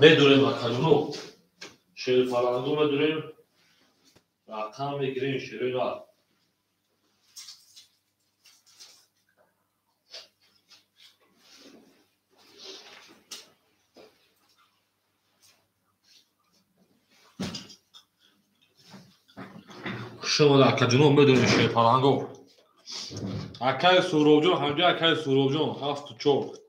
بدونیم اکاجونو شیر پالانگو بدونیم رقم بگیریم شیر را شما در اکاجونو بدونیم شیر پالانگو اکای سوروبجون همجا اکای سوروبجون 7-4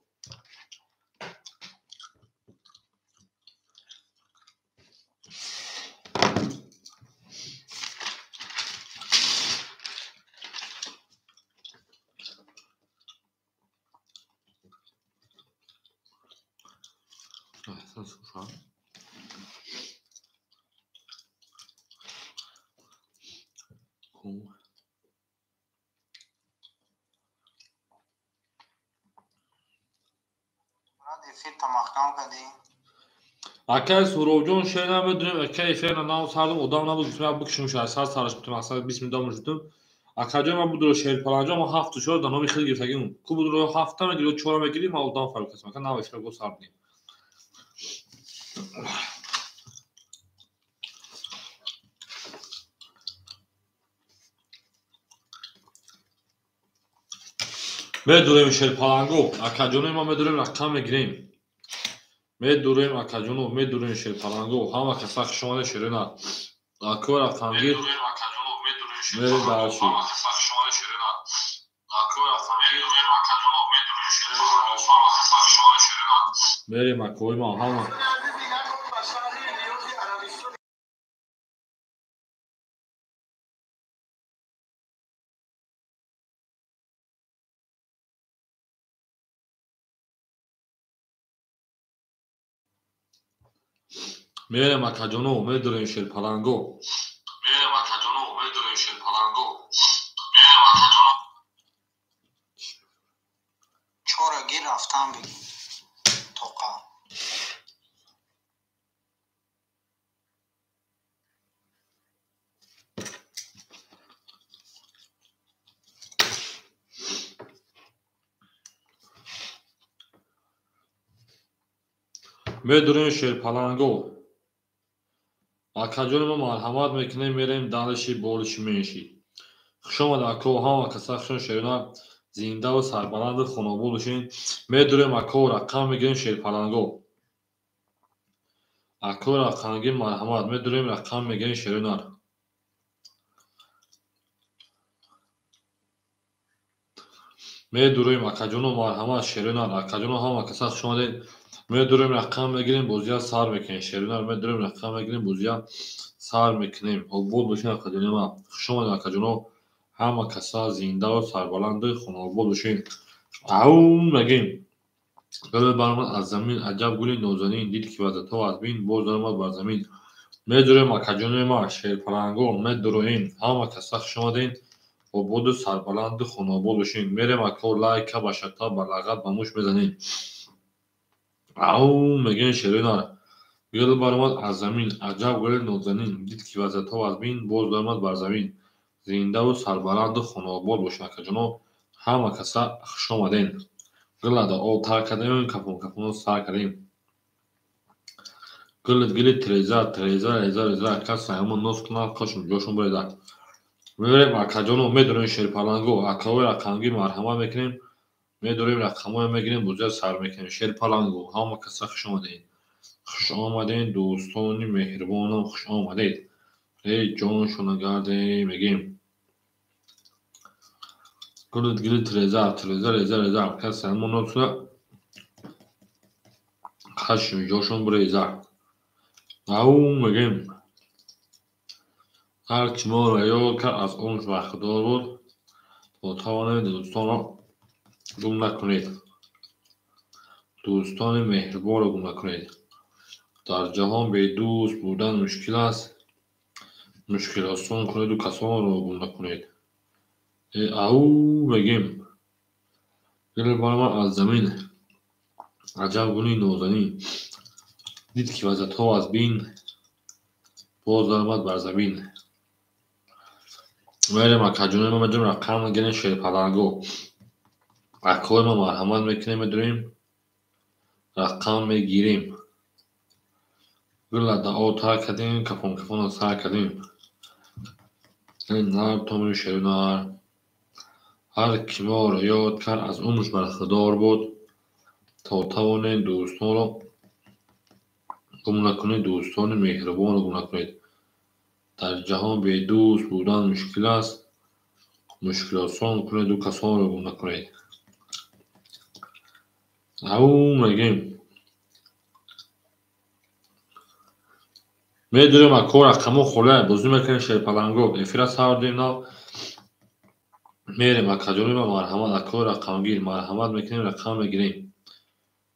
اکای سوروبجون شیر بدونیم اکای فعلا ناو سردم ادام نبود میتونم بکشیم شاید سرش بتونم اصلا 20 میلیون میشدم اکاجو من بود رو شیر پالانجا ما 7-4 دانو خیلی گرفتگیم کو بود رو 7 تا میگیره 4 میگیری ما ادام فرق است مثلا ناو فکر گو سردیم بدونیم شیر پالانگو اکاجو ما بدونیم رقم میگیریم بدونیم اکاجونو بدونیم شیر پالانگو همه کسا شما شیرنا اکو رقم گیر میریم دارشی بریم اکوی ما همه میریم اکاجونو میدونیم شیر پالانگو چورا گیر رفتم بگیم توقع میدونیم شیر پالانگو اکاجونو ما مرحمت میکنیم میریم دانشی بولشی میشی شما در اکو همه کسا شما شیرنا زنده و سربلند خونابو بشین میدونیم اکو رقم میگیریم شیر پالانگو اکو رقم گیر مرحمت میدونیم رقم میگیریم شیرنا میدونیم اکاجونو مرحمت شیرنا اکاجونو همه کسا شما دید میدونیم رقم میگیریم بوزیا سار میکنیم شیرنا میدونیم رقم میگیریم بوزیا سار میکنیم و بود بشین اکاجونو ما شما در اکاجونو همه کسا زنده و سربلند خونابو بشین او میگیم گل برمان از زمین عجب گلی نوزنین دید که وزد تو از بین بوز درمد بر زمین میدونیم اکاجونو ما شیر پالانگو میدونیم همه کسا شما دین و بود سربلند خونابو بشین میریم اکو لایک باشه تا بلغت بموش بزنین او میگین شیرنا گل برمان از زمین عجب گلی نوزنین دید که وزد تو از بین بوز درمد بر زمین زنده و سربلند خونابو بشین اکاجونو همه کسا شما دین گلada o tarkadayım kapını sarkadayım. Gılit trezar kas sayımın noskuna koşun coşun burada. Böyle akaconu medurun şer palango akavı akangi marhama mekinim medurun rakamı mekinim buza sar mekinim şer palango hama kasa خوش آمدین خوش آمدین دوستانی مهربانم خوش آمدید ای جان شنگرده میگیم گلت trezar kas sayımın noskuna خشم جوشون بریزه او میگیم هر کی ما را یاد کرد از اون وقتدار بود تا توانید دوستان را گم نکنید دوستان مهربان را گم نکنید در جهان به دوست بودن مشکل است مشکل آسان کنید و کسان را گم نکنید او میگیم دل بر من از زمین عجب گلی نازنین دید که وزد ها از بین باز آمد بر زمین. میریم اکاجون ما میدونیم رقم میگیریم شیر پلنگو. اکوی ما مرحمت میکنیم میدونیم رقم میگیریم. گل دا تا کردیم کپون کپون سر کردیم. این نار تومون شیرینار. هر کی ما رو یاد کرد از عمرش برخوردار بود تا توانید دوستان رو گم نکنید، دوستان مهربان رو گم نکنید. در جهان بی دوست بودن مشکل است. مشکل آسان کنید و کسان رو گم نکنید. او میگیم میدونیم اکو رقمو خوله بازی میکنیم شیر پلنگو افیره ساردیم نا میریم اکاجونی و مرحمت اکو رقمگیر مرحمت میکنیم رقم میگیریم.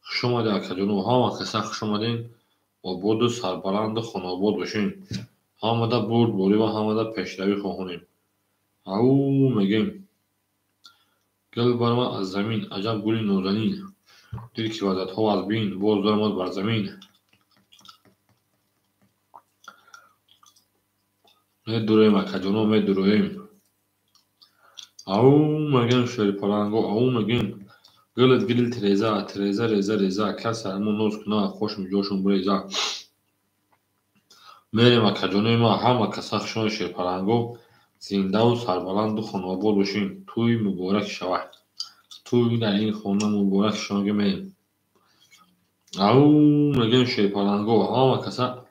خوش اومده اکاجونو ها کسا خوش اومدین و بود و سربلند خانواباد باشین. آمده برد بوری و آمده پیشروی خواهونیم. او میگیم گل برما از زمین عجب گلی نازنین دیر که وزد ها از بین باز درماد بر زمین. میدرویم اکاجونو میدرویم. او میگیم شیر پلنگو او میگیم گلت گل تریزه تریزه ریزه ریزه کس همون نوز کنه خوشم جوشم بریزه. میریم اکاجونی ما همه کسا خشون شیر پلنگو زنده و سربلند و خانواباد باشین. توی مبارک شود. توی در این خانه مبارک شما گمین. او میگیم شیر پلنگو همه کسا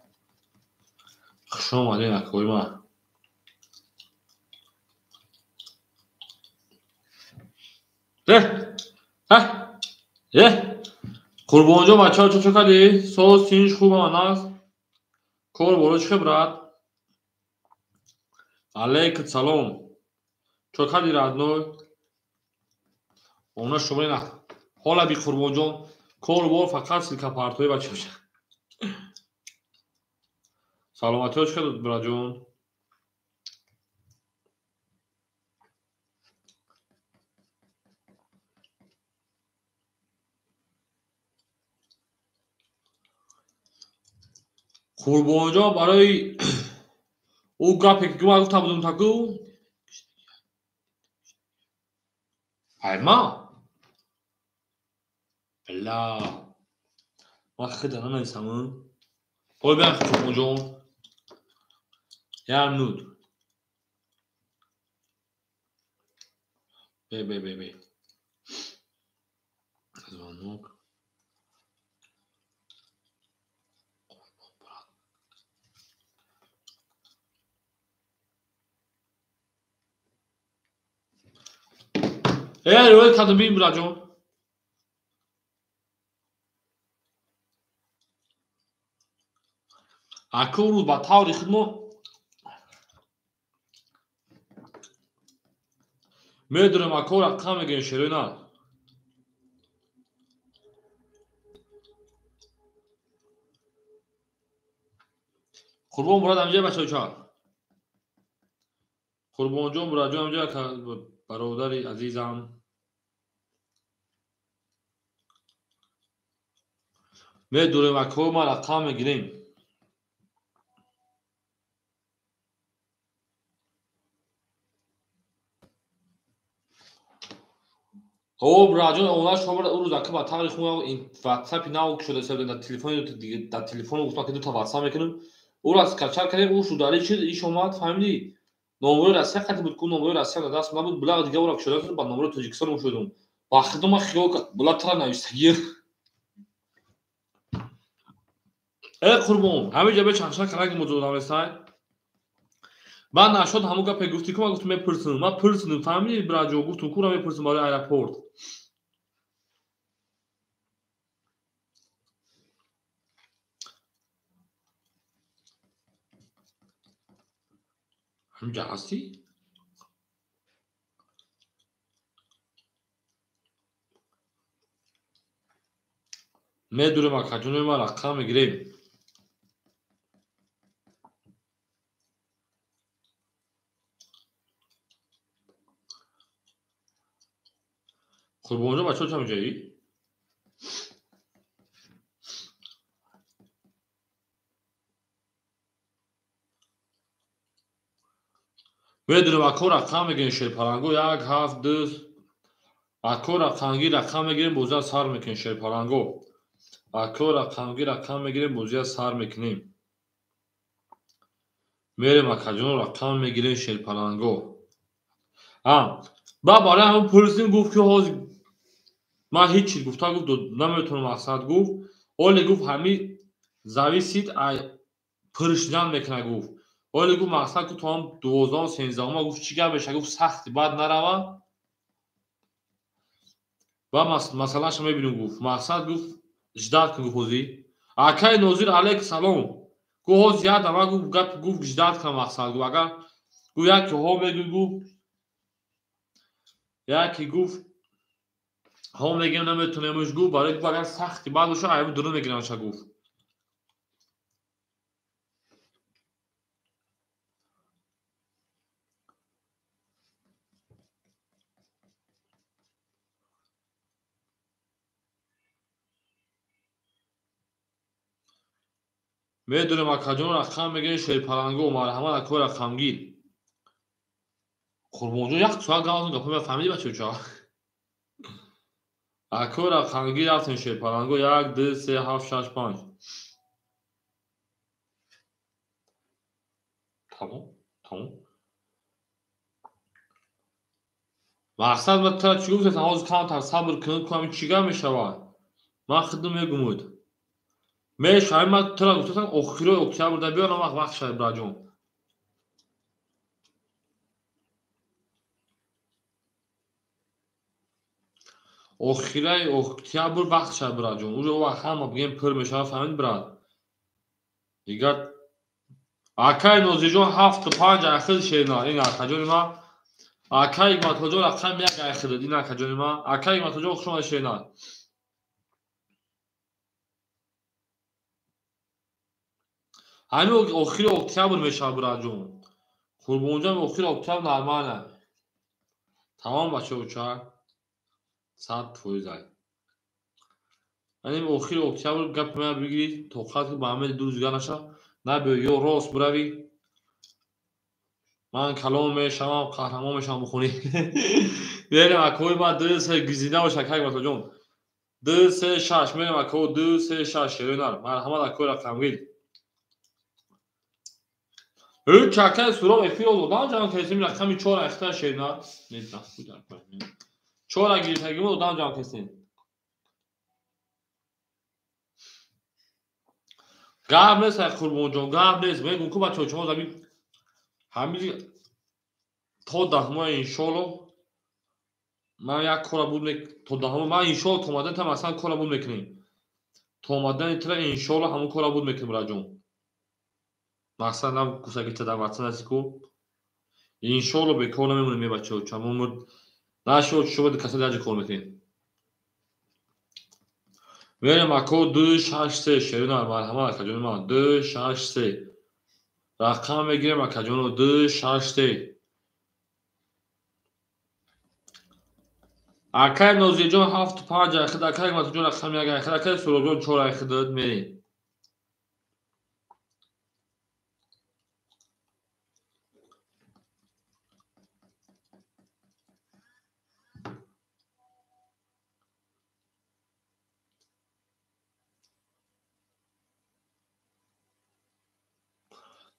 خشون اومدین اکوی ما. قربان بچه ها چه کردی؟ سوز سینش خوب من است. کار بالا چه برد؟ علیکم سلام. چه کردی ردنوی؟ اونا شما نه. حالا بی قربان جان کار بار فقط سلکه پرتوی بچه بشه. سلامتی ها چه کرد برد جان؟ قربان جان برای او گپی که من گفتم بودم تکو پیما بلا ما خدا نمیسمون اوی بیان قربان جان یارنود بی زانوک روی کدوم بیم برد جان اکو روز با تاریخ ما میدونم اکو رقم میگین شیرینه. قربان براد امجا بچه چه قربان جان براد جان امجا که برادری عزیزم میدونم اکو ما رقم میگیریم. او راجون اونا شما اون روز که با تاریخ ما این واتساپ ناو شده سر در تلفن دیگه در تلفن گفتم که دو تا واتساپ میکنم او را کچل کردیم او شو داری چی این شما فهمیدی نمره رسیا خاطر بود کو نمره رسیا دست نبود بلاغ دیگه اورا شده با نمره تاجیکستان شدم با خدمت خیو بلا ترا نویسگی ای قربون همه جبه چند شب کلاگی موضوع نویسای من نشد همو گپ گفتی که ما گفتم میپرسم ما پرسیدم فهمیدی براجو گفتم کورا میپرسم برای ایرپورت همینجا هستی میدونم ما کجونه ما رقم میگیریم. قربان جان بچه‌ها چه جایی میدونیم اکو رقم میگیریم شیرپلنگو 1 7 2 اکو رقمگی رقم میگیریم بوزیا سر میکنیم شیرپلنگو اکو رقمگی رقم میگیریم بوزیا سر میکنیم میریم اکجون رقم میگیریم شیرپلنگو با برای همون پرسیم گفت که حاضر من هیچ چیز گفتا گفت نمیتونم مقصد گفت اولی گفت همی زوی سید پرشیدن میکنه گفت اولی گفت مقصد که تو هم 12 و 13 ما گفت چی گفت گفت سختی بعد نروه و مثلا شما میبینیم گفت مقصد گفت جداد که گفت حوزی اکای نوزیر علیک سلام گفت حوز یاد اما گفت جداد که مقصد گفت اگر گفت یکی ها میگه گفت یکی گفت ها میگه نمیتونیمش گفت برای گفت اگر سختی بعد بشه ایو درو میگیرن شا گفت میدونیم اکجون رقم میگه شیرپلنگو مرحمت اکو رقمگیر خورمونجو یک سوال گاز گفت فهمیدی بچه چا اکو رقمگیر رفتن شیرپلنگو 1 2 3 7 6 5 تمام مقصد و تا چی گفت حاضر کام تا صبر کنم چیگاه میشود من خودم میگم میش همه تو را گفتم اخیر اکتبر در بیان وقت شد براجون اخیر اکتبر وقت شد براجون اون وقت هم بگیم پر میشه فهمید براد دیگر اکای نوزیجون 7 5 اخیر شینا این اکجون ما اکای ما تو جو رقم یک اخیر این اکجون ما اکای ما تو جو شما شینا همین اخیر اکتبر میشه براجون خوربونجا اخیر اکتبر نرمانه تمام بچه اوچار 100%. یعنی اخیر اکتبر گپ ما بگیرید تا وقتی که با همه دو روزگار نشه نه به یا راست بروی من کلام میشم قهرمان میشم بخونی بریم اکوی ما 2 3 گزینه و شکر بسا جون 2 3 6 میریم اکو 2 3 6 شیرینار مرحمت اکوی رقمگیر این چکه سراغ افی رو دادن جان کسی می رقمی 4 اختر شیرینار نیدن 4 اگه تگیم رو دادن جان کسی گاب نیست قربون جون گاب نیست میگم که بچه شما زمین همین تا دهمه انشالله من یک کار بود تا دهمه من انشالله تا اومدن تا مثلا کار بود میکنیم تا اومدن تر انشالله همون کار بود میکنیم راجون مثلا کوسه که تا مثلا است کو انشالله به کار نمیمونیم می بچه چون نشد شما کسی دیگه کار میکنیم میریم اکو 2 6 3 شیرینار مرحمت کجون ما 2 6 3 رقم میگیریم کجون 2 6 3 اکای نوزیجون 7 5 اخد اکای ما جون رقم یک اخد اکای سروجون 4 اخد میریم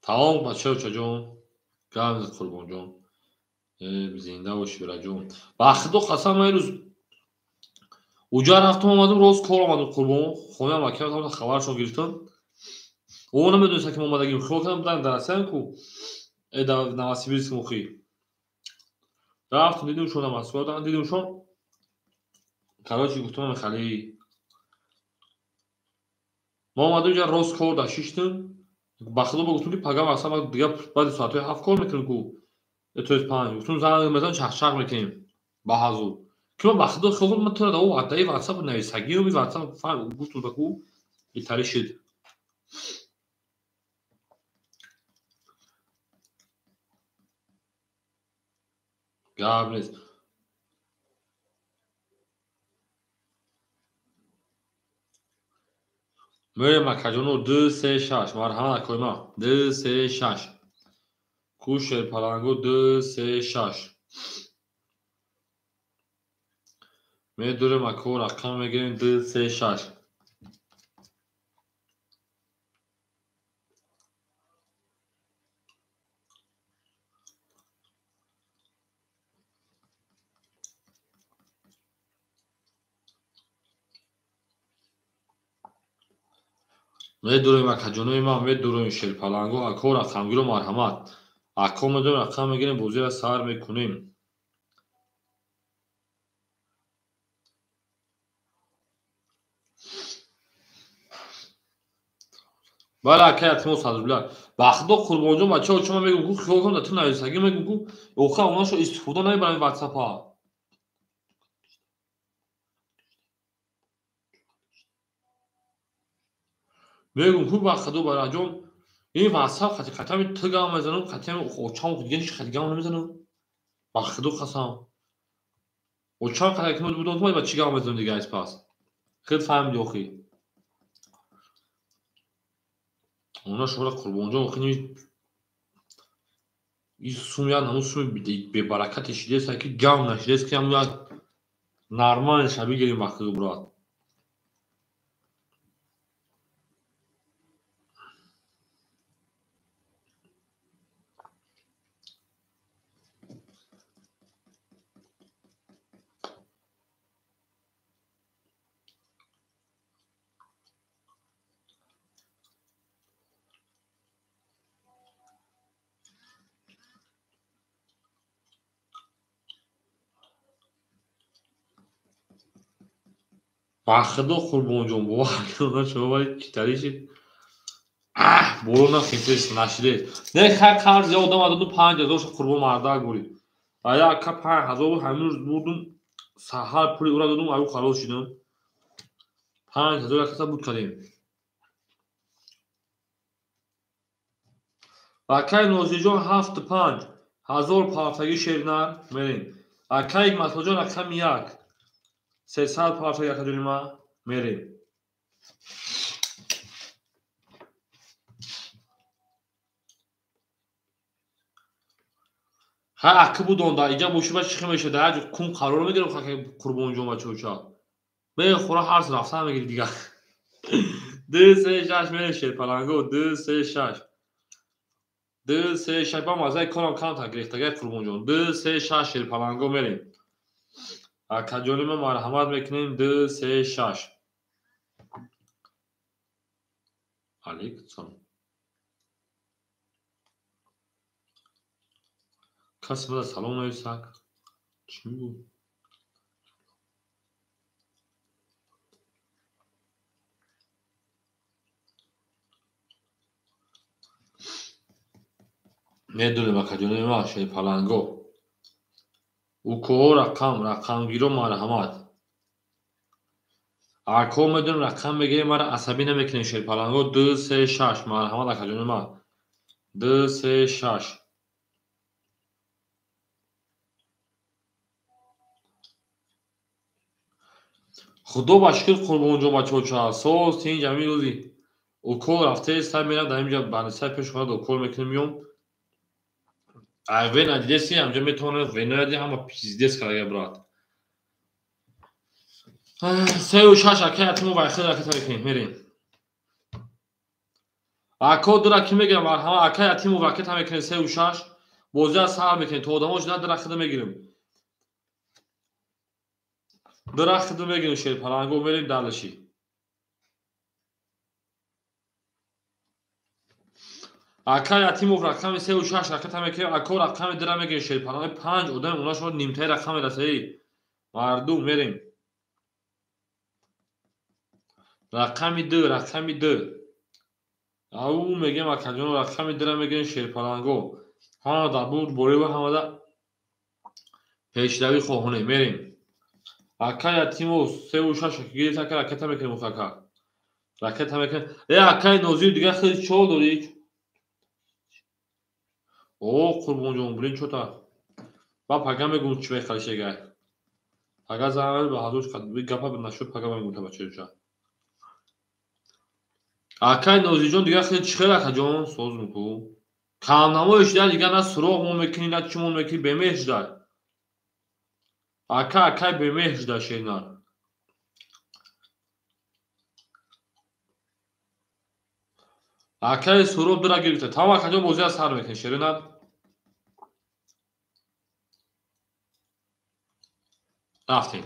تمام بچه جون گرد قربان جون زنده باشی برای جون بخدو قسم من روز اوجا رفتم اومدم روز کار اومدم قربان خونه مکه تا خبرشو گرفتم اون نمیدونست که اومدگیم خودم بودن درسن کو ادا نواسیبیس مخی رفتم دیدم شون مسعود دادن دیدم شون کاراشی گفتم خالی ما اومدیم جا روز کار داشتیم بخدو گفتم که پگام اصلا دیگه بعد ساعت 7 کار میکنم کو اتوس 5 گفتم زنگ مثلا چخ میکنیم با حضور که من بخدا خودم من تو رو او عطای واتساپ نویسگی رو می واتساپ فهم گفتم بگو ایتالی شد گاب نیست میره مکجونو 2 3 6 مرحمت کوی ما 2 3 6 کو شیرپلنگو 2 3 6 میدونیم اکو رقم میگیریم 2 3 6 میدونیم اکجانوی ما میدونیم شیرپلنگو اکو رقم گیرو مرحمت اکو میدونیم رقم میگیریم بازی را سر میکنیم بله اکه اتمو سازش بله بخدا قربان جون بچه ها چما میگم که خیال کنم تو نویسگی میگم که اوخه اوناشو استفاده نمیبرن واتساپ ها میگم که بخدا برای جون این واتساپ خطی خطی تگام میزنم خطی اوچام دیگه هیچ خطی گام نمیزنم بخدا قسم اوچام خطی که بودم تو با چی گام میزنم دیگه اسپاس خیلی فهمیدی اخی اوناش برای قربان جون اخی این سومیا نموسوم به برکتش دیست که گام نشدیست که هم یا نرمان شبیه گیریم بخدا برات بخدا قربان جون بابا اونا شما باید چطوریشید برو نخیفیست نشده نه خیلی قرض یا آدم آدم 5000 قربان مرده گوری آیا اکا 5000 همین روز بودم سحر پولی اورا دادم آیو خلاص شدم 5000 کسا بود کردیم اکای نوزی جان 75 1000 پارتگی شیرنر میریم اکای مسئول جان اکم یک 300 پارتگی اکا جونی ما میریم ها اکا بود اوندا اینجا مشروبه چیخی میشه در جو کون قرار میگیرم خاکی قربان جون بچه اوچا به خورا هرس رفتن میگیری دیگه 2 3 6 میریم شیرپلنگو 2 3 6 2 3 6 با مزه کنم کانت گرفتگی قربان جون 2 3 6 شیرپلنگو میریم اکا جونی ما مرحمت میکنیم 2 3 6 علیکم سلام کسی بده سلام نویسک چی بود میدونیم اکا جونی ما شیرپلنگو او که رقم گیرو مرحمت اکو میدونیم رقم بگیریم مرا عصبی نمیکنیم شیرپلنگو 2 3 6 مرحمت اکا جونی ما 2 3 6 خدا بشکر قربان جون بچه بچه سوز تین جمعی روزی اوکل رفته سر میرم در اینجا بند سر پیش خواهد اوکل میکنیم میوم اوه ندیدستی همجا میتونه وینو یدی همه پیزیدست کرده برات 3 و 6 اکه اتمو بایخی رکه تاری کنیم میریم اکو دو رکی میگیرم مرحمت اکه اتمو وکت هم میکنیم 3 و 6 بوزی از سر میکنیم تو آدماش نه درخده میگیریم درخده میگیریم شیرپلنگو میریم دلشی اکای اتیموف رقم 3 و 6 رکت هم میکنیم اکو رقم در میگیریم شیرپلنگو 5 آدم اونا شما نیمته رقم رسایی مردم میریم رقم 2 او میگیم اکجان رقم در میگیریم شیرپلنگو ها دبور بوری و همه دا پیشروی خواهونه میریم اکای اتیموف 3 و 6 گیری تکر رکت هم میکنیم مفکر رکت هم میکنیم اکای نوزی دیگه خیلی چول دارید او قربون جون برین چوتا با پگم بگم چی بخالشه گه پگا زنه به حضورش قد بی گپا به نشود پگا بگم تا بچه جا اکای نوزی جون دیگه خیلی چخیر اکا جون سوز میکو کامنامه 18 دیگه نه سراغ مون میکنی نه چی مون میکنی به 18 اکای به 18 شینار اکای سراغ درا گرفته تمام کجا بازی از سر میکنی شیرینار رفتیم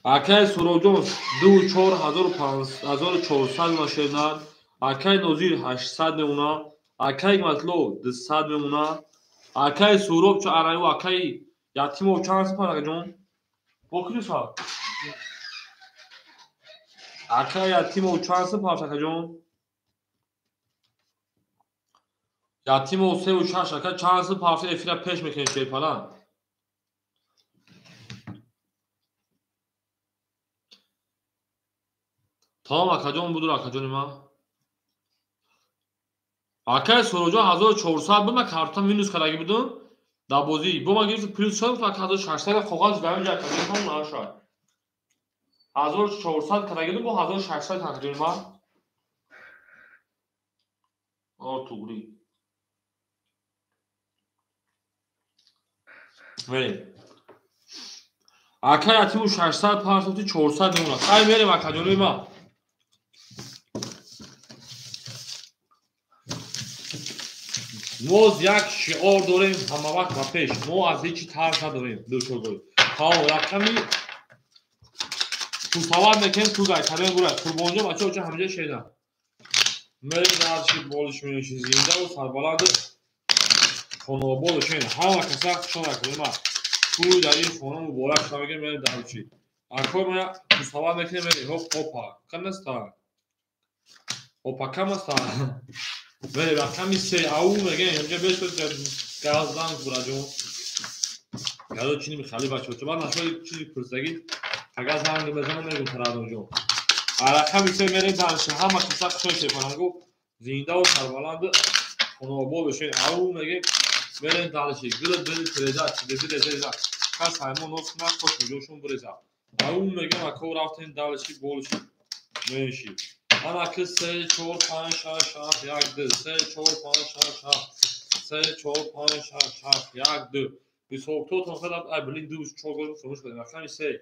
اکای سراغ جون 2400 ماشینار اکای نوزیر 800 میمونه اکای مطلوب 200 میمونه اکای سراغ چه ارایو اکای یتیم چانس پاره جون بکنی سا اکای یتیم چانس پاره جون یتیم سه و شش اکای چانس پاره افیرا پیش میکنی شیر پلان تمام اکاجون بودو اکاجون ما اکای سروجو 1400 بما کارتا مینوس کراگی بدون دا بازی بما گرفت پلیس شد فقط 1600 خوغاز دامج اکاجون هم ناشا 1400 کراگی با 1600 اکاجون ما او توگری بریم اکای یتیم 600 پارسوتی 400 میمونه خیلی میریم اکاجون ما موز یک شعار داریم همه وقت و پیش ما از هیچی ترس نداریم دوشورگوی ها رقمی تو سواد میکنیم تو گای ترین گوره تو بونجا بچه اوچه همجه شیدن میریم درشی بولش میشی زینده و سربلند خانواباد شیدن همه کسا شون رکنیم توی در این خانه مبارک شما بگیم میریم درشی اکوی ما تو سواد میکنیم میریم هوپا کنستا هوپا کمستا میریم رقمی سه او میگیم همجه بشت گازدان گوره جون گازو چینی میخالی بچه اوچه بعد نشوی چیزی پرسگی اگر زنگ بزنم میریم ترادو جو رقمی سه میریم درشی همه کسا شوشه پنانگو زینده و سربلند خانواباد شیدن او میگیم میریم درشی گل دل تریزا چیزی تریزا کس همون نوست نخوش میجوشون بریزا او میگیم اکو رفتین درشی بولش میشی اما که 3 4 5 6 7 1 2 3 4 5 6 7 3 4 5 6 7 1 2 biz تو تا خدا ابلی دوش چوگل فروش بدیم رقمی 3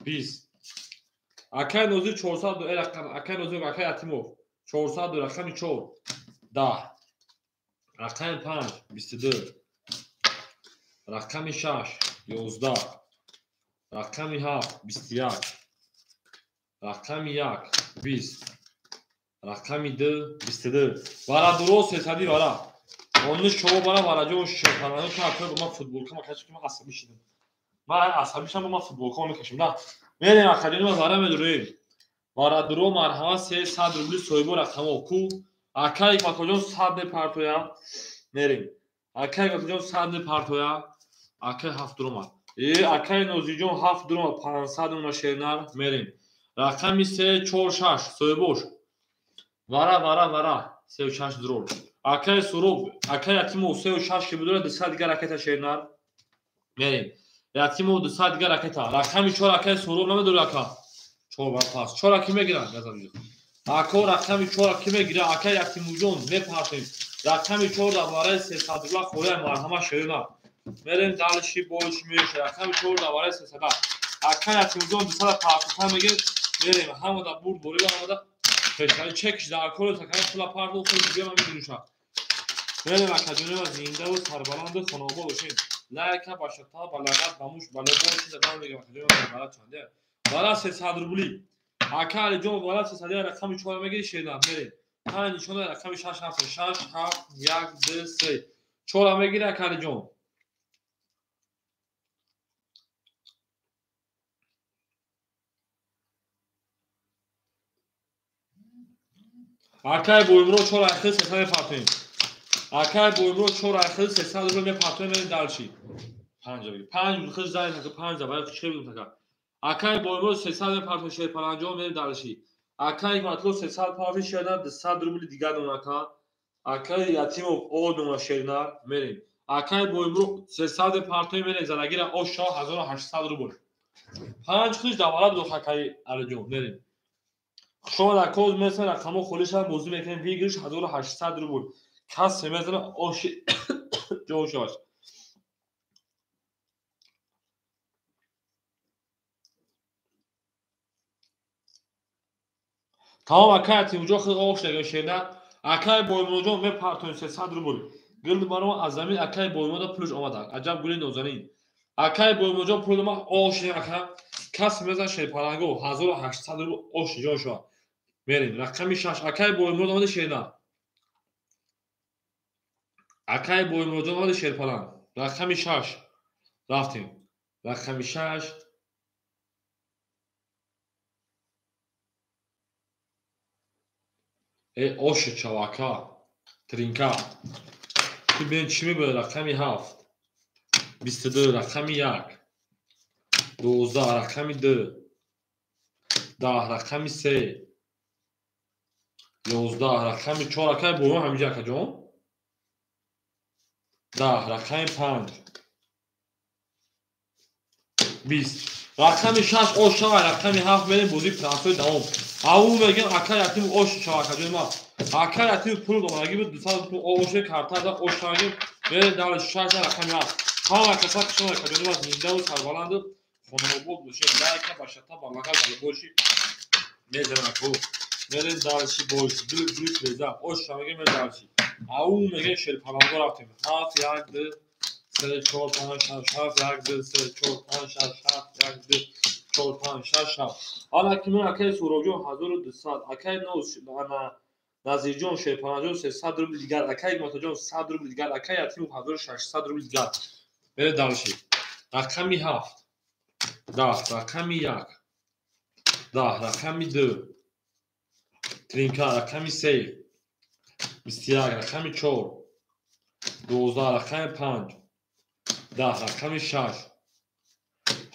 20 اکای نوزی 400 دو رقم اکای نوزی اکای اتیمو 400 دو رقمی 4 10 رقم 5 22 رقمی 6 11 رقمی 7 21 رقمی 1 20 رقمی 2 22 برا درست حسابی برا اون شو برا جون شفرانو که اصلا ما فوتبال که ما کاش که ما عصبی شدیم ما عصبی شدم ما فوتبال که میکشیم نه میریم اخرین ما برا میدوریم برا درو مرحله 300 روبل سویبو رقمو کو اکای ما کجا 100 پارتویا میریم اکای ما کجا 100 پارتویا اکای 7 درو ای اکای نوزیجون 7 درو 500 ماشینار میریم رقمی 3 4 6 سویبوش вара 36 дрор акай суруб акай ятиму 36 ки будура 200 дигар ракета шернар мерим ятиму 200 дигар ракета рақами 4 акай суруб намедури ака 4 бар пас 4 ки мегиран газам ако рақами 4 ки мегира акай ятиму ҷон мепартем рақами 4 да бараи 300 дулар хӯрай марҳама шернар мерим далши бош меш рақами 4 да бараи 300 акай ятиму ҷон 250 мегир мерим ҳамада бурд борила ҳамада پسر چکش در کل تکان پول پرداخت خود دیگه من میدونم میریم اکادمی و زنده و سربلند خانواباد باشیم لایک باشه تا بلاغت بموش بالا باشید دادم میگم اکادمی بالا چنده بالا 300 روبلی اکال جون بالا 300 رقم 4 میگیری شیدن میریم پنج شون رقم 6 7 6 7 1 2 3 4 میگیری اکال جون اکای بویمرو 4 اخر 300 پاتین اکای بویمرو 4 اخر 300 روبلی پاتین میریم دالشی 5 بگیر 5 خود زاید که 5 برای چه بگیم تا اکای بویمرو 300 پاتین شیر پلنجو میریم دالشی اکای مطلوب 300 پاتین شیر 200 روبلی دیگه دون اکا اکای یتیم او دون شیرنار میریم اکای بویمرو 300 پاتین میریم زنگیر او شاه 1800 روبل 5 خود دوباره دو اکای الجو میریم شما در کوز مثل رقم خودش هم موضوع میکنیم بگیرش 1800 روبل کس مثل آش جوشاش تمام اکایتی اونجا خیلی آش نگه شده اکای بایمونجا می پارتون 300 روبل گرد بارم از زمین اکای بایمونجا پولش آمده عجب گلی نوزنین اکای بایمونجا پول ما آش نگه کس مثل شیپارانگو 1800 روبل آش جوشا میریم رقمی 6 اکای بایمونجا آمده شده اکای بایمونجا آمده شیپاران رقمی 6 رفتیم رقمی 6 آش چواکا ترینکا تو ببین چی میبره رقمی 7 22 رقمی 1 12 رقمی 2 10 رقمی 3 11 رقمی 4 اکای بایمون همینجا اکا جان 10 رقمی 5 20 رقمی 6 آش چوا رقمی 7 بریم بازی ترانسفر دوم او میگن اکای اتیم آش چوا اکا جان ما اکای اتیم پول دوماگی بود 200 پول آش کارتا دا آش چواگی بریم دال 6 رقمی 7 ها اکا ساک شما اکا جان ما زنده و سربلند خانواده بشه لایک با شتا با مقال بالا باشی میذارم اکو بریم دالشی باش دل دل بزا آش چواگی می دالشی او میگن شل پرانگو رفتیم 7 1 2 3 4 5 6 7 1 2 3 4 5 6 7 1 2 4 5 6 7 حالا که من اکای سوروجون 1200 اکای نوش انا نزیجون شیپانجون 300 روبل دیگر اکای متجون 100 روبل دیگر اکای اتیم 1600 روبل دیگر بره دالشی رقمی 7 10 رقمی 1 10 رقمی 2 ترینکا رقمی 3 21 رقمی 4 12 رقمی 5 10 رقمی 6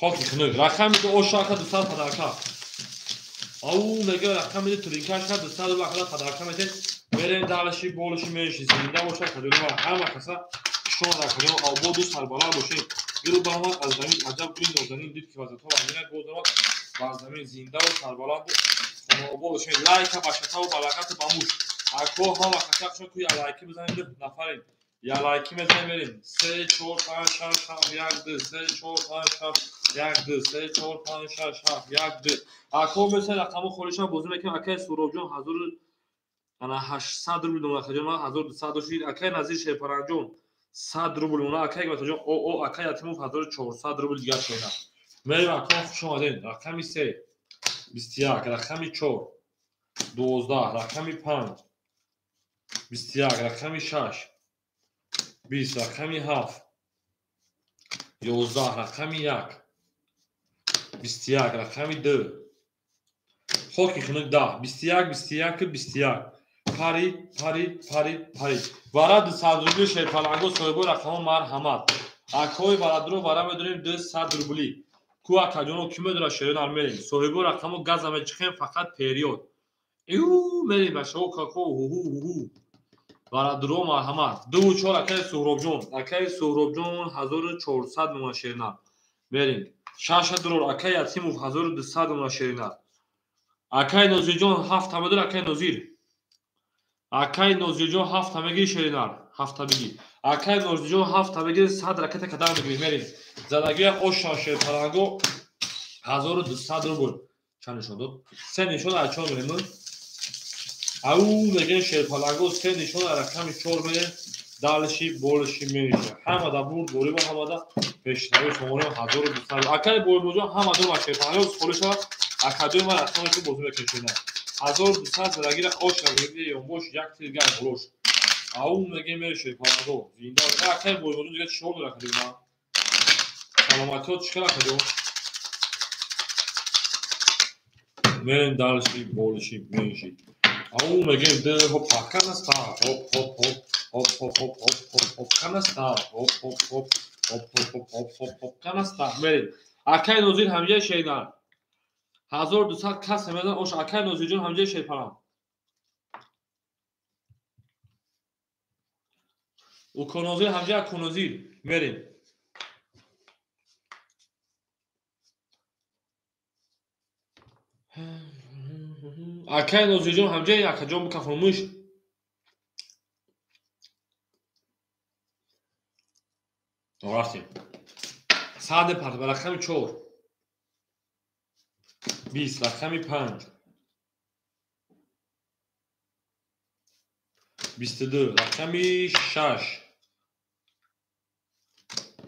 خاکی کنه رقمی دو اوشاکا 200 پدرکا او میگه رقمی دو ترینکاش کرد 200 روبل پدرکا میده بریم دالشی بولشی میشی زنده باشه کدوم ما همه کسا شما در کدوم آباد دو سر بالا باشه گرو با ما از زمین عجب گلی نازنین دید که واسه تو میاد گذرا از زمین زنده و سر بالا شما آباد باشه لایک باشه تا و برکت باموش اکو ها و کسا شما توی لایک بزنید نفرین یا لایکی میزنیم بریم 3 4 5 6 7 1 2 3 4 5 6 1 2 3 4 5 6 7 1 2 اکو مثل رقم خودش هم بازی میکنه اکای سوروجون 800 روبل اون اکای ما 1200 دوشید اکای نزدیک شیپارانجون 100 روبل اون اکای متجون او اکای اتمو 1400 روبل دیگر شده میریم اکو خوش اومدین رقمی 3 21 رقمی 4 12 رقمی 5 21 رقمی 6 20 رقمی 7 11 رقمی 1 21 رقمی 2 خاکی خنک 10 21 21 21 پاری پاری پاری پاری برای 200 روبل شیپالانگو صاحب رقم مرحمت اکوی برادرو برای میدونیم 200 روبلی کو اکاجونو کی میدونه شیرین میریم صاحب رقمو گاز هم چخیم فقط پریود ایو میریم باشو کاکو هو هو هو برادرو مرحمت دو چور اکای سهراب جون 1400 نونا شیرین میریم 6 درور اکای اتیمو 1200 نونا شیرین اکای نوزیجون 7 همدر اکای نوزیر اکای نوزیجون 7 همگی شیرینار 7 همگی اکای نوزیجون 7 همگی 100 رکت کدام میگیریم میریم زندگی اوشان شیرپرانگو 1200 روبل چند نشون داد سه نشون اچون میریم او میگن شیرپرانگو سه نشون رقم 4 میره دالشی بولشی میشه همه دا برد بولی با همه دا پیشنهاد شما 1200 اکای بول همه دو شیرپرانگو خودش اکادمی ما رقمش بزرگ میکنه 1200 زرگیر آش نگیری یا باش یک تیرگر بلوش اون میگه میشه پارادو زنده اکای بول دیگه شغل داره کدوم سلامتی ها چیکار کردو من دالشی بولشی میشی اون میگه ده هوپ کانستا هوپ هوپ هوپ هوپ هوپ هوپ هوپ کانستا هوپ هوپ هوپ هوپ هوپ هوپ هوپ کانستا میریم اکای نوزیر همه شیدن 1200 کس میدن اوش اکای نوزیجون همه شیپاران و کنوزی همجا کنوزی میریم Акай Нозирҷон ҳамҷои Акаҷон бикафрумӯш. Рафтем. Саъд партова рақами 4. 20 рақами 5. 22 рақами 6.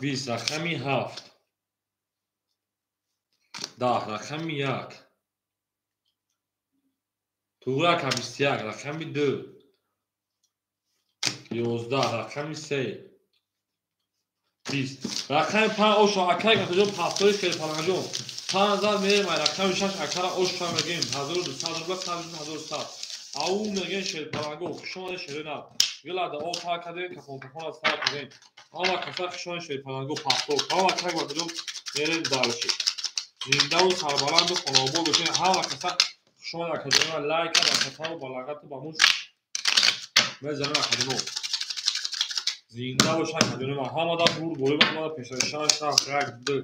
20 рақами 7. 10 рақами 1. туғрака 21 рақами 2. 11 рақами 3. 20 рақами 5 ошо акай гатаҷон пафтори шерпаланҷон 5000 меремай рақами 6 акара ошо мегем 1200 рубла 1100 ау меген шерпаланго хушоне шеринат гилада о такаде кафон астар каден ава каса хушоне шерпаланго пафто ава акай гатаҷон мерем дарши зиндау сарбаланду хонобо бошен ава каса хушоне акаҷона лайка ба катау балагату ба муш мезанам акаҷоно زنده و شک مدونه من همه دا بور بوری من همه پیش شش شف یک دو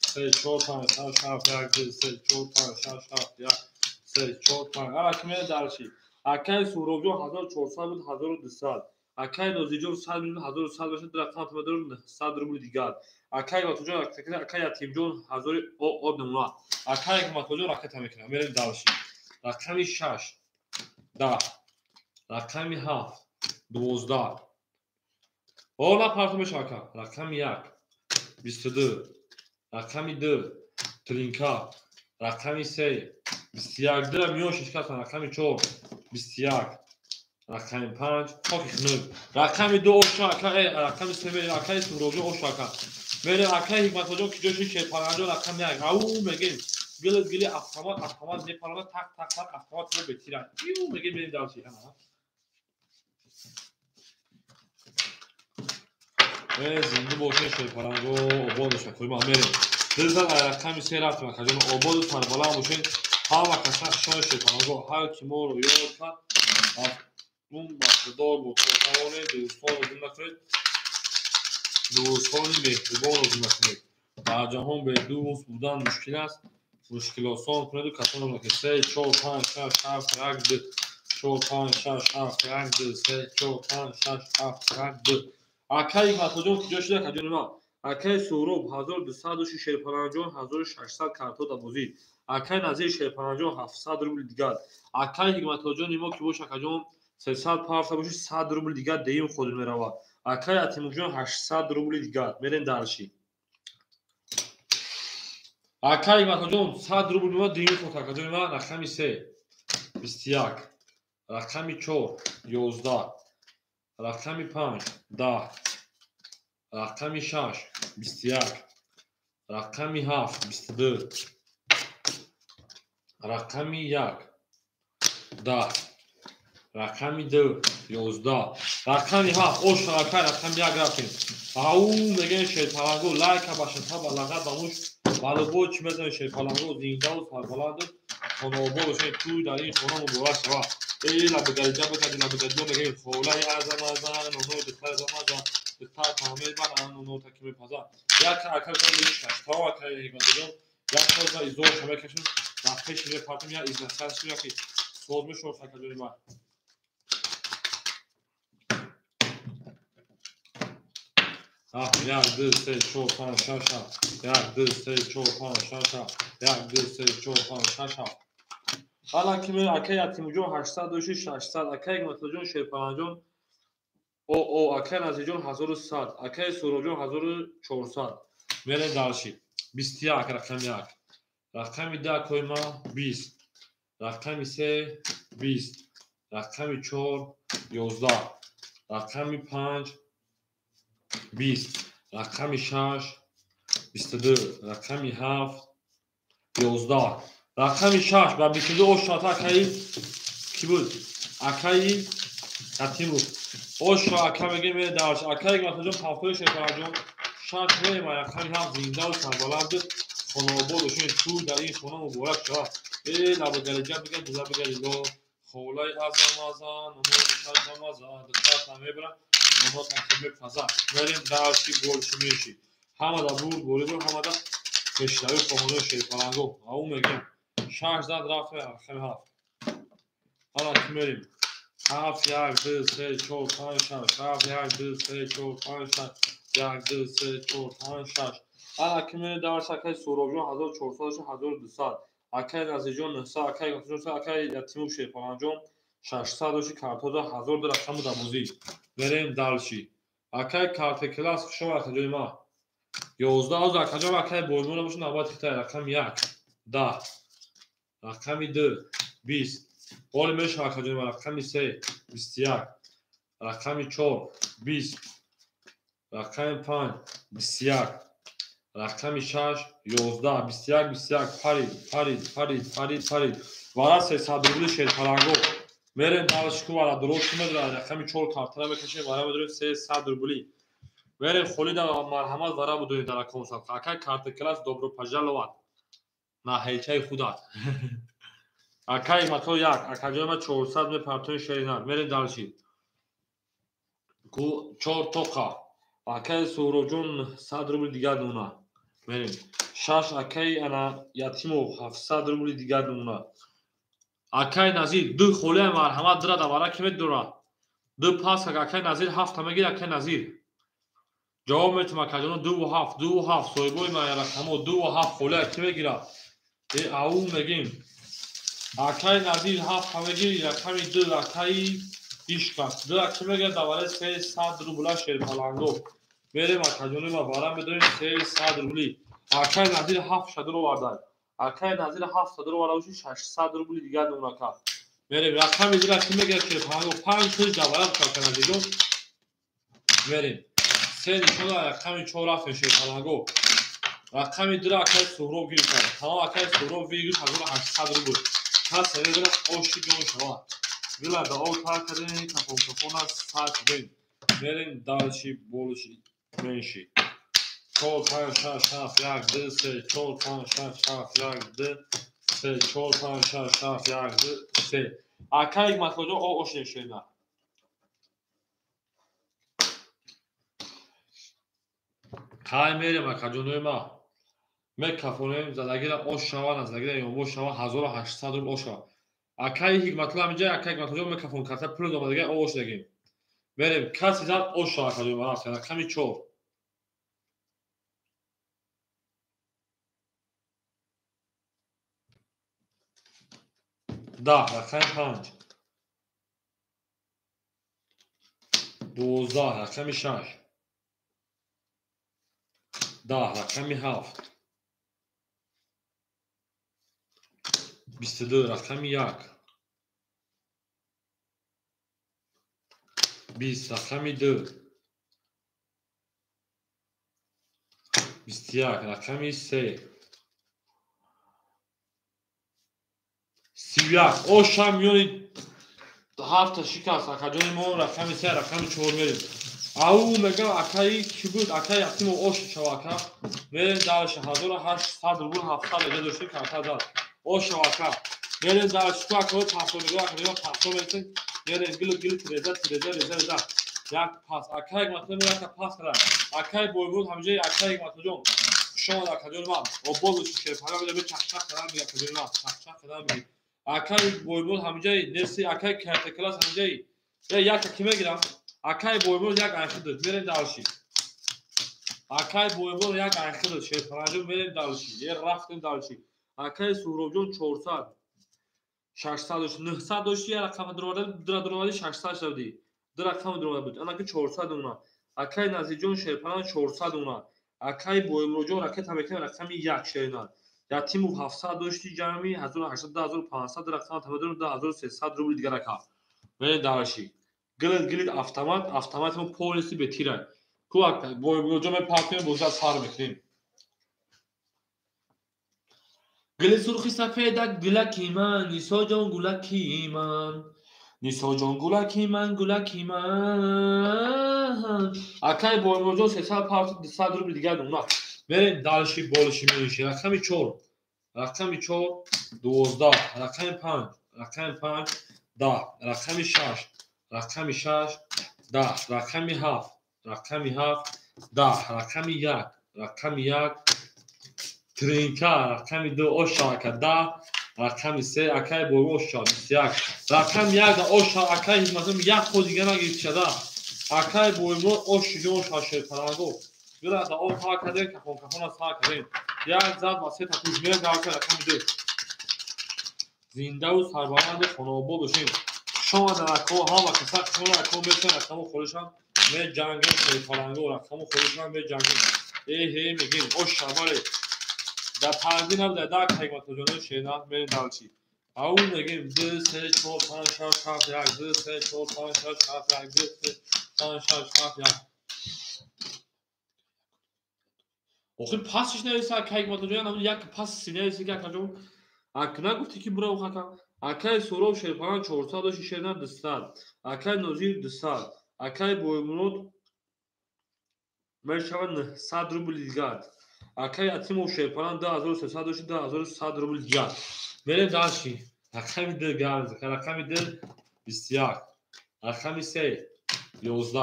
سه چهار پنج شش شف یک دو سه چهار پنج شش شف یک سه چهار پنج هر کمی درشی اکای سوروجو 1400 بود 1200 اکای نوزیجو 100 بود 1100 بشه در رقم مدرن 100 روبل دیگر اکای واتوجو اکای یتیمجو 1000 او نمونه اکای ماتوجو راکت میکنه میریم درشی رقمی 6 10 رقمی 7 12 Ola partimi şaka. Rakam 1. 22. Rakam 2. Trinka. Rakam 3. 21. Dira miyoş işkatan. Rakam 4. 21. Rakam 5. Fakir. Rakam 2 o şaka. Rakam 3. Rakam 3 o şaka. Böyle rakam hikmet hocam ki coşu şey paranca rakam 1. Au megin. Gili afkamat ne parama tak afkamat ne betiren. Iu megin benim dalşı. زنده باشه شیرپلنگو آبادش کنیم آمریم دلزن رقمی 3 رفتیم کجان آباد سربلند باشین همه کسان شان شیرپلنگو هر کی ما رو یاد کرد از اون بخشدار بود توانه دوستان رو زنده کنید دوستان مهربان رو زنده کنید در جهان به دوست بودن مشکل است مشکل آسان کنید و کسان رو که 3 4 5 6 7 1 2 4 5 6 7 1 2 3 4 5 6 7 1 2 акай матоҷон киҷо шуда каҷони ман акай суруб 1200 шерпаланҷон 1600 картода бозӣ акай назир шерпаланҷон 700 рубли дигар акай ҳикматоҷони мо ки боша каҷон 300 парса боши 100 рубли дигар деим худин меравад акай атимуҷон 800 рубли дигар мерем дарши акай ҳикматоҷон 100 рубли ма деим худ каҷони ман рақами 3 21 рақами 4 11 рақами 5 10 рақами 6 21 рақами 7 22 рақами 1 10 рақами 2 11 рақами 7 ош акай рақами 1 рафтем ау меген шерпаланго лайка башата балагат ба муш балубо чи мезанем шерпаланго зиндаву сарбаланду хонобо бошен туй дар ин хона муборак шавад лабигариҷа бикади лабигаҷо мегем холаи азамазан оно духтари замазан духтар фаҳмед баран оно таки мепазан як акалка мешкаш тав акай ҳикматоҷон як соза изоша мекашем рафтеши мепартем як изнасаши яки соз мешоша акаҷони ман як ду се чор панҷ шаш ҳафт як ду се чор панҷ шаш ҳафт як ду се чор панҷ шаш ҳафт ҳала ки ме акай атимуҷон 800 дошти 600 акай ҳикматоҷон шерпаланҷон о акай назиҷон 1100 акай суроҷон 1400 мерем дарши 21 рақами 1 рақами 2 койма 20 рақами 3 20 рақами 4 11 рақами 5 20 рақами 6 22 рақами 7 11 рақами 6 ба 22 ошо акай ки буд акай атим буд ошо акай мегем мере дарш акай матоҷон пафтори шерпаланҷон 6 мерема рақами 7 зиндаву сарбаланду хонобод бошен туй дар ин хона муборак шавад лабигариҷа бигар лабигарило холаи азамазан оно духтари замазан духтарта мебарад оно таки мепазад мерем дарши борши меши ҳамада бур борибо ҳамада пешрави хоҳонои шерпаланго ау мегем 6 зад рафта рақами 7 که میریم 7 1 2 3 4 5 6 7 1 2 3 4 5 6 1 2 3 4 5 6 الکی میره درس اکی سهراب جان 1400 1200 اکی نازی جان 900 اکی گفتم اکی تیمور شیپان جان 600 کارتودا 1000 رقم داموزی بریم دالشی اکی کارت کلاس شما کجای ما 11 از اکجا اکی بولمون باشه نوبت خطای رقم 1 10 رقم 2 20 قول میشه اکجای ما رقم 3 21 رقم 4 20 رقم 5 21 رقم 6 11 21 21 پرید وارا 300 روبل شیر پرانگو میریم دالشکو وارا درست میداره رقم 4 کارتنا بکشیم وارا بدونیم 300 روبلی میریم خولی دا مرحمت وارا بدونیم در اکاونت سال اکای کارت کلاس دوبرو پجلوات نه هیچای خدا اکای ماتو یک اکجای ما 400 می پرتون شیرینات میریم دالشی کو 4 توقع اکای سهراب جون 100 روبل دیگر دونا میریم 6 اکای انا یتیمو 700 روبل دیگر دونا اکای نظیر دو خولی مرحمت درا دوارا که میدورا دو پاس اکای نظیر 7 میگیر اکای نظیر جواب میتونم اکای 2 و 7 2 و 7 سویبوی ما رقمو 2 و 7 خولی که میگیرا او میگیم اکای نظیر 7 میگیری رقم 2 اکای ایشکاس دو اکی میگه دواره 300 روبلا شیر پالانگو میریم اکای ما بارم بدونیم 300 روبلی اکای نظیر 7 شد رو واردن اکای نظیر 7 شد رو واردن 600 روبلی دیگر نوناکا میریم رقم دیگر اکی میگه شیر پالانگو 5 توی دواره اکای نظیر میریم 3 نشون رقم 4 رفت شیر پالانگو رقم دیگر اکای سهراب گیری کرد تمام اکای سهراب ویگی 800 روبل کس سریع اوشی جون شما گلا دا او تا کردن کافون ساعت بین میریم دالشی بولشی منشی 4 5 6 7 1 2 3 4 5 6 7 1 2 3 4 5 6 7 1 2 3 اکای مطلوب او اوشی شینا کای میریم اکجونوی ما میکافونیم زدگیر او شوان از زدگیر یومو شوان 1800 روبل اوشا اکای حکمتلا میجه اکای حکمتلا میکافون کارتا پول دومدگی اوش دگیم میریم کسی زد اوشا اکجونوی ما رفت رقم 4 10 رقم 5 12 رقم 6 10 رقم 7 22 رقم 1 20 رقم 2 21 رقم 3 31 اوشا میونی 7 شکست اکجای ما رقم 3 رقم 4 میریم او میگم اکایی کی بود اکای یتیم اوش شواکا میریم دالش 1800 روبل 700 دیگه داشته کارتا داد اوش شواکا میریم دالش تو اکو پاسو میگه اکو پاسو میریم میریم گلو ترزا یک پاس اکای مطلب میگه پاس کرد اکای بولبول همجای اکای مطلب شما اکجای ما او بولش که فقط میگه چک کرد میگه اکجای ما چک کرد میگه اکای بولبول همجای نسی اکای کارت کلاس همجای یک کی میگیرم اکای بولبول یک انخدت میریم دالشی اکای بولبول یک انخدت شیر فرانجون میریم دالشی یه رفتیم دالشی اکای سهراب جون 400 600 900 داشتی یه رقم درآمدی 600 شدی دو رقم درآمد بود اون که 400 اونا اکای نازی جون شیر فرانج 400 اونا اکای بولبول جون رکت هم رقم 1 شیرینات یتیم 700 داشتی جمعی 1800 1500 رقم تمام 2300 روبل دیگه رقم میریم دالشی گلید автомат ما پولیسی به تیره کوک بولبول جون پاکیم بوزا سار میکنیم گل سرخی سفیدک گلکی من نیسا جان گلکی من نیسا جان گلکی من اکای بولبول جون 300 روبل دیگر دونا میریم دالشی بولشی میشی رقم 4 12 رقم 5 10 رقم 6 10 رقم 7 10 رقم 1 ترینکا رقم 2 اوشاکا 10 رقم 3 اکای بوی اشاد 21 رقم 1 دا اشاد اکای حکمتم یک خود دیگه نگید شده اکای بوی بو اشجون شاشر پرانگو گرا دا او تا کده کفون کفون از تا کده یک زد واسه تا توش میره که رقم 2 زنده و سربلند خانوابو بشیم شما در اکو ها و کسا شما اکو میتون رقم خودشان می جنگیم شیر پرانگو رقم خودشان می جنگیم هی میگیم اشاباره در پردی نبوده در حکمت جانو شیرنات میرین دالچی او میگیم 2 3 4 5 6 7 1 2 3 4 5 6 7 1 2 3 5 6 7 1 آخه پاسش نویسه که حکمت جانو هم یک پاس سینویسه که کجا اکنه گفتی که برو خاکا اکای سورو شیرپان 400 و شیرنات 200 اکای نوزیر 200 اکای بویمرود میشود 900 روبل دیگر اکای اتیمو شیرپان 2300 و 2100 روبل دیگر میره داشتی رقم 2 گرز رقم 2 21 رقم 3 11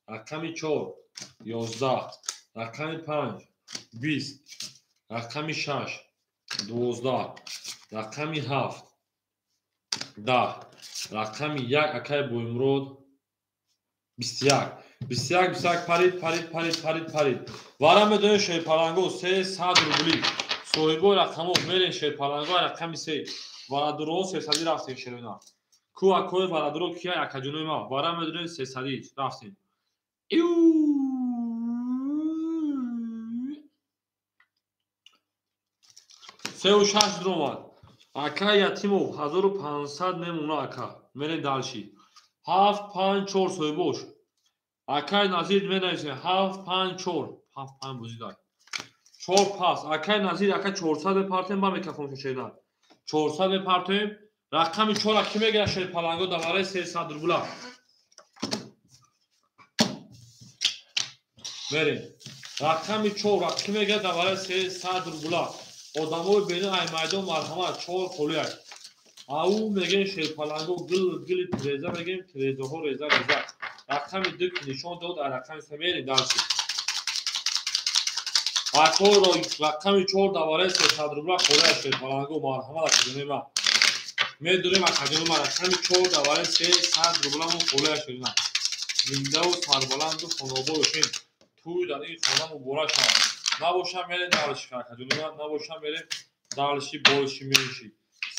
رقم 4 11 رقم 5 20 رقم 6 12 رقم 7 10 رقم 1 اکای بویمرود 21 پرید وارم بدون شیرپالانگو 300 روبلی صاحبو رقمو میرین شیرپالانگو رقم 3 وارا درو 300 رفتین شیرنا کو اکو وارا درو کیا اکجونو ما وارم بدون 300 رفتین ایو 36 درومات اکا یتیمو 1500 نمونه اکا میرین دالشی 7 5 4 صاحبوش اکای نظیر می‌نویسه 7 5 4 7 5 بوزیدار 4 پاس اکای نظیر اکا 400 پارتیم با میکافون شیدار 400 پارتیم رقم 4 کی میگیره شیر پالانگو دوباره 300 روبلا بریم رقم 4 کی میگیره دوباره 300 روبلا آدمو بین ای میدان مرحمت 4 خلیه او میگه شیر پالانگو گل تریزا میگیم تریزا ها ریزا رقم 2 نشون داد رقم 3 میریم دالشی اکو رو رقم 4 دوباره 300 روبلا خلیه شیر پالانگو مرحمت کجونه ما میدونیم کجونه ما رقم 4 دوباره 300 روبلا مون خلیه شیرنا زنده و سربلند و خانوابه بشین توی در این خانه مبارک شد نباشم میرین دالشی کجونه ما نباشم میرین دالشی بولشی میریشی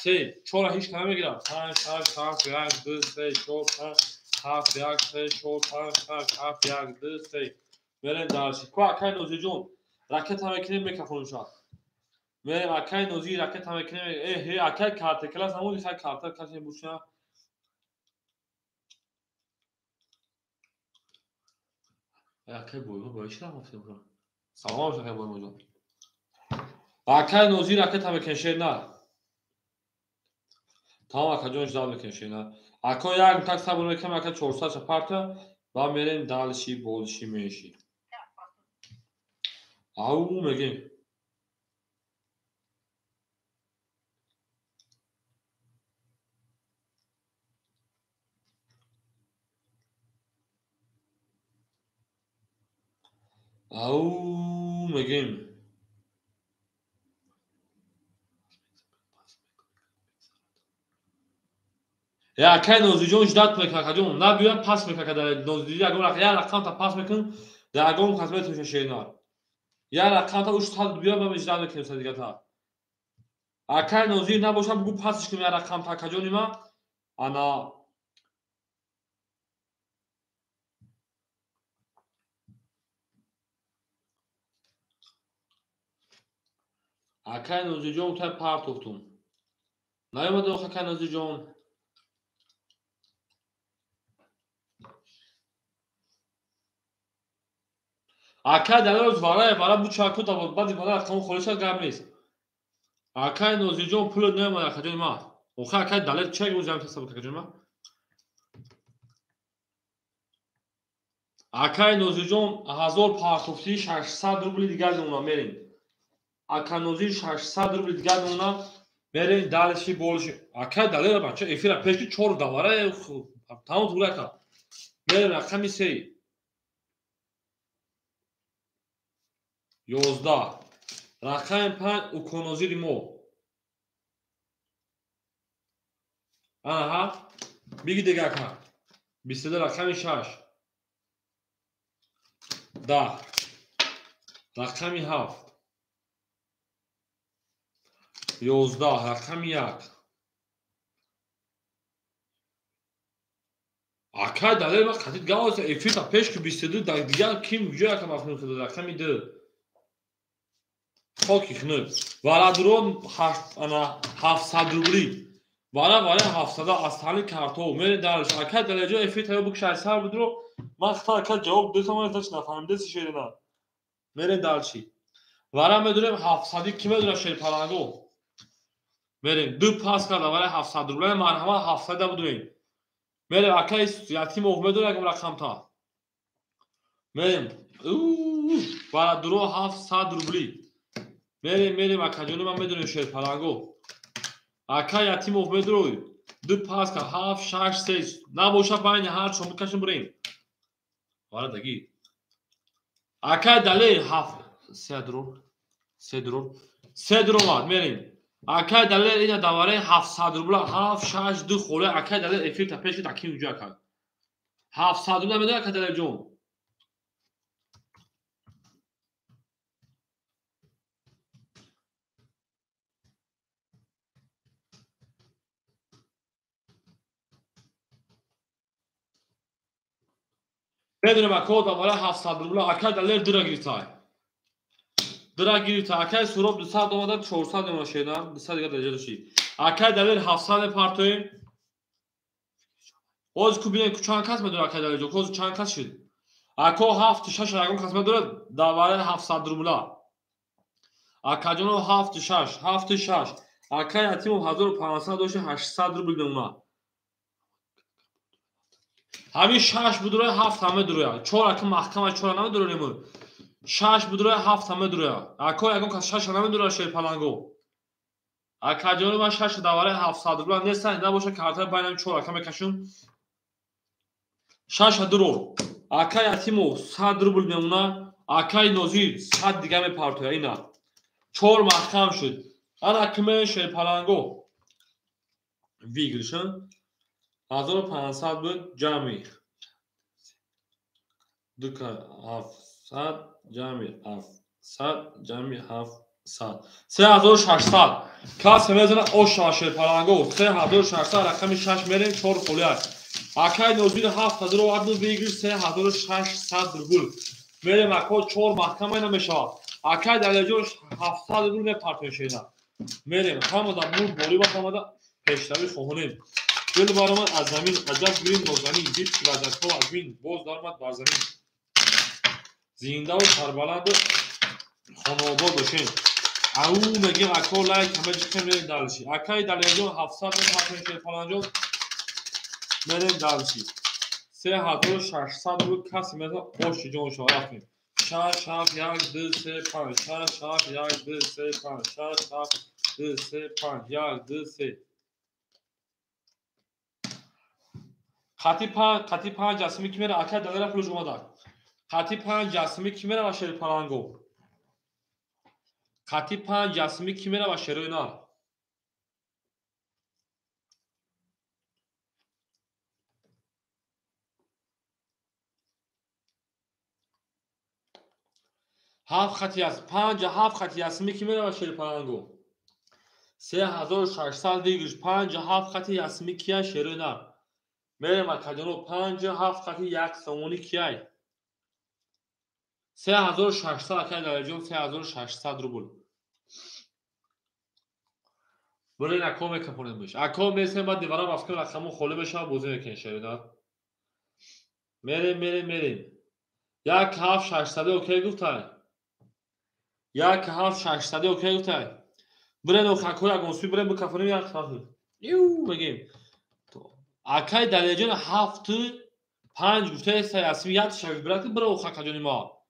3 4 هیچ کنه میگیرم 5 6 7 1 2 3 4 5 7 1 3 4 5 6 7 1 2 3 میرین دالشی کو اکای نوزی جون راکت هم میکنیم میکافون شد میریم اکای نوزی راکت هم میکنیم هی اکای کارت کلاس همون دیگه کارت کسی بوشنا اکای بویو باشه رفته بودم سلام باشه اکای بویو جون اکای نوزی راکت هم میکنیم نه تمام اکا جونش دال میکنیم نه اکا یک تک صبر میکنم اکا 400 سپارت و میریم دالشی بولشی میشی او میگیم او میگیم یا اکای نوزی جونش داد میکنه اکا جون نه بیاد پاس میکنه در نوزی اگه رقم تا پاس میکنه در اگه خدمت میشه شینا یا رقم تا اوش تا بیاد با مجدد میکنه دیگه تا اکای نوزی نباشه بگو پاسش کنم یا رقم تا اکا جون ما انا اکای نوزی جون تا پارت افتم نیومد اکای نوزی جون اکای دلوز وارا بو چاکو تا بعد وارا رقم خودش گرم نیست اکای نوزی جون پول نیومد اکا جون ما اکای دلت چه گوزم حساب اکا جون ما اکای نوزی جون 1000 پارتوفتی 600 روبل دیگر اونا میرین اکای نوزی 600 روبل دیگر اونا میرین دالشی بولشی اکای دلت بچه افیرا پیشی 4 دوباره تمام طول اکا میرین رقم 3 11 رقم 5 اکونوزی ریمو ها بگی دیگه که 22 رقم 6 10 رقم 7 11 رقم 1 اکا دلیل وقت خطید گاز افیتا پیش که 22 دیگر کیم وجوه که مفهوم خود رقم 2 خاکی خنود ولا درون 700 روبلی ولا 700 اصلی کارتو میره درش اکا دلیل جو افیتا بک 600 بدرو وقت اکا جواب دو تا من نفهمیده چی شده نه میره درشی ولا میدونم 700 کی میدونه شیر پلنگو میریم دو پاس کرده ولی 700 روبلی مرحمت 700 بدونیم میریم اکا یتیم میدونه اگه رقم تا میریم ولا درو 700 روبلی میریم اکا جونو من میدونیم شیر پلنگو اکا یتیم میدونه دو پاس که 7 6 3 نباشه بین هر شما بکشیم بریم ولا دقیق اکا دلیل 7 3 درو واد میریم اکا دلیل اینا دواره 700 روبل 7 6 2 خوله اکا دلیل افیکت پیش تکی اونجا کرد 700 روبل میدونه اکا دلیل جون میدونم اکا دواره 700 روبل اکا دلیل درا گیرتای اکا سروب 200 اومده 400 اومده شدن 200 دیگه درجه داشتی اکا دلیل 700 پارتوی اوز کوبینه چند کس میدونه اکا دلیل جو کوز چند کس شد اکا 7 6 رقم کس میدونه دواره 700 روبل اکا جونو 7 6 اکا یتیم 1500 داشته 800 روبل بمونه همین 6 بدوره 7 همه دوره 4 اکا محکمه 4 همه دوره نیمو 6 بدوره 7 همه دوره اکا یکم کس 6 همه دوره شیر پلنگو اکا جونو من 6 دواره 700 روبل نیست نباشه کارت بینم 4 اکا میکشم 6 درو اکا یتیم 100 روبل بمونه اکا نوزیر 100 دیگه میپارتوه اینا 4 محکم شد انا کمه شیر پلنگو ویگلشن 1500 بود جمعی دوکا 700 جمعی 700 جمعی 700 3600 کس میزنه او شاشر پلنگو 3600 رقم 6 میریم 4 خولیه اکای نوزیر 7000 و عدد ویگل 3600 روبل میریم اکا 4 محکم اینا میشه اکای درجه 700 روبل میپارتوه شیده میریم همه در مور بولی با همه در پیشتوی خواهونیم دل بارمان از زمین عجب گرین نازنین دید که وزدکو از بین باز دارمد بر زمین زینده و سربلند خانواباد باشین او میگیم اکا لایک همه جی کنیم میریم دلشی اکای دلیجون 700 میپارتوه شید پلانجون میریم دلشی 3600 رو کسی میزن خوشی جون شما رفتیم 6 7 1 2 3 5 6 7 1 2 3 5 6 7 2 3 5 1 2 3 خطی 5 جسمی کی میره اکا دلار پلوش اومده خطی 5 جسمی کی میره و شیر پلنگو خطی 5 جسمی کی میره و شیر اینا 7 خطی است 5 7 خطی جسمی کی میره و شیر پلنگو 3600 دیگش 5 7 خطی جسمی کیه شیر اینا میریم اکا جنو 5 7 خطی یک سومونی کیه 3600 اکا درجه 3600 روبل برای اکا میکپونیم بشه اکا میسیم بعد دیوارم افکر رقمو خوله بشه بوزه میکنی شریدار میریم یک 7 600 اوکی گفتای یک 7 600 اوکی گفتای برای نو خاکو یک گوسفی برای بکپونیم یک ساعت بگیم اکای درجه 7 5 گفته سیاسی یک شاید برای برای خاکا جونی ما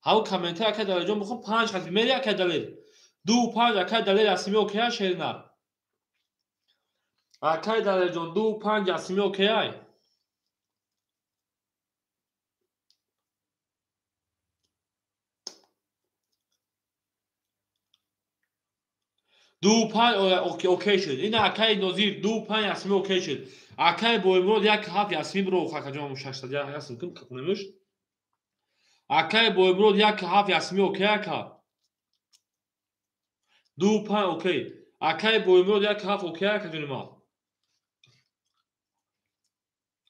هاو کامنته اکای درجه بخون 5 خاطی میری اکای دلیل 2 5 اکای دلیل اسمی اوکی شیرینار اکای درجه 2 5 اسمی اوکی دو پنج اوکی شد. این اکای نوزیر دو پنج اسمی اوکی شد. اکای بویمرود یک هفت اسمی برو خاکجام مششتاد یک اسم کم کنمش. اکای بویمرود یک هفت اسمی اوکی اکا. دو پنج اوکی. اکای بویمرود یک هفت اوکی اکا جون ما.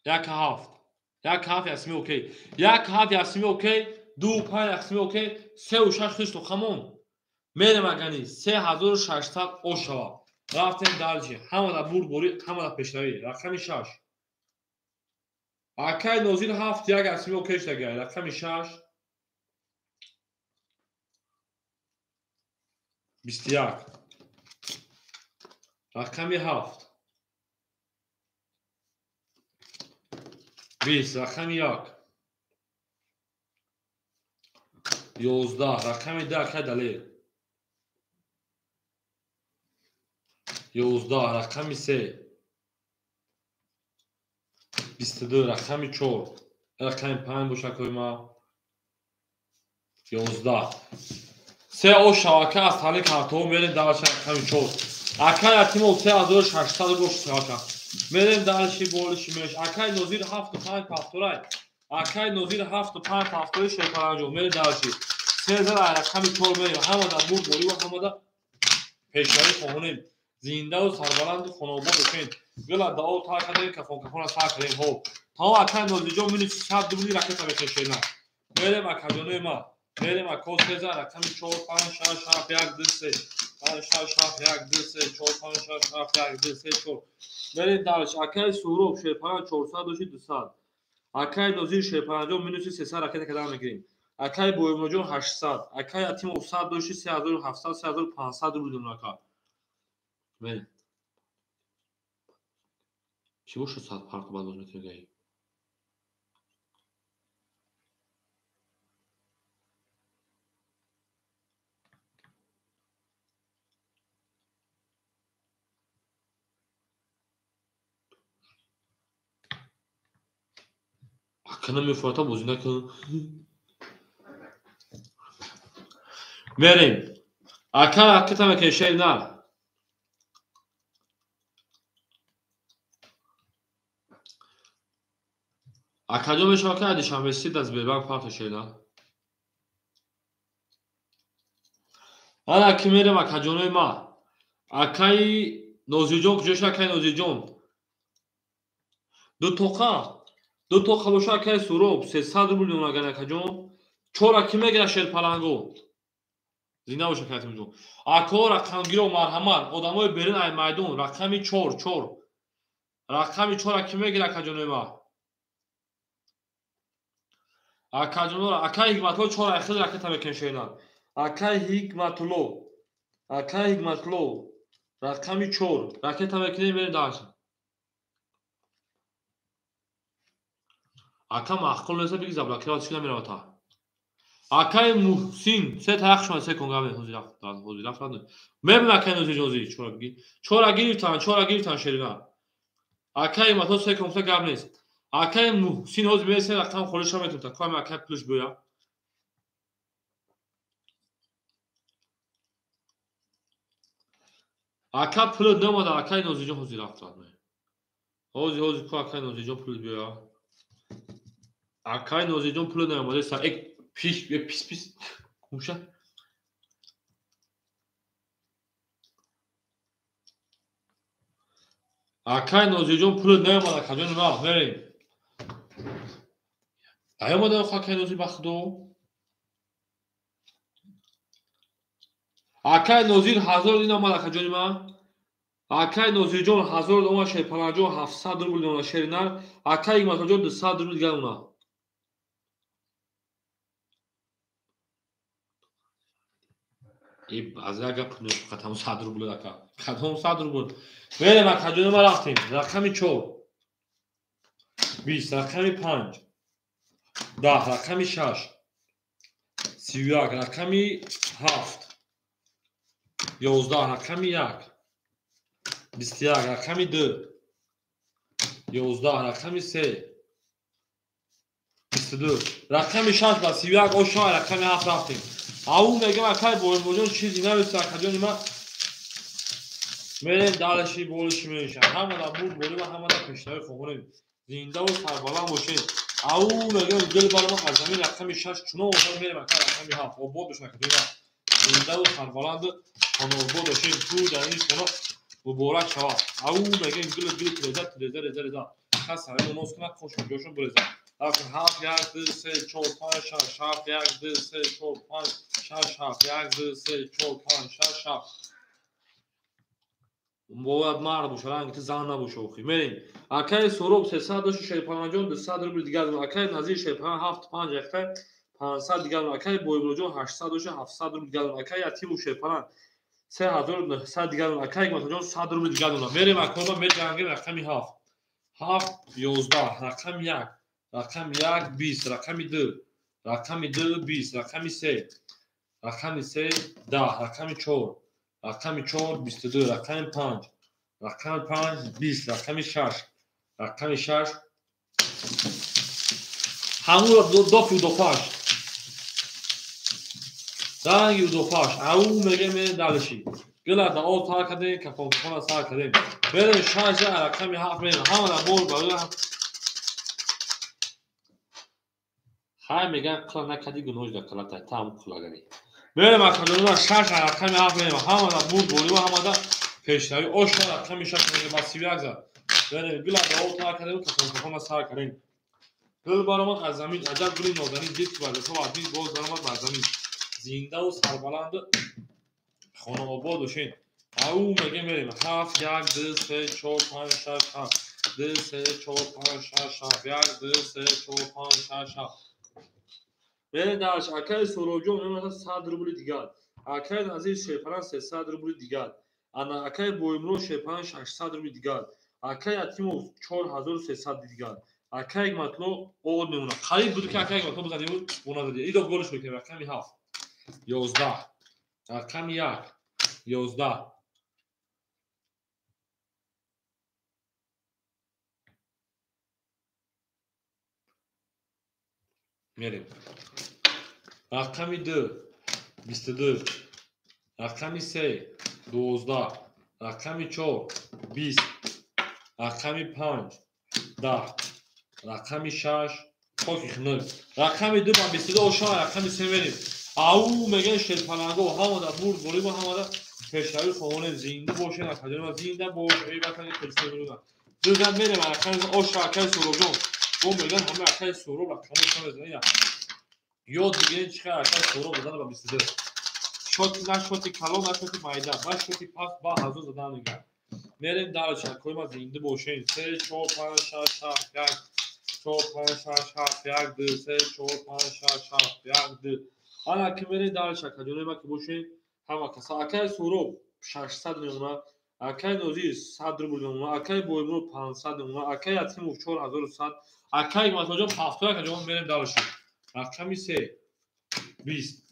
یک هفت اسمی اوکی. یک هفت اسمی اوکی. دو پنج اسمی اوکی. سه و شش خیش تو خمون. میرم اگانی 3600 اوشوا رفتیم دالچی همه دا بور بوری همه دا پیشنوی رقمی 6 اکای نوزیر هفت یک اسمی اوکیش دگه رقمی 6 21 رقمی 7 20 رقمی 1 11 رقمی 10 که دلیل 11 رقمی 3 22 رقمی 4 رقمی 5 باشه که ما 11 سه او شبکه از تالی کارتون میریم دارش رقمی 4 اکای اتیمو 3800 باشه شبکه میریم دارشی بولشی میش اکای نوزیر 7 و 5 پافتورای اکای نوزیر 7 و 5 پافتوری شکرانجو میریم دارشی 3000 رقمی 4 میریم همه دا بور بوری و همه دا پیشنهایی خواهونیم زنده و سربلند خانوبا بکنیم گلا داو تا کردیم کفون سر کردیم هو تا اکای نوزیجو میلی 100 دوبلی رکت بکشیم نه میریم اکاجانوی ما میریم اکو 3000 رقمی 4 5 6 7 1 2 3 5 6 7 1 2 3 4 5 6 7 1 2 3 4 میریم دارش اکای سوروب شپان 400 دوشی 200 اکای نوزیر شپانجو مینوسی 300 رکت کدام میگیریم اکای بویموجو 800 اکای اتیم 100 دوشی 3700 3500 روبل دوناکا میریم چی باشه ساعت پارک بعد باز میتونی گایی اکنه میفوتا بوزی نکن میریم اکای اکتا مکشیر نه اکاجو میشه که دیشان بسید از بیربان پارت شیرنا آن اکی میریم اکاجونوی ما اکای نوزیجون کجاش اکای نوزیجون دو توقع باشه اکای سوروب 300 روبل دوناگن اکاجون 4 اکی میگیره شیر پلنگو زینده باشه که اتیمجون اکا رقمگیرو مرحمت آدمای برین ای میدون رقمی 4 رقمی 4 اکی میگیره اکاجونوی ما اکاجونو اکای حکمتلو 4 اخیز رکت بکنشیدن اکای حکمتلو رقمی 4 رکت بکنیم بریم داشت اکا محقول نیست بگی زبلکی را چیزی نمیره تا اکای محسین سه تاخ شما سه کنگامه حضور رفت میبینم اکای نوزی جوزی چورا گیرتان شیرنا اکای ماتو سه کنگسه گام نیست اکای محسین حضور میرسه رقم خورش هم میتونتا کام اکای پلوش بیا اکای پلو نماده اکای نوزی جون حضور رفت حوزی که اکای نوزی جون پلو بیا اکای نوزی جون پلو نماده سر ایک پیس کوشه اکای نوزی جون پلو نماده اکاجون ما بریم ایا ماده اکای نوزی بخدو اکای نوزیر 1000 دینا مال اکاجون ما اکای نوزیر جون 1000 دوما شیر پناجو 700 روبل دونا شیرنار اکای ماتو 200 روبل دیگه اونا ای از اگه پنو قطعا 100 روبل دکا قطعا 100 روبل بریم اکاجون ما رفتیم رقمی 4 20 رقمی 5 10 رقمی 6 31 رقمی 7 11 رقمی 1 21 رقمی 2 11 رقمی 3 22 رقمی 6 و 31 او شای رقمی 7 رفتیم اون میگم اکای بویموجون چیزی نویسته اکاجون ما میریم دالشی بولشی میشن همه دا بود بولی و همه دا پیشنهایی خوبونیم زنده و سربلند باشین او میگم دل برام از زمین رقم 6 چونو اون میریم اکر رقم 7 او بود بشن که زنده و سربلند خانوار باشین تو در این خونه مبارک شود او میگم گل تریزه کس همه نوز کنه خوش جوشون بریزه لکن 7 1 2 3 4 5 6 7 1 2 3 4 5 6 7 1 2 3 4 5 6 7 باید مرد باشه رنگ زن نباشه اوخی میریم اکای سروب 300 شیپان جان 200 روبل دیگر اکای نزدیک شیپان 75 اکای 500 دیگر اکای بویبلو جان 800 700 روبل دیگر اکای اتیمو شیپان 3900 دیگر اکای متا جان 100 روبل دیگر میریم اکوما می جنگیم رقم 7 7 11 رقم 1 رقم 1 20 رقم 2 رقم 2 20 رقم 3 رقم 3 10 رقم 4 رقم 4 22 رقم 5 رقم 5 20 رقم 6 رقم 6 همون دو فاش رنگ دو فاش او میگه می دالشی گلا دا او تا کردیم کفون کفون سر کردیم بریم 6 رقم 7 میریم همون بول بالا های میگن کلا نکدی گنوش دا کلا تا تام کلا گنی بریم اکادون 6 رقم 7 میریم همون بول بولی و همون پیشنهایی اوش رقم 6 میگه باسیوی اگزا بریم گلا دا او تا کردیم کفون کفون سر کردیم گل برام از زمین عجب گلی نازنین دید که بعد تو عادی باز برام از زمین زنده و سربلند خانه آباد باشین او میگه میریم 7 1 2 3 4 5 6 7 2 3 4 5 6 7 1 2 3 4 5 6 7 بریم درش اکای سروجو میمونه 100 روبل دیگر اکای نزدیک شیپران 300 روبل دیگر انا اکای بویمرو شیپران 600 روبل دیگر اکای اتیمو 4300 دیگر اکای مطلو او میمونه خرید بود که اکای مطلو بزنیم بود اونا دیگه ایدو گلش میکنه رقم 7 11 رقم 1 11 میریم رقم 2 22 رقم 3 12 رقم 4 20 رقم 5 10 رقم 6 خاکی خنل رقم 2 با 22 اوشا رقم 3 میریم او میگن شلپنگو همه دا برد بولی با همه دا پیشنهایی خونه زنده باشه نکدیم زنده باشه ای بکنی کلسه برونن دوزن میریم رقم اوشا اکای سروجون او میگن همه اکای سروب رقم شما بزنید یا دیگه چقدر اکای سروب بزنه با 22 شوتی نه شوتی کلو نه شوتی مایده با شوتی پاس با حضور زدن میگن میریم در چکوی ما زنده باشین 3 4 5 6 7 1 4 5 6 7 1 2 3 4 5 6 7 1 2 حالا که میریم در چکجونه ما که باشین همه کسا اکای سورو 600 میمونه اکای نوزی 100 روبل میمونه اکای بویمرو 500 میمونه اکای اتیمو 4100 اکای ماتوجا 70 که جوان میریم درشون رقم 3 20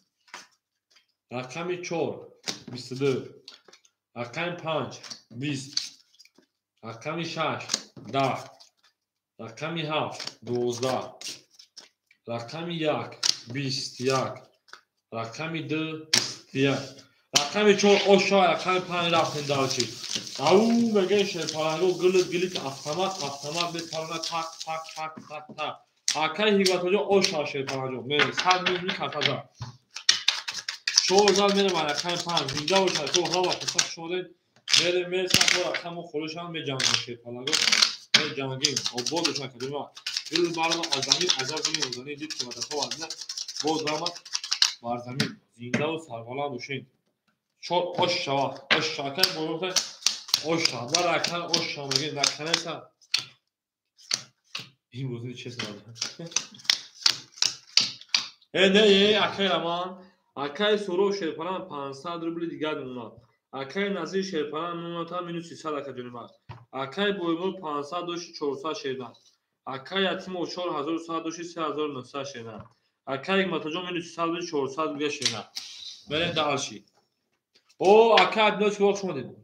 رقم 4 22 رقم 5 20 رقم 6 10 رقم 7 12 رقم 1 21 رقم 2 21 رقم 4 اوشا رقم 5 رفتن دارچی او میگن شلپارنگو گلیت автомат بپرونه تک تک تک تک تک اکای هیگاتوجا اوشا شلپارنگو میره سر میزمی کتازا شوزال میره من رقم 5 زنده باشه تو هوا قصه شده میره سر رقم خورشان می جنگه شلپارنگو می جنگیم او بودشون کدوم گل برام از زمین عجب گلی نازنین دید که بعد تو عادی باز برام بر زمین زنده و سربلند باشین چون اوشا که بروده اوشا و رکن اوشا میگه نکنه تا این بوزی چه سراده نه اکای رمان اکای سورو شیرپران 500 روبل دیگر میمونه اکای نزدیک شیرپران میمونه تا مینو 300 اکای جنوب اکای بویمرو 500 دوش 400 شیرپران اکای اتیمو 4100 دوش 3900 شیرپران اکای ماتوجو مینو 300 دوش 400 دیگه شیرپران بریم دالشی او اکای ادناش که وقت شما دید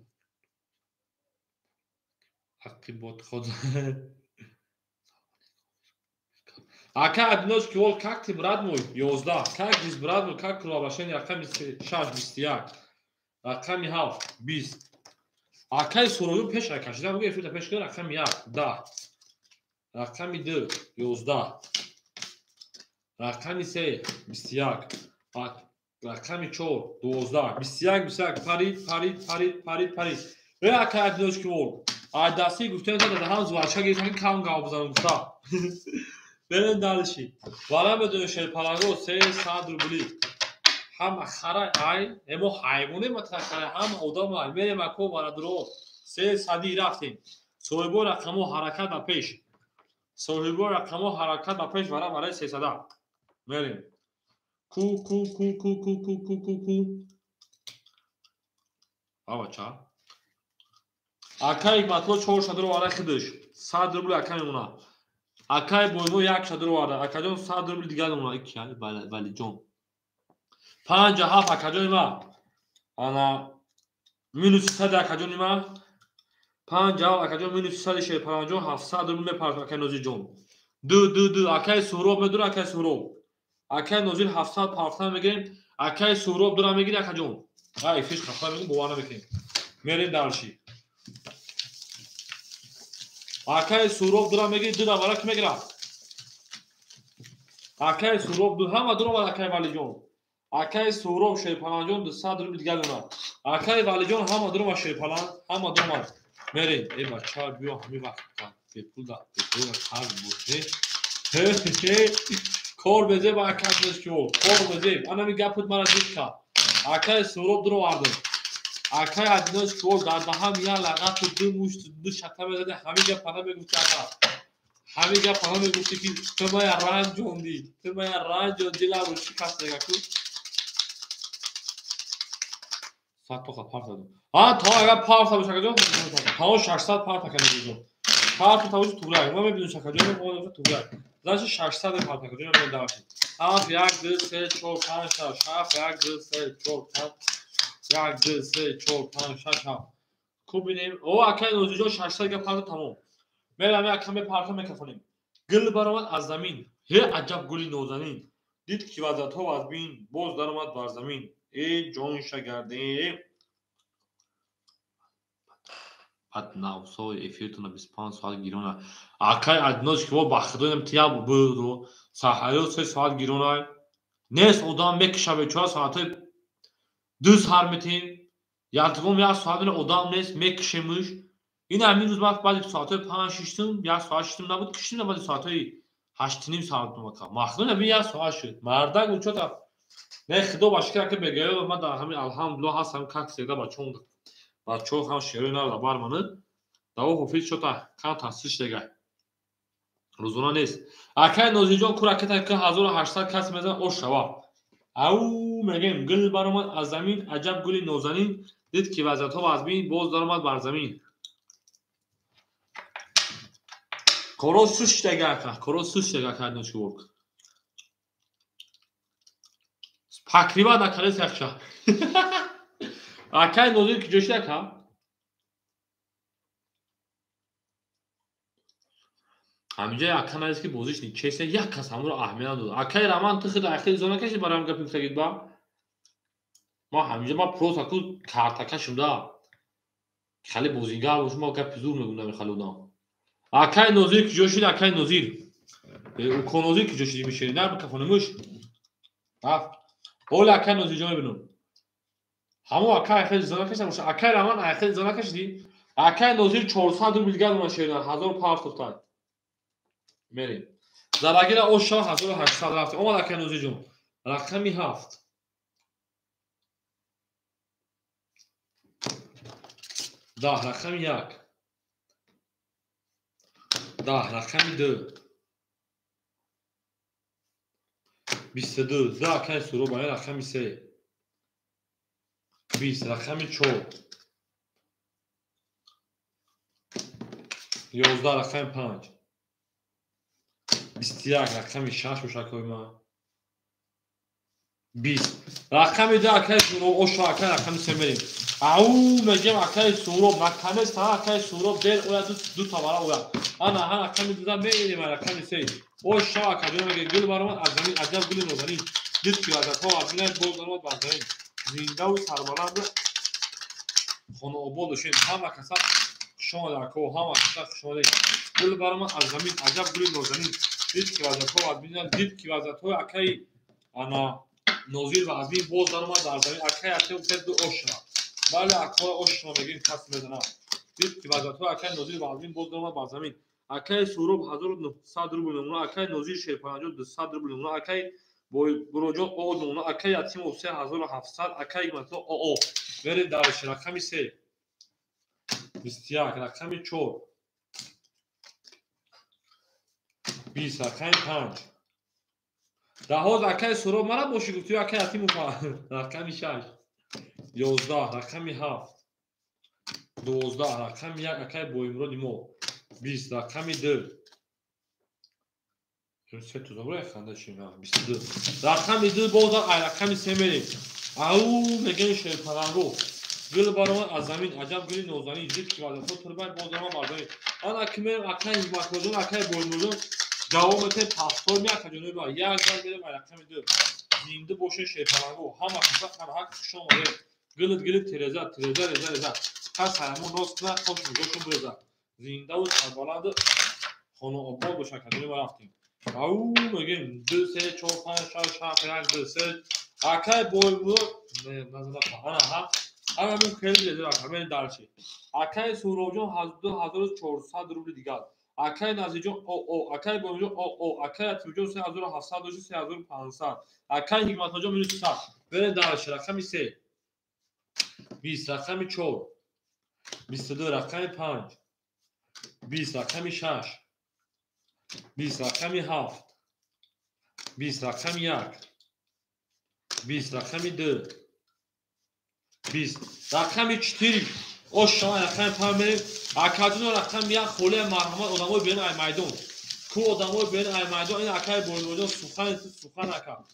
حقی بود خود اکای ادناش که وقت ککتی براد موی 11 کک دیز براد موی کک رو باشین رقم 6 21 رقم 7 20 Акай суровин пеш кашида буга эфирда пеш кар рақами 1 10 рақами 2 11 рақами 3 21 рақами 4 12 21 парид ва акай адношкивол аддаси гуфтан да ҳам звача гиртан кам гав бизанам гуфта берен далши вала медон шерпалаго 300 рубли ҳам хара ай эмо ҳайвоне матахара ҳам одам ай мерем ако варадро 300 рафтем соҳибо рақамо ҳаракат ба пеш соҳибо рақамо ҳаракат ба пеш вара вара 300 мерем ку авача акай матло 4 шадро вара хидиш 100 рубли акай мемона акай боймо 1 шадро вара акаҷон 100 рубли дигар мемона ики вали ҷон 57 акаҷони ма ана минус 300 акаҷони ма 57 акаҷон минус 300 шерпаранҷон 700 рубли мепарад акай нозир ҷон ду акай суроб медура акай суроб акай нозир 700 партан мегирем акай суроб дура мегири акаҷон ай фиш хафа мегирем бовар намекунем мерем далши акай суроб дура мегири ду давара ки мегира акай суроб ду ҳама дура вар акай валиҷон акай суроб шерпаранҷон 200 рубли дигар мемонад акай валиҷон ҳама дура ва шерпалан ҳама дура ва мерем эй бача биё ҳамин вақт бепулда қарз боше кор безеб акай дошкивол кор безеб анами гапут мара дишка акай суроб дура вардем акай адиношкивол дар даҳам я лағату ду мушт ду шата мезаде ҳамин гапана мегуфти ака ҳамин гапана мегуфти ки ту мая ранҷонди ту мая ранҷон дилам шикаст негаку сатоқа партаду то агар парта боша акаҷон тамо 600 парта канегиҷон парта тавоҷи туграк ма мебинем шакаҷон мо туграк значи 600 парта акаҷон медаваши 7 1 2 3 4 5 6 7 1 2 3 4 5 1 2 3 4 5 6 7 куб бинем о акай нозиҷон 600 га парта тамом мерам якам парта мекафонем гул баромад аз замин ҳе аҷаб гули нозанин дид ки вазатҳо аз бин боз даромад бар замин эй ҷоншагарде бад навсои эфиртона 25 соат гирона акай адношкивол ба худоям тия буду саҳаро 3 соат гирона нест одам мекиша бечора соатҳои 2 сар метин ялтигом 1 соат мена одам нест мекишемуш ин ҳамин рӯз вақт баъди соатҳои 5-6 1 соат 6 набуд киштим баъди соатҳои 8 соат махдум аби 1 соат шуд мардаг учота не худо ба шукр ки бегаё ма дар ҳамин алҳамдулилла ҳастам как седа бачон бачо ҳам шерои нара бар мана даво ҳофиз шота кам таҳсил шдега рӯзона нест акай нозирҷон куракета ки 1800 кас мезан ош шава ау мегем гул баромад аз замин аҷаб гули нозанин дид ки вазъиятҳо аз бин боз даромад бар замин коро сус шдега акай ночгивол пакрива накалес якша акай нозир ки ҷошид ака ҳамиҷа ака наест ки бозиш ни чеса як кас ҳамро аҳамият надод акай раман ту худ ахили зона каши барам гапи гуфтагид ба ма ҳамиҷа ма просто аку картакашим да хали бозигар бошум ма гапи зур мегӯям халудам акай нозир ки ҷошид акай нозир уко нозир ки ҷошиди мишери нар бикафонемуш ҳоли акай нозирҷон мебинам ҳамо акай ахили зона кашида боша акай раман ахили зона кашиди акай нозир 400 рубли дигар мана шеридан 1500 тофтан мерем зарагира оша 1800 рафт омад акай нозирҷон рақами 7 10 рақами 1 10 рақами 2 22 10 акай суроб ай рақами 3 20 рақами 4 11 рақами 5 21 рақами 6 бошакои ма 20 рақами 2 акай суроб оша акай рақами 3 мерем ау мегем акай суроб наканест акай суроб дер ояд ду тавара ояд ана ҳа рақами 2 мерем рақами 3 оша акаҷон меге гул баромад аз замин аҷаб гули нозанин дид ки вазъиятҳо аз бин боз даромад бар замин зиндаву сарбаланду خانه آباد باشین همه کسا شما در کو همه کسا شما گل برام از زمین عجب گل نازنین دید که وضعیت ها از بین دید که وضعیت های اکی انا نازیر و از بین باز در اومد در زمین اکی اکی افتاد به آشنا بله اکی آشنا میگیم کس میزنم دید که وضعیت های اکی نازیر و از بین باز در اومد بر زمین اکی سوروب 1900 روبل نمونه اکی نازیر شیرپنجاه 200 روبل نمونه اکی بروجان او نمونه اکی یتیم و 3700 اکی مثلا او برید درش رقمی 3 21 رقمی 4 20 رقمی 5 دهاز اکی سوروب مرا باشی گفتی اکی یتیم و رقمی 6 11 رقمی 7 12 رقمی 1 اکی بویمرو دیمو 20 رقمی 2 سه تو زبره خنده چینا 22 رقمی 2 باز رقمی 3 میریم او میگن شیرپلنگو گل برام از زمین عجب گلی نازنین دید که واسه تو باید باز ما برداریم آن اکمل اکای ماکروزون اکای بولموزون جوامت پاسپورت میاد که جنوب یک بار میرم رقمی 2 زنده باشه شیرپلنگو همه فقط حق شما گل ترزا پس همون راست نه خوش میگوشون برزا زنده و بالاد خانه آباد باشه که جنوب رفتیم او میگیم 2 3 4 5 6 7 8 2 3 اکای بولموزون نزدیک آن ها همین خیلی زیاد همین درچی اکای سوروجان 2400 روبل دیگر اکای نازیجان او اکای بولموزون او اکای اتیجان 3700 و 3500 اکای حکمتجان minus 100 بره درچی رقمی 3 20 رقمی 4 22 رقمی 5 20 رقمی 6 20 رقمی 7 20 رقمی 1 20 رقمی 2 20 رقمی 4 او شما رقم پامه اکادون رقم یک خوله مرحمت آدمای بین ای میدان کو آدمای بین ای میدان این اکای بولموزون سوخن اکا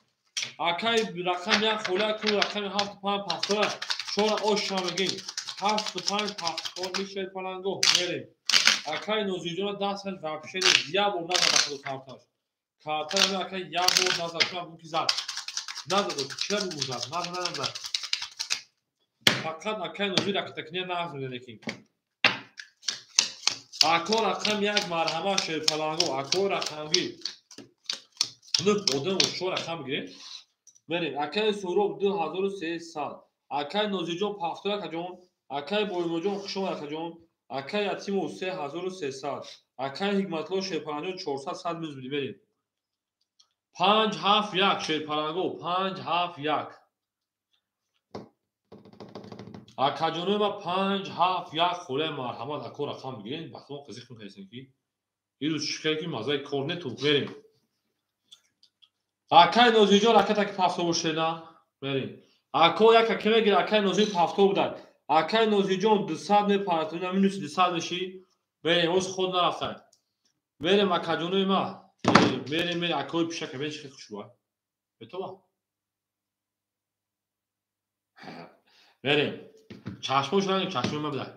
اکای رقم یک خوله کو رقم 7 5 پاسپورت شما او شما میگین 7 5 پاسپورت میشه پلنگو میریم اکای نوزیجون 10 سال واپشه یا بو نه داخل کارتاش کارتا اکای یا بو داخل بو کی زد نزد چه بو زد نه فقط اکای نوزیر اک تکنیه ناز میدونه کی اکو رقم یک مرحمه شیرپلنگو اکو رقمی نوت بودن و شو رقم گیره بریم اکای سوروب 2300 اکای نوزیجون پافتور کجون اکای بولموجون خشم کجون اکای یتیم 3300 اکای حکمتلو شیرپلنگو 400 صد میز بدی بریم 5 7 1 شیرپلنگو 5 7 1 اکاجونو ما 5 7 1 خوله مرحمت اکو رقم بگیرین بخون قضیه خون هستن کی این روز شکل کی مزای کورنه تو بریم اکای نوزیجو رکتا که پافتو بوشینا بریم اکو یک کمه گیر اکای نوزی پافتو بودن اکای نوزیجون 200 می پارتونا مینوس 200 میشی بریم روز خود نرفتن بریم اکاجونو ما بریم اکوی پیش که بهش خوشبو به تو بریم چشموش نه چشم ما بده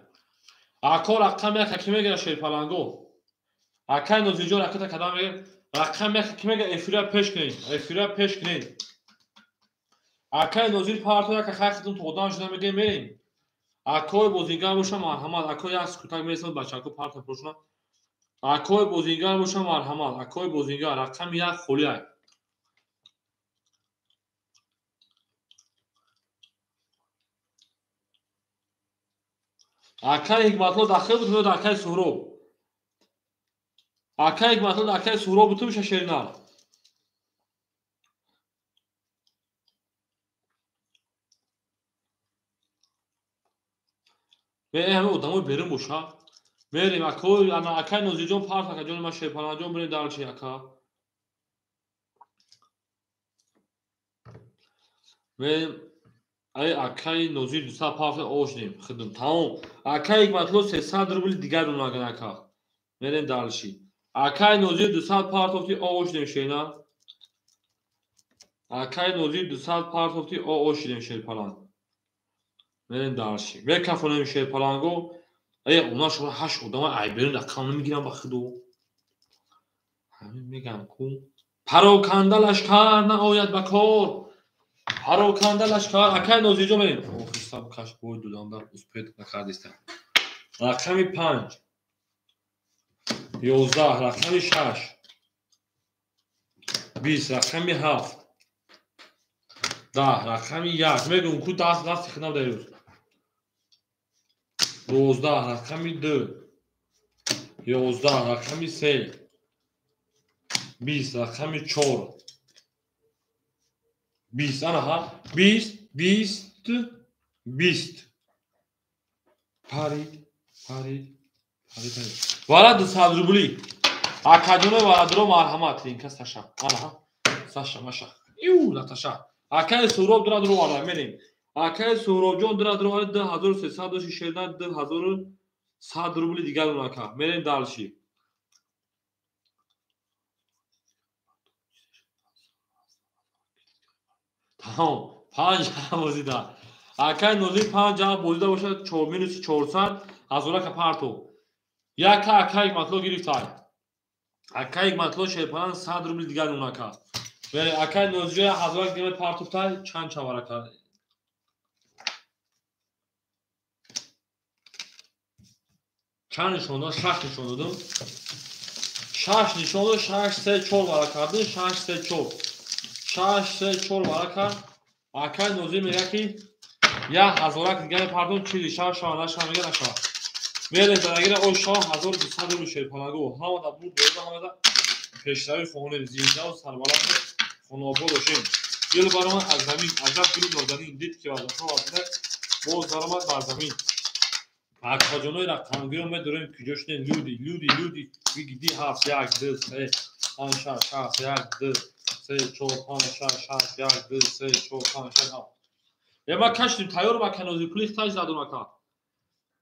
اکو رقم یک کمه گیر شیرپلنگو اکای نوزیجو رکتا کدام میگه رقم یک کمه گیر افیرا پیش کنین اکای نوزیر پارتو که خاطرتون تو دانش نمیگه میرین اکوی بوزینگر باشه مرحمت اکوی از کوتاه میرسه بچه اکو پارتو پروشنا اکوی بوزینگر باشه مرحمت اکوی بوزینگر رقم یک خولیه اکای حکمتلو داخل بود میاد اکای سورو اکای حکمتلو اکای سورو بود میشه شیرینال به همه ادامه بریم باشه بریم اکوی انا اکای نوزیجون پارتو که جون ما شیرپلنگو بریم دارچی اکا بریم ای اکای نوزیر 200 پارت اوشنیم خدمت تمام اکای یک مطلب 300 روبل دیگر اون اگه نکا بریم دارشی اکای نوزیر 200 پارت اوفتی اوشنیم شینا اکای نوزیر 200 پارت اوفتی اوشنیم شیرپلنگ بریم دارشی به کفونیم شیرپلنگو ای اونا شما 8 ادامه ای بریم رقم نمیگیرم با خودو همین میگم کو پروکنده لشکر نه آید بکار پروکنده لشکر اکای نوزیجو بریم شب کاش بود دادم اسپید نکردیست. رقم 5 11 رقم 6 20 رقم 7 10 رقم 1 میگم کو دست خنم دیروز 12 رقم 2 11 رقم 3 20 رقم 4 20 anaha 20 پرید ولد صدربولی اکادونه ولدرو مرحمت این کس تشا anaha ساشا ماشا یو لا تشا اکای سوراب درا درو والا میریم اکای سوراب جون درا درو 10360 2100 روبلی دیگر اوناکا میریم دالشی تمام 5 بازیده اکای نوزی 5 بازیده باشه 4 مینوس 400 از اوناکا پارتو یک اکای مطلو گرفتای اکای مطلو شیپان 100 روبلی دیگر اوناکا میریم اکای نوزی 1000 گرفت پارتو تای چند چوارکا چند نشون داد 6 نشون دادم 6 نشون داد 6 3 4 برا کردن 6 3 4 6 3 4 برا کرد اکای نوزی میگه که یا هزارک دیگه پردون چیزی شاه شاه میگه نشا میره درگیر او شاه 1200 رو شیپانگو ها دا بود دا پیشروی خونه زنده و سربلند خوناباد داشتیم دل برام از زمین عجب گلو دادنی دید که واسه واسه باز درآمد بر زمین اکاجونوی را کانگیرو می دوریم کجاش نه لودی ویگی هاف یک دو سه پنج شش هفت یک دو سه چهار پنج شش هفت یک دو سه چهار پنج شش هفت یه ما کشتیم تایور با کنوزی پلیخ تاج زدم اکا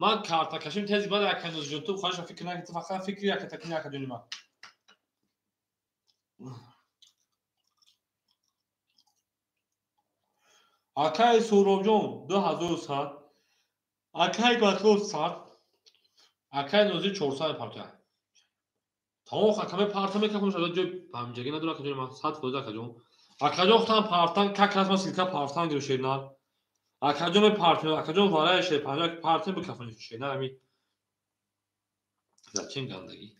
من کارتا کشیم تیزی بعد کنوزی جون تو خواهش فکر نکنی تو فقط فکری یک تکنی اکادونی ما اکای سوراب جون 2100 اکای گاتلو 100 اکای نوزی 400 پارتا تمام خاکمه پارتا میکنم شده جو پامجگی نداره اکادونی ما 100 فوزا اکادون اکادون ختم پارتان که رسما سیلکا پارتان گروشه نه اکادون پارتان اکادون وارای شه پنجا پارتان بکفنی شه نه می زچین گندگی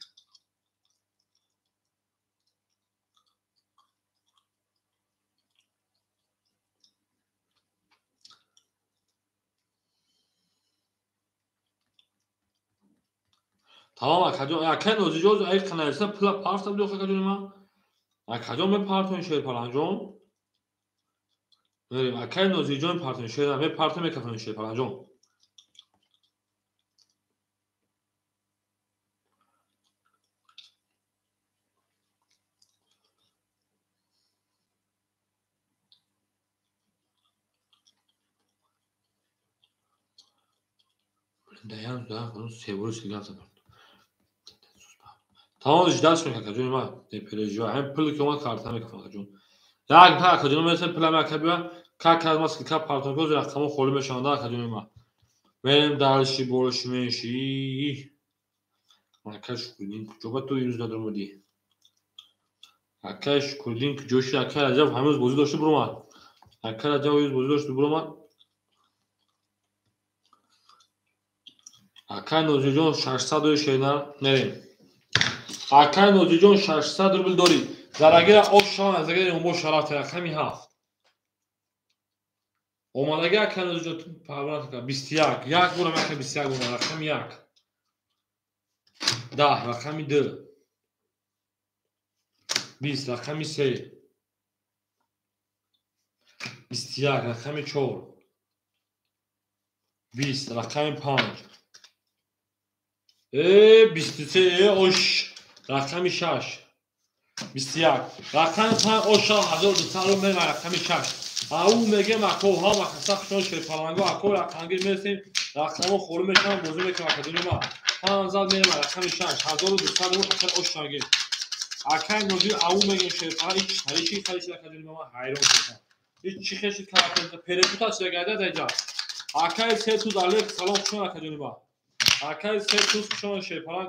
تمام اکادون اکای نوزی جوز ای کنایسه پلا پارتا بدو اکادونی ما اکادون می پارتان شه پلنجون میریم اکای نوزی جون پارتان شه نه می پارتان میکفنی شه پلنجون Dayan da bunu sevuru silgan sapar. Tamam dışarı çıkmak akacun ma. Ne pelejiyor. Hem pıl ki ona kartına mı kafa akacun. Ya pa akacun mesela pıl ama akabıyor. Kak kalmaz ki kap parton göz rakamı kolüme şanda akacun ma. Benim darışı boruşmeşi. Akaş kudin. Çoba to yüz nadır mı diye. Akaş kudin ki coşu akar acaba hamiz bozu doştu buruma. Akar acaba yüz bozu doştu buruma. Akar nozucun 600 şeyler nereye? اکای نوزی جون 600 روبل داری درگیر آب شان از اگر اون با شرایط رقمی هفت اومدگی اکای نوزی جون تو پرورت کرد 21 یک بورم اکای 21 بورم رقم 1 10 رقم 2 20 رقم 3 21 رقم 4 20 رقم 5 23 اوش رقم 6 21 رقم 5 اوشا 1200 رو میرم رقم 6 او میگه مکو ها مخصص شون شه پلنگو اکو رقمگیر میرسیم رقمو خورو میکنم بازی میکنم اکادونی ما 500 میرم رقم 6 1200 رو اکل اوشا گیر اکای نوزی او میگه شه پایش هریچی خالیش اکادونی ما حیران شدم هیچ چی خیلی کارت پرپوتاسیون گرده دیجا اکای سه تو داله سلام شون اکادونی ما اکای سه تو شون شه پلنگ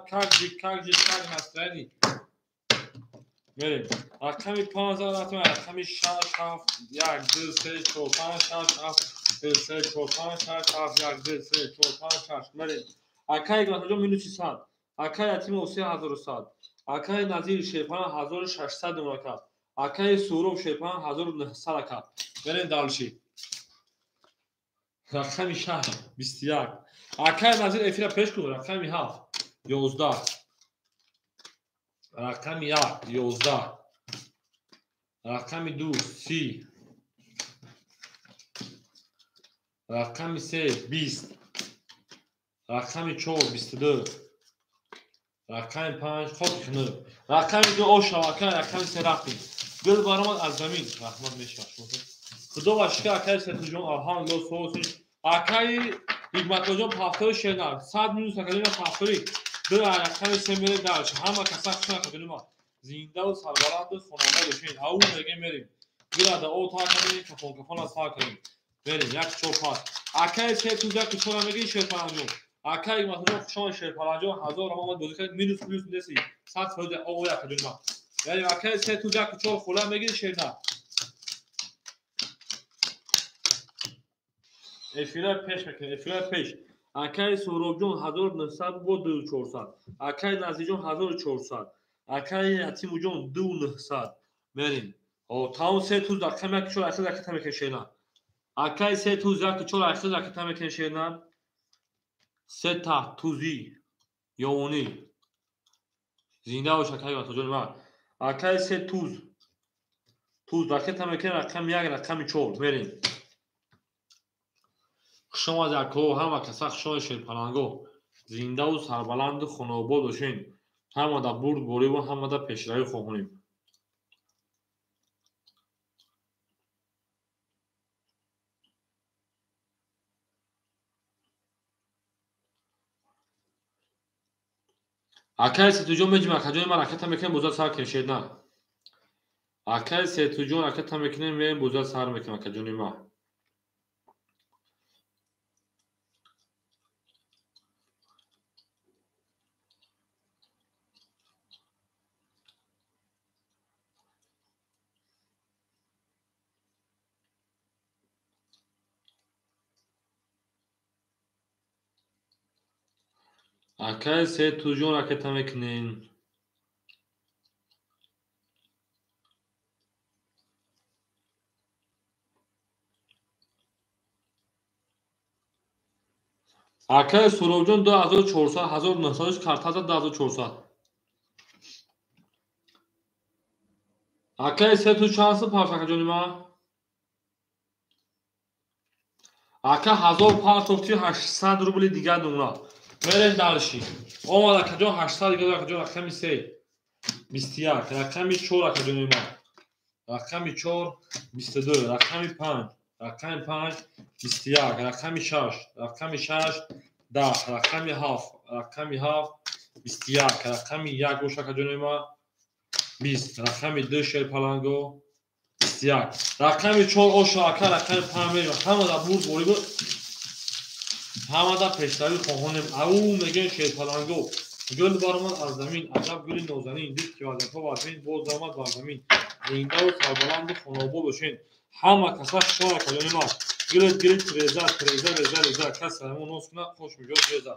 کاج هستنی میریم رقمی 5000 رقمی 6 7 1 2 3 4 5 6 7 دل سه چهار پنج شش هفت یک دل سه چهار پنج شش بریم. اکای گاتاجون مینو 300 اکای اتیم 3100 اکای نظیر شیپان 1600 نمرکا اکای سورو شیپان 1900 اکا بریم دالشی رقم 6 21 اکای نظیر افیرا پیش کن رقم 7 11 رقم 1 11 رقم 2 30 رقم 3 20 رقم 4 22 رقم 5 خود کنه رقم 2 او شواکه رقم 3 رفتیم دل برامد از زمین رحمت میشه خدا باشکه اکای ستوجون آهان لو سوسی اکای حکمتوجون پافتور شنر 100 میلیون سکرین پافتوری دل رقم 3 میره درش همه کسا کشن کدونی ما زنده و سربلند خونانده بشین او میگه میریم گراده او تا کنیم کفون از تا کنیم بریم یک چوپات اکای ستوجا که چورا میگی شیرپانجون اکای حکمتوجون شما شیرپانجون 1000 محمد بازی کرد مینوس پلوس میدسی 100 فوز او یک کدونی ما یعنی اکای ستوجا که چور خلا میگی شیرنا افیرا پیش میکنه افیرا پیش اکای سوروجون 1900 بود 2400 اکای نزیجون 1400 اکای یتیموجون 2900 بریم او تاون سه توز در کمی کشور اصلا در کتم کشینا اکای سه توز در کشور اصلا در کتم کشینا سه تا توزی یونی زنده و شکایی و تجربه ما اکای سه توز در کتم کشینا رقم 1 رقم 4 بریم شما در کوه همه کسا شما شیرپناهگو زنده و سربلند و خوناباد باشین همه در برد بوری و همه در پیشروی خواهیم اکای ستوجون میجیم اکجون من رکت هم میکنیم بوزد سر کشید نه اکای ستوجون رکت هم میکنیم میریم بوزد سر میکنیم اکجونی ما اکای ستوجون رکت هم میکنیم اکای سروجون 2400 1900 کارت هزار 2400 اکای ستو چانس پارچ اکجونی ما اکا 1000 پارچ توفتی 800 روبلی دیگر نمونه میریم دالشی اومد اکجون 800 دیگر اکجون رقمی 3 21 رقمی 4 اکجونی ما رقمی 4 22 رقمی 5 رقمی 5 21 رقمی 6 رقمی 6 10 رقمی 7 رقمی 7 21 رقمی 1 گوش اکجونی ما 20 رقمی 2 شیرپلنگو 21 رقمی 4 او شاکر رقمی 5 میریم همه در برد بوری بود همه در پیشتری خواهانیم او میگن شیرپلنگو گل بارمان از زمین عجب گل نازنین دید که وزنفا وزمین باز آمد بر زمین زنده و سربلند و خونابو باشین همه کسا شما کلانی ما گلت تریزه کس سرمون نوز کنه خوش میگه تریزه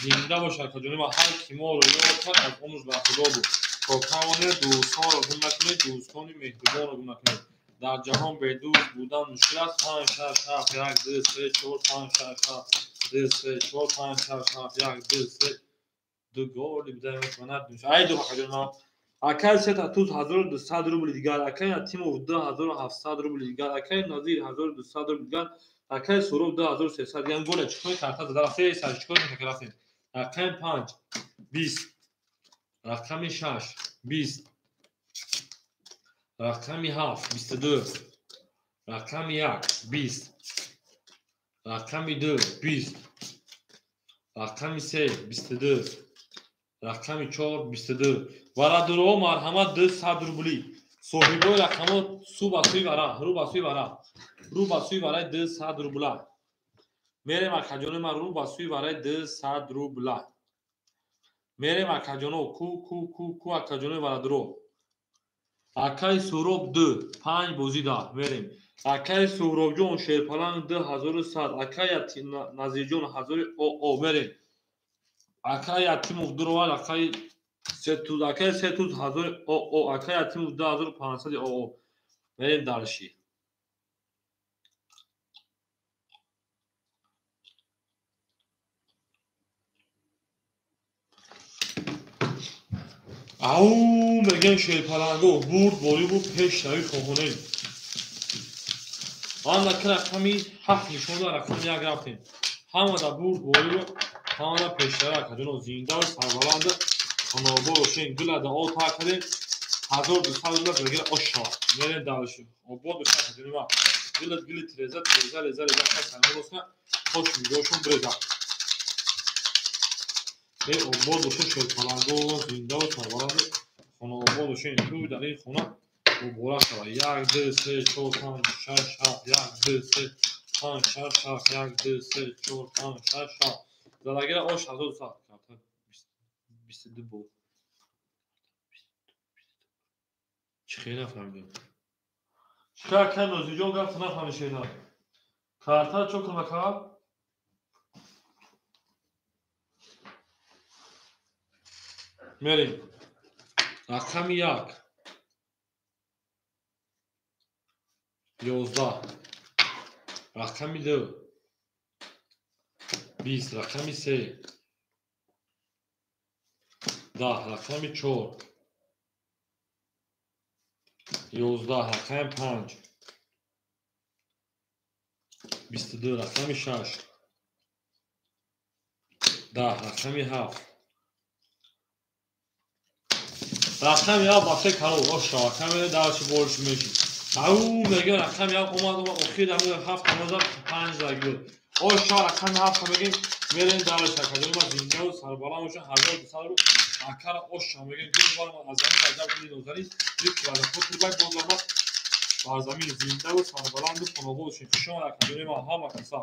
زنده باشه کلانی ما هر کی ما رو یاد کرد از عمرش بر خدا بود تا توانه دوستان رو گم نکنید دوستانی مهربان رو گم نکنید در جهان به دوست بودن مشکل است 5 6 7 1 2 3 4 5 6 7 2 3 4 5 6 7 1 2 3 دو گل بدهیم منات میشه ای دو کلانی اکای سه توز 1200 روبل دیگر اکای تیم 2700 روبل دیگر اکای نظیر 1200 روبل دیگر اکای سورو 2300 یعنی گل چیکار کارت داد سه سر چیکار میکنه اکای 5 20 رقمی 6 20 رقمی 7 22 رقمی 1 20 رقمی 2 20 رقمی 3 22 رقمی 4 22 ورادرو مرحمت 200 روبلی صاحبای رقم سو باسوی ورا رو باسوی ورای 200 روبلا میره مرکجون من رو باسوی ورای 200 روبلا میره مرکجون کو اکجون ورادرو Акаи Суроб 2 5 бозӣ да мерем. Акаи Суҳробҷон Шерпаланг 2100. Акаи Назирҷон 1000 ОО мерем. Акаи Ятимов 2 ровад. Акаи Сетуз 1000 ОО. Акаи Ятимов 2500 ОО мерем далши. ау мегӯянд шерпалангҳо бурд волибу пеш шави хоҳонем. Андаки рақами 7 нишонда рақами 1 рафтем. Ҳамада бурд волибу ҳамада пешшави акадено зиндаву сарбаланду хонобошен гилада ота кадем 1200 бегира ош шавад. Мерем далши. Обод беша академа. Гилад гили тиреза касаносна хош мидошон бреза. Обод бошен шерпалангҳо зиндаву сарбаланду хонобод бошен. Ту дар ин хона муборак шавад. 1 2 3 4 5 6 7 1 2 3 5 6 7 1 2 3 4 5 6 7 задагира ош 1200 карта 22 бо чӣ хеле нафаҳмидем. чикар кан Нозирҷон гафта нафаҳмишена. Карта чо кунака мерем. Рақами 1 11 рақами 2 20 рақами 3 10 рақами 4 11 рақами 5 22 рақами 6 10 рақами 7 рақами 1 ба се кало ош шава камера дарши болши меши. ау мегӯянд рақами 1 омад охир дар 7 тамоза 5 загир ош шава рақами 7 мегӯем мерем дарши академа зиндаву сарбаланд боша 1200 ру акара ош шава мегӯем гил барма аз замин аҷаб гили нозарин ик вазафо турбак бозарма бар замин зиндаву сарбаланду хонобод бошем. шумо академа ҳама каса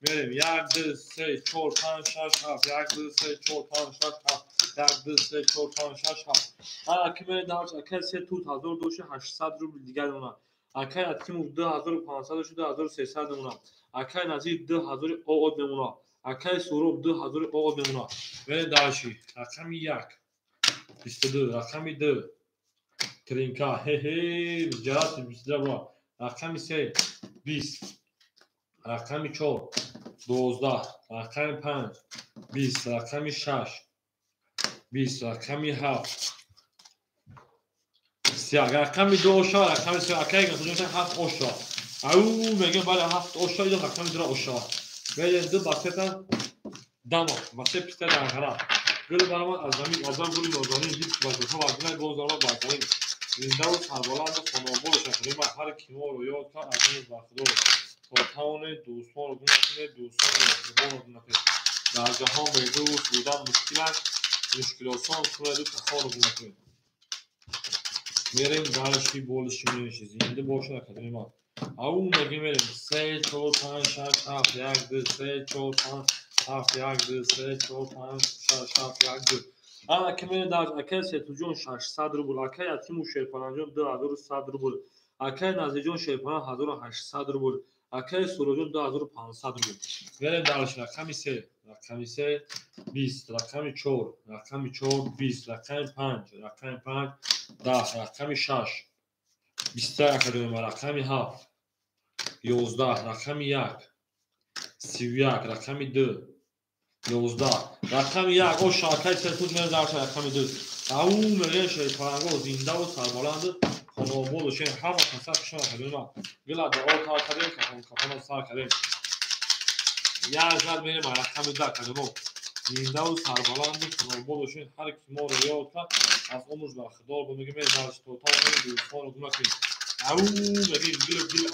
мерем 1 2 3 4 5 6 7 1 2 3 4 5 6 7 1 2 3 4 5 6 7 аки мерем дарши акаи Сетуз 1000 доши 800 рубл дигар мемонад. Акаи Атимов 2500 доши 2300 мемонад. Акаи Назир 2000 ОО мемонад. Акаи Суроб 2000 ОО мемонад. мерем дарши рақами 1 22 рақами 2 тринка ҷарати 22 рақами 3 20 рақами 4 12 рақами 5 20 рақами 6 20 рақами 7 30 рақами 2 ош шавад рақами 3 акаи гасоҷонша 7 ош шавад. ау мегӯям бale 7 ош шавад рақами 2 ош шавад. мерем 2 басета дама басе писта дангара гӯли барамад аз замин азам гӯли нозанин гил басоша вазина бозарма бар замин зиндаву сарбаланду хонобод шакадема ҳар киморо ёд кард аз ин бахудор то тавонед дӯстонро гуна кунед дӯстонро раҳбонро гуна кунед. дар ҷаҳон безӯст будан мушкиланд мушкилосон кунеду касонро гуна кунед. мерем дарши болиши мениши зинда бошед академа. ау мегӯем мерем 3 4 5 6 7 1 2 3 4 5 7 1 2 3 4 5 6 7 1 2 аки мерем дарши акаи Сетуҷон 600 рубл. Акаи Ятимов Шерпаланҷон 2100 рубл. Акаи Назирҷон Шерпаланг 1800 рубл. Акаи Суҳробҷон 2500 рубл. мерем дарши рақами 3 рақами 3 20 рақами 4 рақами 4 20 рақами 5 рақами 5 10 рақами 6 21 академа рақами 7 11 рақами 1 31 рақами 2 11 рақами 1 ош акаи Сетуҷ мерем дарши рақами 2 ау мегӯянд шерпалангҳо зиндаву сарбаланду хонобод бошен ҳама каса шумо академа гила дао кар кардем кафона сар кардем. як зад мерем рақами 2 академо зиндаву сарбаланду хонобод бошен ҳар киморо ёд кард аз умрш бархудор бо мегӯем мерем дарши то тавонем дӯстонро гуна кунем. ау мегӯем гил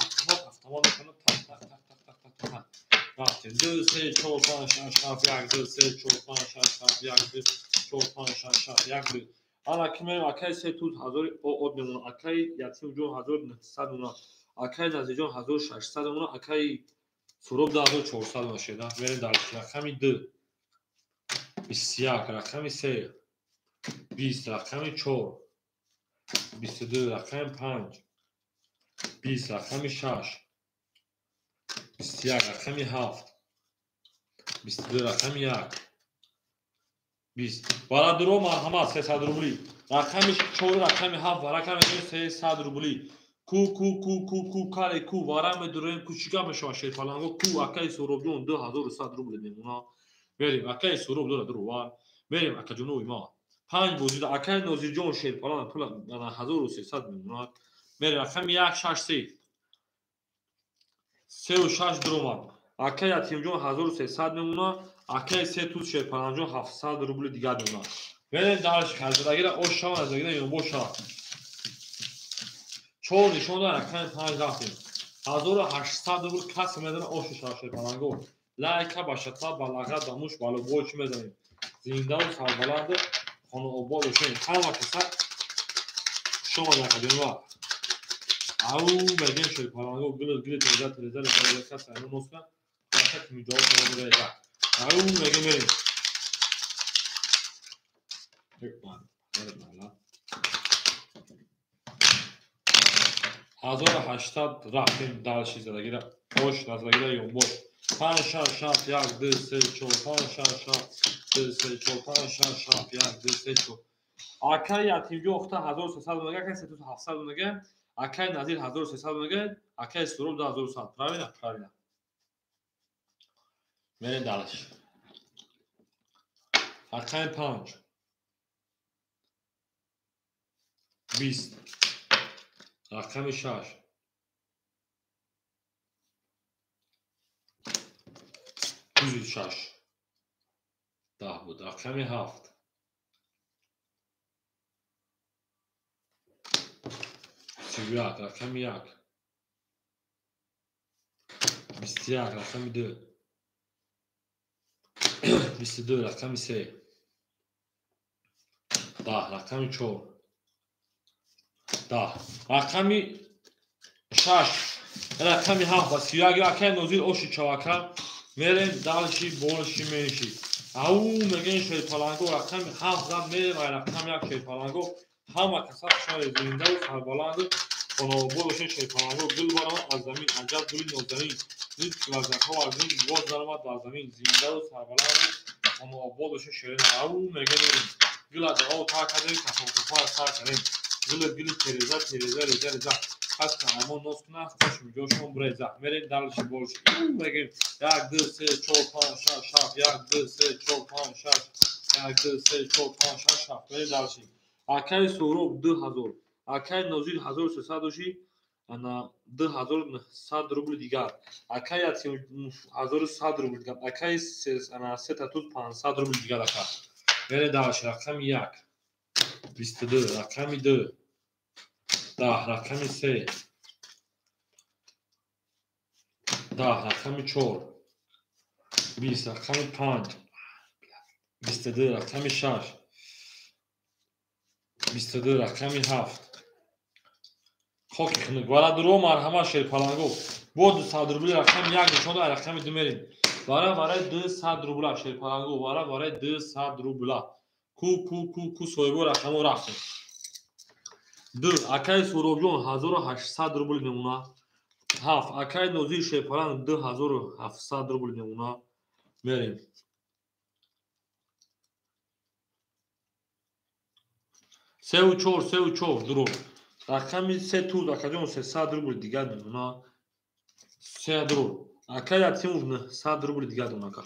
автомат мекунад так так так так так так рафтем 2 3 4 5 6 7 1 2 3 4 5 6 7 1 2 4 5 6 7 1 2 аки мерем акаи Сетуз 1000 ОО мемонад. Акаи Ятимҷон 1900 мемонад. Акаи Назирҷон 1600 мемонад. Акаи Суроб 2400 мемонад. шеда мерем дарши рақами 2 21 рақами 3 20 рақами 4 22 رقم 5 20 رقم 6 21 رقم 7 22 رقم 1 20 برای درو مرحمت 300 روبلی رقم 4 رقم 7 و رقم 300 روبلی کو کو کو کو کو کاری کو وارم درویم کوچیکا میشه شیفالانگو کو اکای سوروبیون 2100 روبل میمونه بریم اکای سوروب دور درو بریم اکا جنوبی ما 5 وجود اکای نوزیر جون شیفالان طول 1300 میمونه بریم رقم 163 36 درومان اکای اتیم جون 1300 میمونه اکای 3 توز شیفالان جون 700 روبل دیگه میمونه بریم دارش کازداگیر اوشا از دیگه یون بوشا چون نشون داره رقم 5 رفتیم 1800 روبل کس میدونه اوش شاشه پلنگو لایکا باشتا بالاغا داموش بالو بوچ میدونیم زنده و سربلند خانو آباد وشین همه کسا شما نکدیم او بگیم شوی پلنگو گل تریزه کس اینو نوستن کسی میجاو کنو ریزه او بگیم بریم یک 1800 رفتیم دلشی زدگیره خوش نزدگیره یون boş 5 6 6 1 2 3 4 5 6 6 2 3 4 5 6 6 1 2 3 4 akay yatimci oxta 1300 میگه akay 3700 میگه akay nazir 1300 میگه akay surub 2100 правильно بریم دلش akay 5 20 رقم 6 26 10 بود رقم 7 31 رقم 1 21 رقم 2 22 رقم 3 10 رقم 4 10 رقم 6 رقم 7 و 31 رقم نوزیر اوشی چواکم میریم دلشی بولشی میشی او میگین شوی پلنگو رقم 7 زد میریم رقم 1 شوی پلنگو همه کسا شوی زنده و سربلند خانو بولشی شوی پلنگو گل برامد از زمین عجب گلی نوزمین زید لذت ها از زمین باز درامد در زمین زنده و سربلند خانو بولشی شوی او میگین میریم گل از ها و تا کدیم کسا و کفا از سر کدیم گل تریزه از کنما نوز کنه خوش میجوشون بریزه میریم دلشی بولشی میگیم 1 2 3 4 5 6 7 1 2 3 4 5 6 1 2 3 4 5 6 7 بریم دلشی اکای سوروب 2000 اکای نوزیر 1300 وشی انا 2100 روبل دیگر اکای اتیم 1100 روبل دیگر اکای انا 3500 روبل دیگر اکا بریم دلشی رقم 1 22 رقم 2 10 رقم 3 10 رقم 4 20 رقم 5 22 رقم 6 22 رقم 7 خاکی خنک برای درو مرحمه شیر پلنگو با 200 روبل رقم 1 نشانده رقم 2 میریم برای 200 روبل شیر پلنگو برای 200 روبل کو سویبو رقم رفتیم 2 اکای سوروبیون 1800 روبل میمونه 7 اکای نوزیر شیر پلنگ 2700 روبل میمونه میریم 3 و 4 درو رقم 3 توز اکا جون 300 روبل دیگه میمونه 3 درو اکای اتیم 100 روبل دیگه دونه که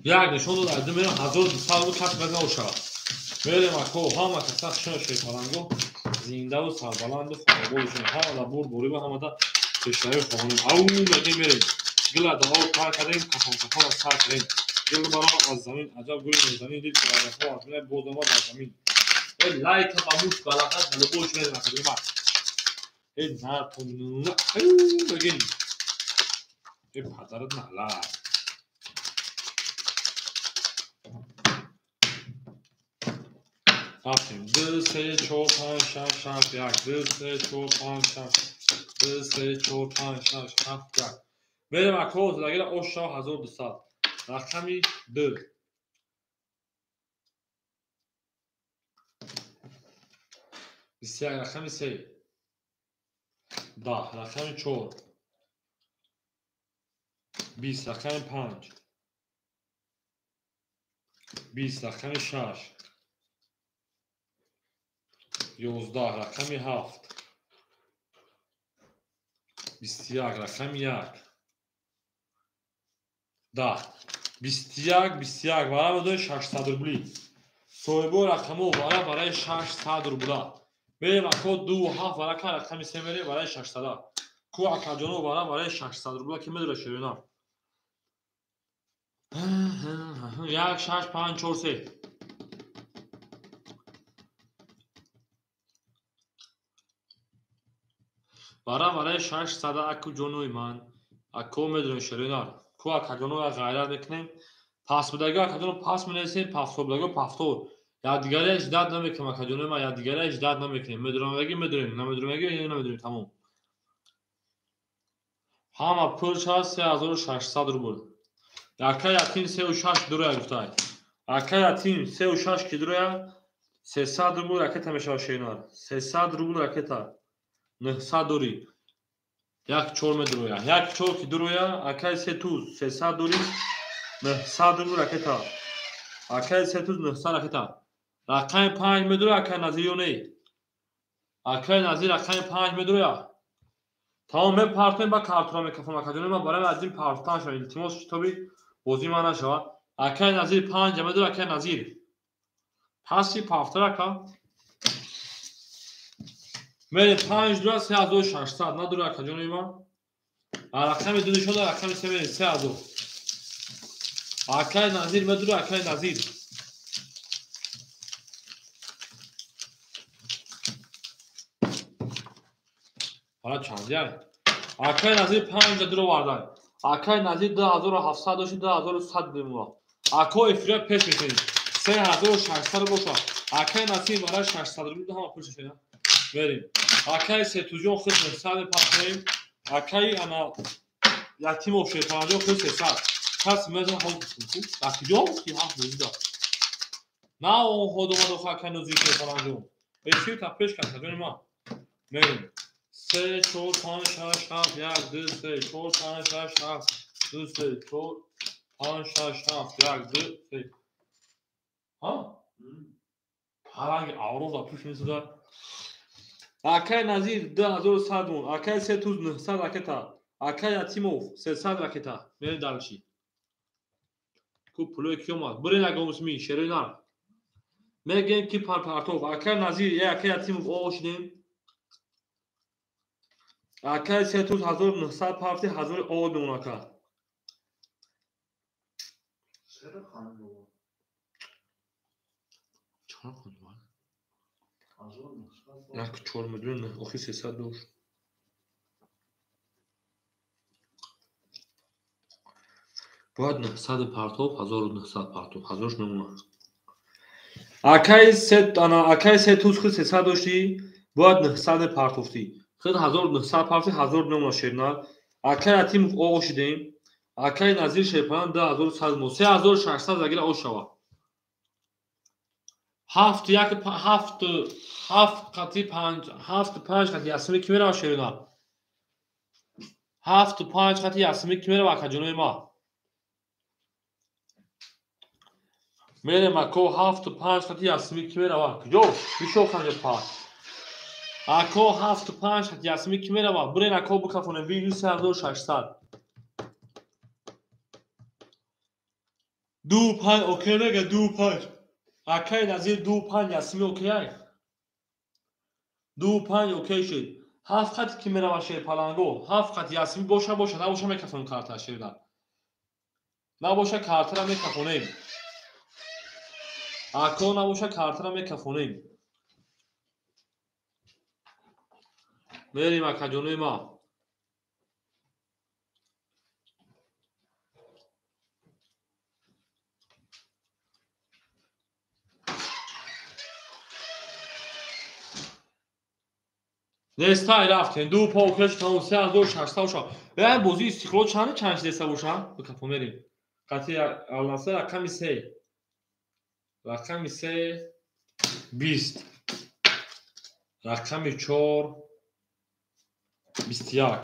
یک نشون داد از میرم 1200 روبل کس بزنه و شد میریم اکا همه کسا خشن شیر پلنگو زنده و سربلند و خانبولشون همه دا بوری با همه دا کشتایی خانم او میگه میریم گل دعا و کار کردیم کفان از سر کردیم گل برام از زمین عجب گلی نزمین دید که بعد ها از میره بود ما در زمین ای لایک باموش بالاخت دل بوش میریم اکدیم ای نرتون او بگین ای پدرت نهلا رفتیم 2 3 4 5 6 7 1 2 3 4 5 6 2 3 4 5 6 7 1 بریم اکا زدگیر اوشا 1200 رقمی 2 21 رقم 3 10 رقم 4 20 رقم 5 20 رقم 6 11 رقم 7 21 رقم 1 10 21 برابر 600 рублей. Соҳибои рақамҳо барои 600 рубла. Берем ако 27 рақами 3 мерем барои 600. Ку акаҷоно барои 600 рубла ки медора ширина. 1 6 5 4 3 барои 600 аку ҷонои ман. Ако медора ширина. Ку акаҷоно ғайрат мекунем. Пас будаги акаҷоно пас менависем, пафто будаги пафто. Якдигареаш дард намекунем акаҷонои ман, якдигареаш дард намекунем. Медурамаги медурем, намедурамаги намедурем, тамом. Ҳама пулш ҳаст 3600 рубл. Яка ятим 36 дуроя гуфтай. Яка ятим 36 ки дуроя 300 рубл ракета мешава шейнар. 300 рубл ракета. 900 дури. Як 4 медуроя. Як 4 ки дуроя, ака 3 туз 300 дури. 900 рубл ракета. Ака 3 туз 900 ракета. Рақами 5 медуроя ака назир ё не? Ака назир рақами 5 медуроя. Тамом мепартем ба картура мекафам акаҷонои ман барои аз ин партан шава илтимос китоби бозӣ ман нашава. Акаи назир 5 медуроя акаи назир. Паси пафтара ака. Мерем 5 дуроя 3600 надура акаҷонои ман. Рақами ду нишода рақами 3 мерем 3000. Акаи назир медуроя акаи назир. حالا چندی هست اکای نظیر 5 درو واردن اکای نظیر 2700 داشتی 2100 دیموا اکای افریا پیش میکنید 3600 باشه اکای نظیر برای 600 رو هم پولش شده بریم اکای سه توجون خود 900 پاسیم اکای انا یتیم افشه پنجاه خود 300 پس میذارم حال اکیجا کی هم بوده نه اون خودم رو خاک نزدیک پنجاه افریا تا پیش کنه ما بریم 3 4 5 6 7 1 2 3 4 5 6 7 2 3 4 5 6 7 1 2 3 ها پرنگ آروز پیش میسوزد اکای نظیر 2100 مون اکای 3900 راکتا اکای یتیموف 300 راکتا میریم دلشی کو پلوی کیو ماست برین اگه می شرینا میگیم کی پارتوف اکای نظیر یا اکای یتیموف اوشدیم اکای 3900 پارتی 1000 او دون اکا چرا خانم چرا خانم یک 4 میلیون اخی 300 دوش باید 900 پارتوف 1900 پارتوف 1000 نمونه اکای 300 داشتی باید 900 پارتوفتی خود 1900 پارتی 1000 نمونه شیرنال اکای اتیم او شدیم اکای نظیر شیپان 2100 مو 3600 زگیر او شوا 7 قطی 5 قطی اسمی کی میره شیرنال 7 5 قطی اسمی کی میره واکا جنوی ما میره ماکو 7 5 قطی اسمی کی میره واکا جو بیشو خانه پا اکو 7 5 قطی اسمی کی میره واکا برین اکو بکافونه ویدیو 3600 دو 5 اوکی نگه دو 5 اکای نظیر دو 5 اسمی اوکی های دو 5 اوکی شد 7 قطی کی میره واشه پلنگو 7 قطی اسمی باشه نباشه میکافون کارت شیرنال نباشه کارت را میکافونیم اکو نباشه کارت را میکافونیم میریم اکا جونوی ما نستای رفتیم دو پا اوکش تمام 3600 شد بیایم بازی استقلال چند دسته باشه بکافو میریم قطعی اولنسه رقمی 3 20 رقم 4 21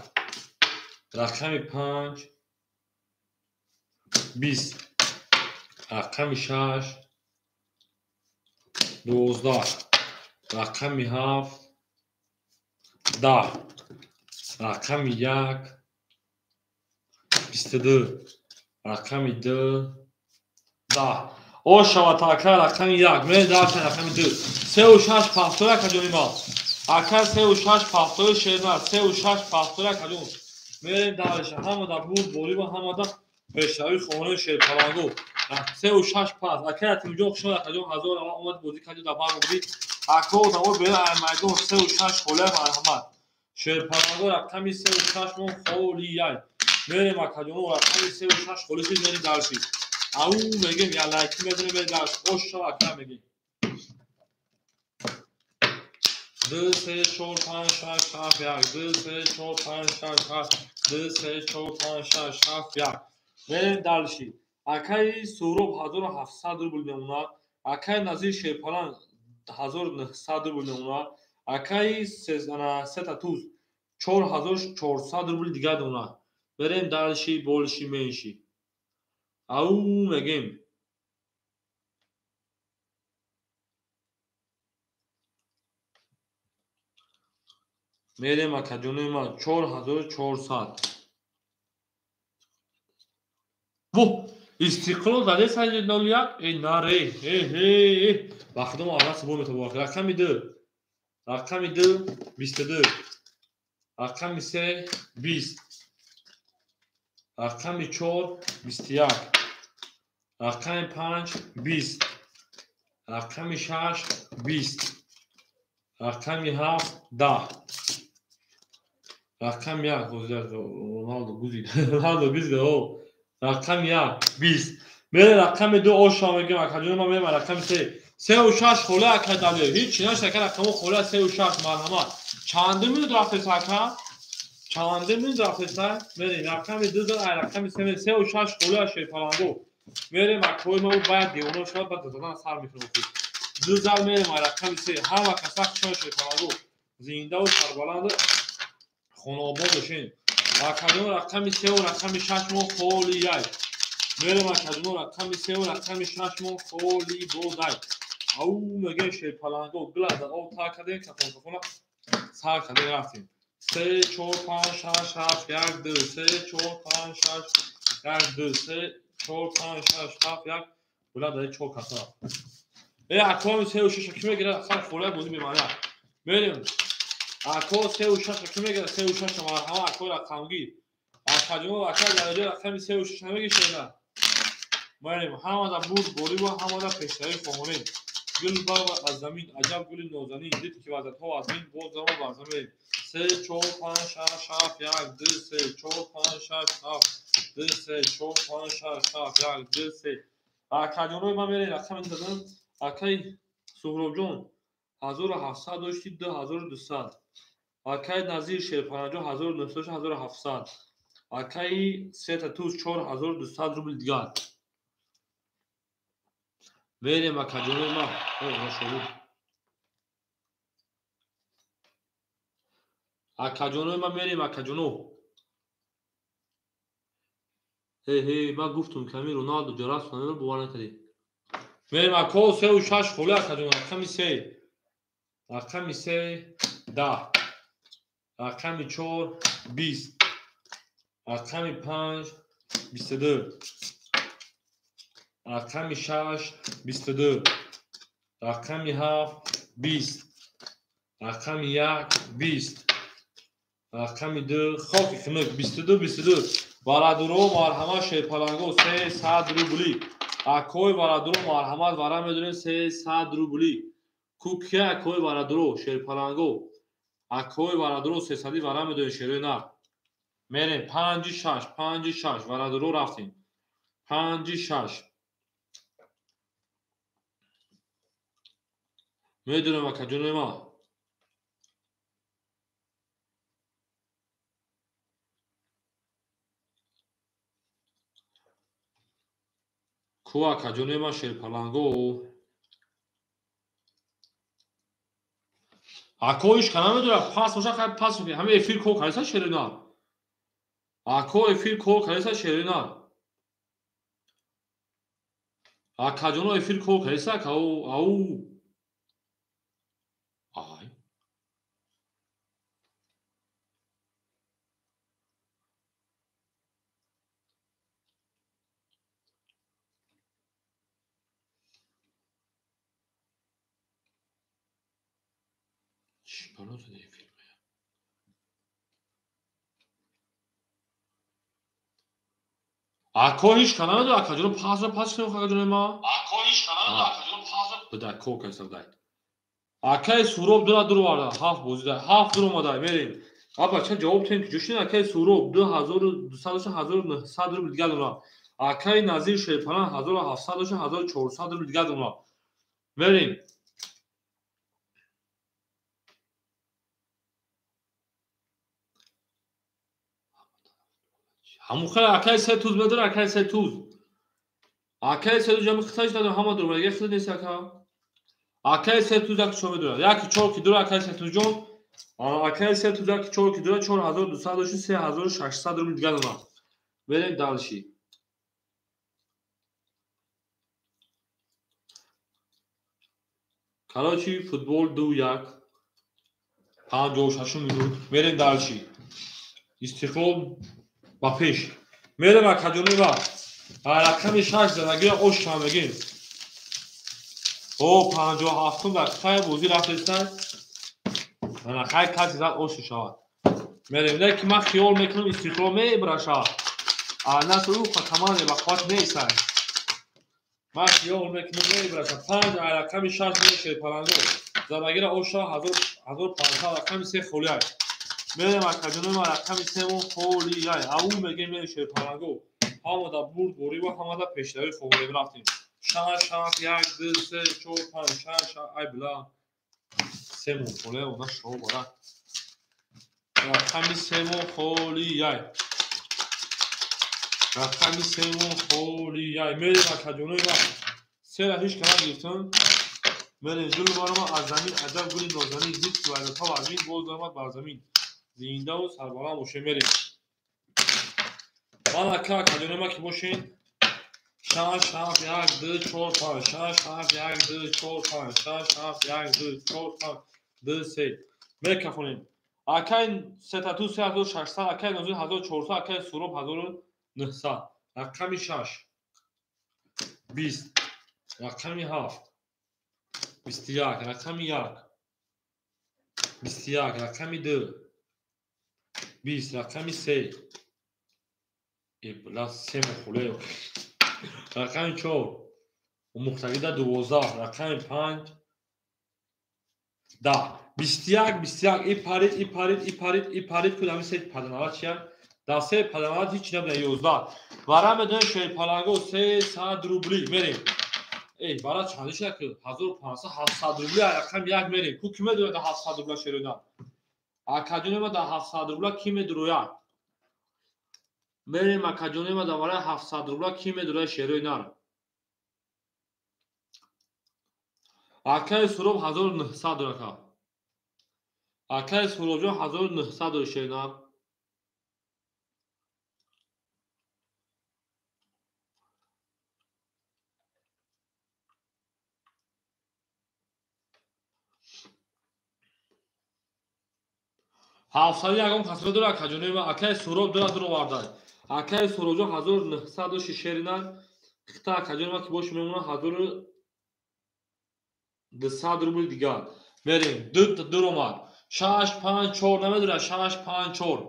رقم 5 20 رقم 6 12 رقم 7 10 رقم 1 22 رقم 2 10 شواتاکا رقم 1 من داشتن رقم 2 3 و 6 پاستور کجونی ما اکر 3 و 6 پاستور شیرنا 3 و 6 پاستور کجون میریم دارش همه دا بود بولی و همه دا پیشروی خونه شیر پلانگو 3 و 6 پاس اکر تیمجو شما کجون هزار اومد بودی کجون دا بار بودی اکو دا بیر میدون 3 و 6 خوله مرحمت شیر پلانگو رقم 3 و 6 مون خولی یای میریم کجون رقم 3 و 6 خولی چیز میریم دارشی او میگیم یا لایکی میدونیم به داشت خوش شو اکرم میگیم 2 3 4 5 6 7 1 2 3 4 5 6 7 2 3 4 5 6 7 1 بریم دالشی اکای سوروب 1700 روبل میمونه اکای نظیر شیپالان 1900 روبل میمونه اکای ستا توز 4400 روبل دیگه دونه بریم دالشی بولشی منشی او میگیم میریم اکجونه ما 4400 و استقلال زده سنج دولیا ای ناره وقتی ما آغاز بوم تو واقع رقم 2 رقم 2 22 رقم 3 20 رقم 4 21 رقم 5 20 رقم 6 20 رقم 7 10 رقم 1 رونالدو گوزید رونالدو گوزید او رقم 1 20 میره رقم 2 اوشا میگم اکجون ما میرم رقم 3 و 6 خوله اکدالی هیچ نشه که رقم خوله 3 و 6 مرحمت چند می درافت ساکا چند می درافت سا میره رقم 2 در رقم 3 و 6 خوله شی پلانگو میره مکوی ما باید دیونو شد بعد دادن سر میکنه دو زل میره رقم 3 همه کساک شی پلانگو زنده و سربلند خوناباد بشین اکادون رقم 3 و رقم 6 مون خولی یای میرم اکادون رقم 3 و رقم 6 مون خولی بودای او میگه شیر پلانگو گلاد او تا کده کتون کفونا سر کده رفتیم 3 4 5 6 7 1 2 3 4 5 6 1 2 3 4 5 6 7 1 گلاد دای چو کتا ای اکوام 3 و 6 کی میگیره اصلا خوله بودی میمانه میریم اکو 3 و 6 کی میگیره 3 و 6 مرحمت اکو رقمگی اکادون اکاد درجه رقم 3 و 6 نمیگیشه میریم همه دا بود بولی و همه دا پیشتری خونه گل باغ از زمین عجب گل نازنین دید که وزد ها از این بود زمان بر زمین 3 4 5 6 7 1 2 3 4 5 6 7 2 3 4 5 6 7 1 2 3 اکادون ما میریم رقم دادن اکای سهراب جون 1700 داشتی 2200 اکای نظیر شیرپنجه 1900 1700 اکای سه توز 4200 روبل دیگر میریم اکادون ما اکادون ما میریم اکادونو هی ما گفتم کمی رونالدو جراس کنه بوانه کردی میریم اکو 3 و 6 خوله اکادون رقم 3 رقم 3 10 رقم 4 20 رقم 5 22 رقم 6 22 رقم 7 20 رقم 1 20 رقم 2 خاک خنک 22 برادرو مرحمت شیر پلانگو 300 روبلی اکوی برادرو مرحمت ورا میدونین 300 روبلی کوکی اکوی برادرو شیر پلانگو اکوی برادرو 300 ورا میدونین شیر نه میریم 5 6 برادرو رفتیم 5 6 میدونم اکجون ما کو اکجون ما شیر پلانگو Ако ишкана медура пас боша хай пас ки ҳаме эфир кор кардеса шерина. Ако эфир кор кардеса шерина. Акаҷоно эфир кор кардеса ау. Ай. Чӣ бано зади эфир. Ако ишкана медура акаҷоно пас кунем акаҷоно ма. Ако ишкана медура акаҷоно пас буда кор кардеса дай. Акай суроб дура варда 7 бозида 7 дур омадай мерем. Аба ча ҷавоб тем ки ҷӯшин акай суроб 2200 1900 рубл дига дона. Акай Назир Шерпанан 1700 1400 рубл дига дона. Мерем. Ҳамухай акай се туз медура акай се туз. Акай се туз ҷами хиташ дадам ҳама дур мега хит нест ака. Акай се туз як чо медура. Як чор ки дура акай се туз ҷон. Акай се туз як чор ки дура 4200 3600 рубл дига дона. Мерем далши. Карочи футбол 2-1 56 минут. Мерем далши. Истиқлол ба пеш. Мерем акаҷони ва рақами 6 занагира ошам мегин. О 57 дақиқаи бозӣ рафтеста. Ана хай каси зад ош шавад. Мерем не ки ман хиёл мекунам истиқлол мебраша. Насу команда ба қувват неста. Ман хиёл мекунам мебраша. 5 рақами 6 мешед паланго. Занагира оша 1500 рақами 3 холияй. Мерем акаҷони ма рақами 3 холияй. Ау мегем мешед паланго. Ҳамада бурд борива ҳамада пешдави фоврем рафтем. 6 1 2 3 4 5 6 ай била 3 холияй она шо бора. Рақами 3 холияй. Рақами 3 холияй. Мерем акаҷони ма 3 ҳиш кана гирифтам. Мерем зулм барома аз замин аҷаб гули нозанин зид ки вайдатҳо аз замин боз омад бар замин. Зиндаву сарбаланд бошем мерем. Ман ака акаҷони ма ки бошен 6 7 1 2 4 5 6 7 1 2 4 5 6 7 1 2 4 5 2 3 мекафонем. Акай сетату 3600 акай нозин 1400 акай суроб 1900 рақами 6 20 рақами 7 21 рақами 1 21 рақами 2 20 рақами 3 ибла 3 мохулеё рақами 4 мухтагида 12 рақами 5 10 21 ипарид кудами се паданават чия да се паданават ҳич набуда 11 бара медонем шерпаланго 300 рубли мерем бара чанди шуда ки 1500 700 рубли рақами 1 мерем ку ки медояд 700 рубла шерона акаҷони ма да 700 рубла ки медурояд мерем акаҷони ма да бара 700 рубла ки медурояд шерои нар акай суроб 1900 дурака акай суробҷон 1900 дур шерона ҳафтаду ягон касро дура акаҷони ма акай суроб дура дур овардай акай суробҷон 1900 шеринан қита акаҷони ма ки бош мемона 1200 рубли дига мерем дур омад 6 5 4 намедура 6 5 4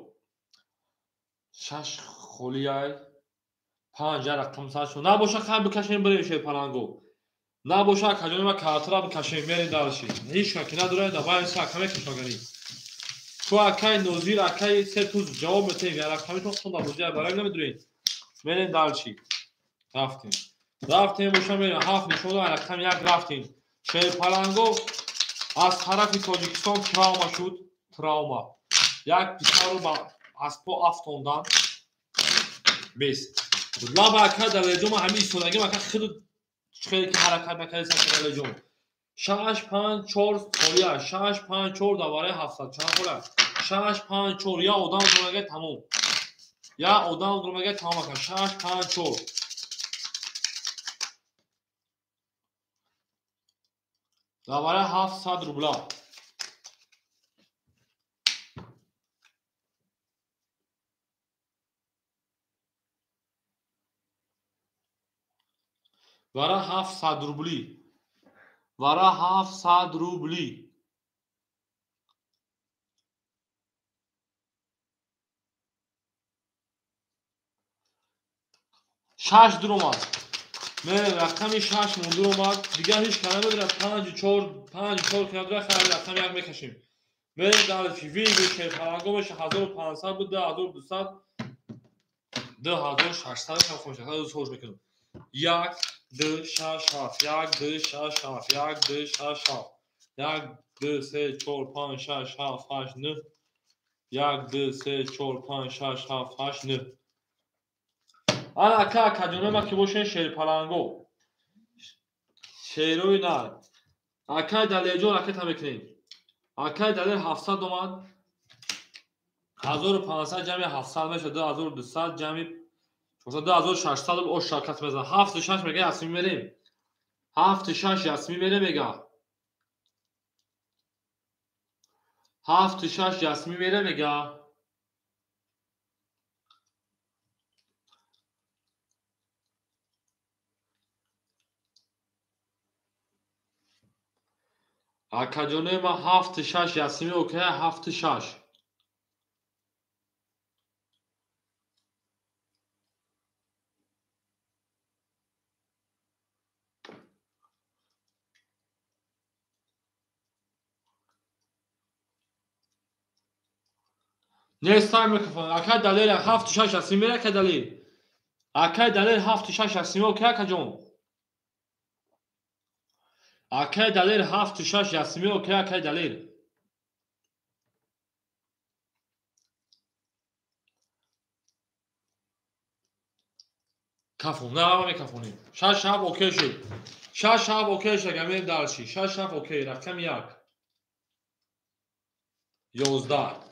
6 холияй 5 рақам сашо набоша хай бикашем бирем шерпаланго набоша акаҷони ма картра бикашем мерем далши ҳичка ки надура да бай са каме кишмагани ту акай нозир акай се туз ҷавоб метем я рақамитон хунда бузия барай намедурем мерем далши рафтем боша мерем 7 нишода рақам 1 рафтем шерпаланго аз тарафи тоҷикистон травма шуд травма як писару ба аз по афтондан бес лаба ака далеҷома ҳамин истодагим ака хеле ки ҳаракат накардеса далеҷом 6 5 4 سوریه 6 5 4 دوباره 700 چند خوره 6 5 4 یا odam durmaga tamom ya odam durmaga tamom akam 6 5 4 دوباره 700 روبلا وارا 700 روبلی وارا 700 روبلی شش در اومد رقمی 6 موندور اومد دیگه هیچ کلمه بداره 5 4 که نداره خیلی رقم یک میکشیم بریم در وی بشه پرانگو بشه 1500 بود 1200 2600 هم خوش هست خوش میکنم 1 2 6 7 1 2 6 7 1 2 6 7 1 2 3 4 5 6 7 8 9 1 2 3 4 5 6 7 8 9 آن اکا کجونه ما که باشین شیر پلنگو شیروی نه اکا دلیجون اکا تا میکنیم اکا دلیل 700 اومد 1500 جمعی 700 میشه 2200 جمعی 2600 او شرکت میزن 7 6 میگه یاسمین میریم 7 6 یاسمین میره میگه 7 6 یاسمین میره میگه اکا جونه ما 7 6 یاسمین اوکی 7 6 Next time mikrofon. Akay دلیل 7 6 هستیم میره که دلیل. Akay دلیل 7 6 هستیم اوکی که جون. Akay دلیل 7 6 هستیم اوکی akay دلیل. کافون نه میکافونیم. 6 شب اوکی شد. 6 شب اوکی شد گمیم دالشی. 6 شب اوکی رقم 1 11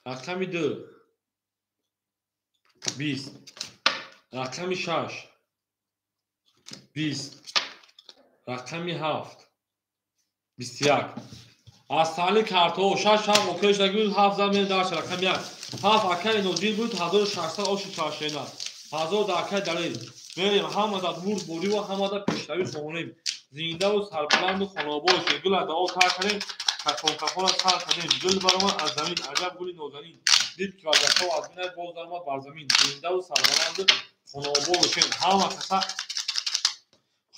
رقم 2 20 رقم 6 20 رقم 7 21 از تعلیق کارتو 6 شب اوکی شد گمیم 7 زمین داشت رقم 1 7 اکای نودی بود 1600 اوش چاشینا 1000 داکای دلیل میریم همه داد ورد بودی و همه داد پیشتوی خونیم زنده و سربلند و خاناباش گل ادعا کار کنیم کفون از کار کنیم گل برمان از زمین عجب گلی نازنین دید که وزرکا و از بینه باز درماد بر زمین زنده و سربلند خاناباشین همه کسا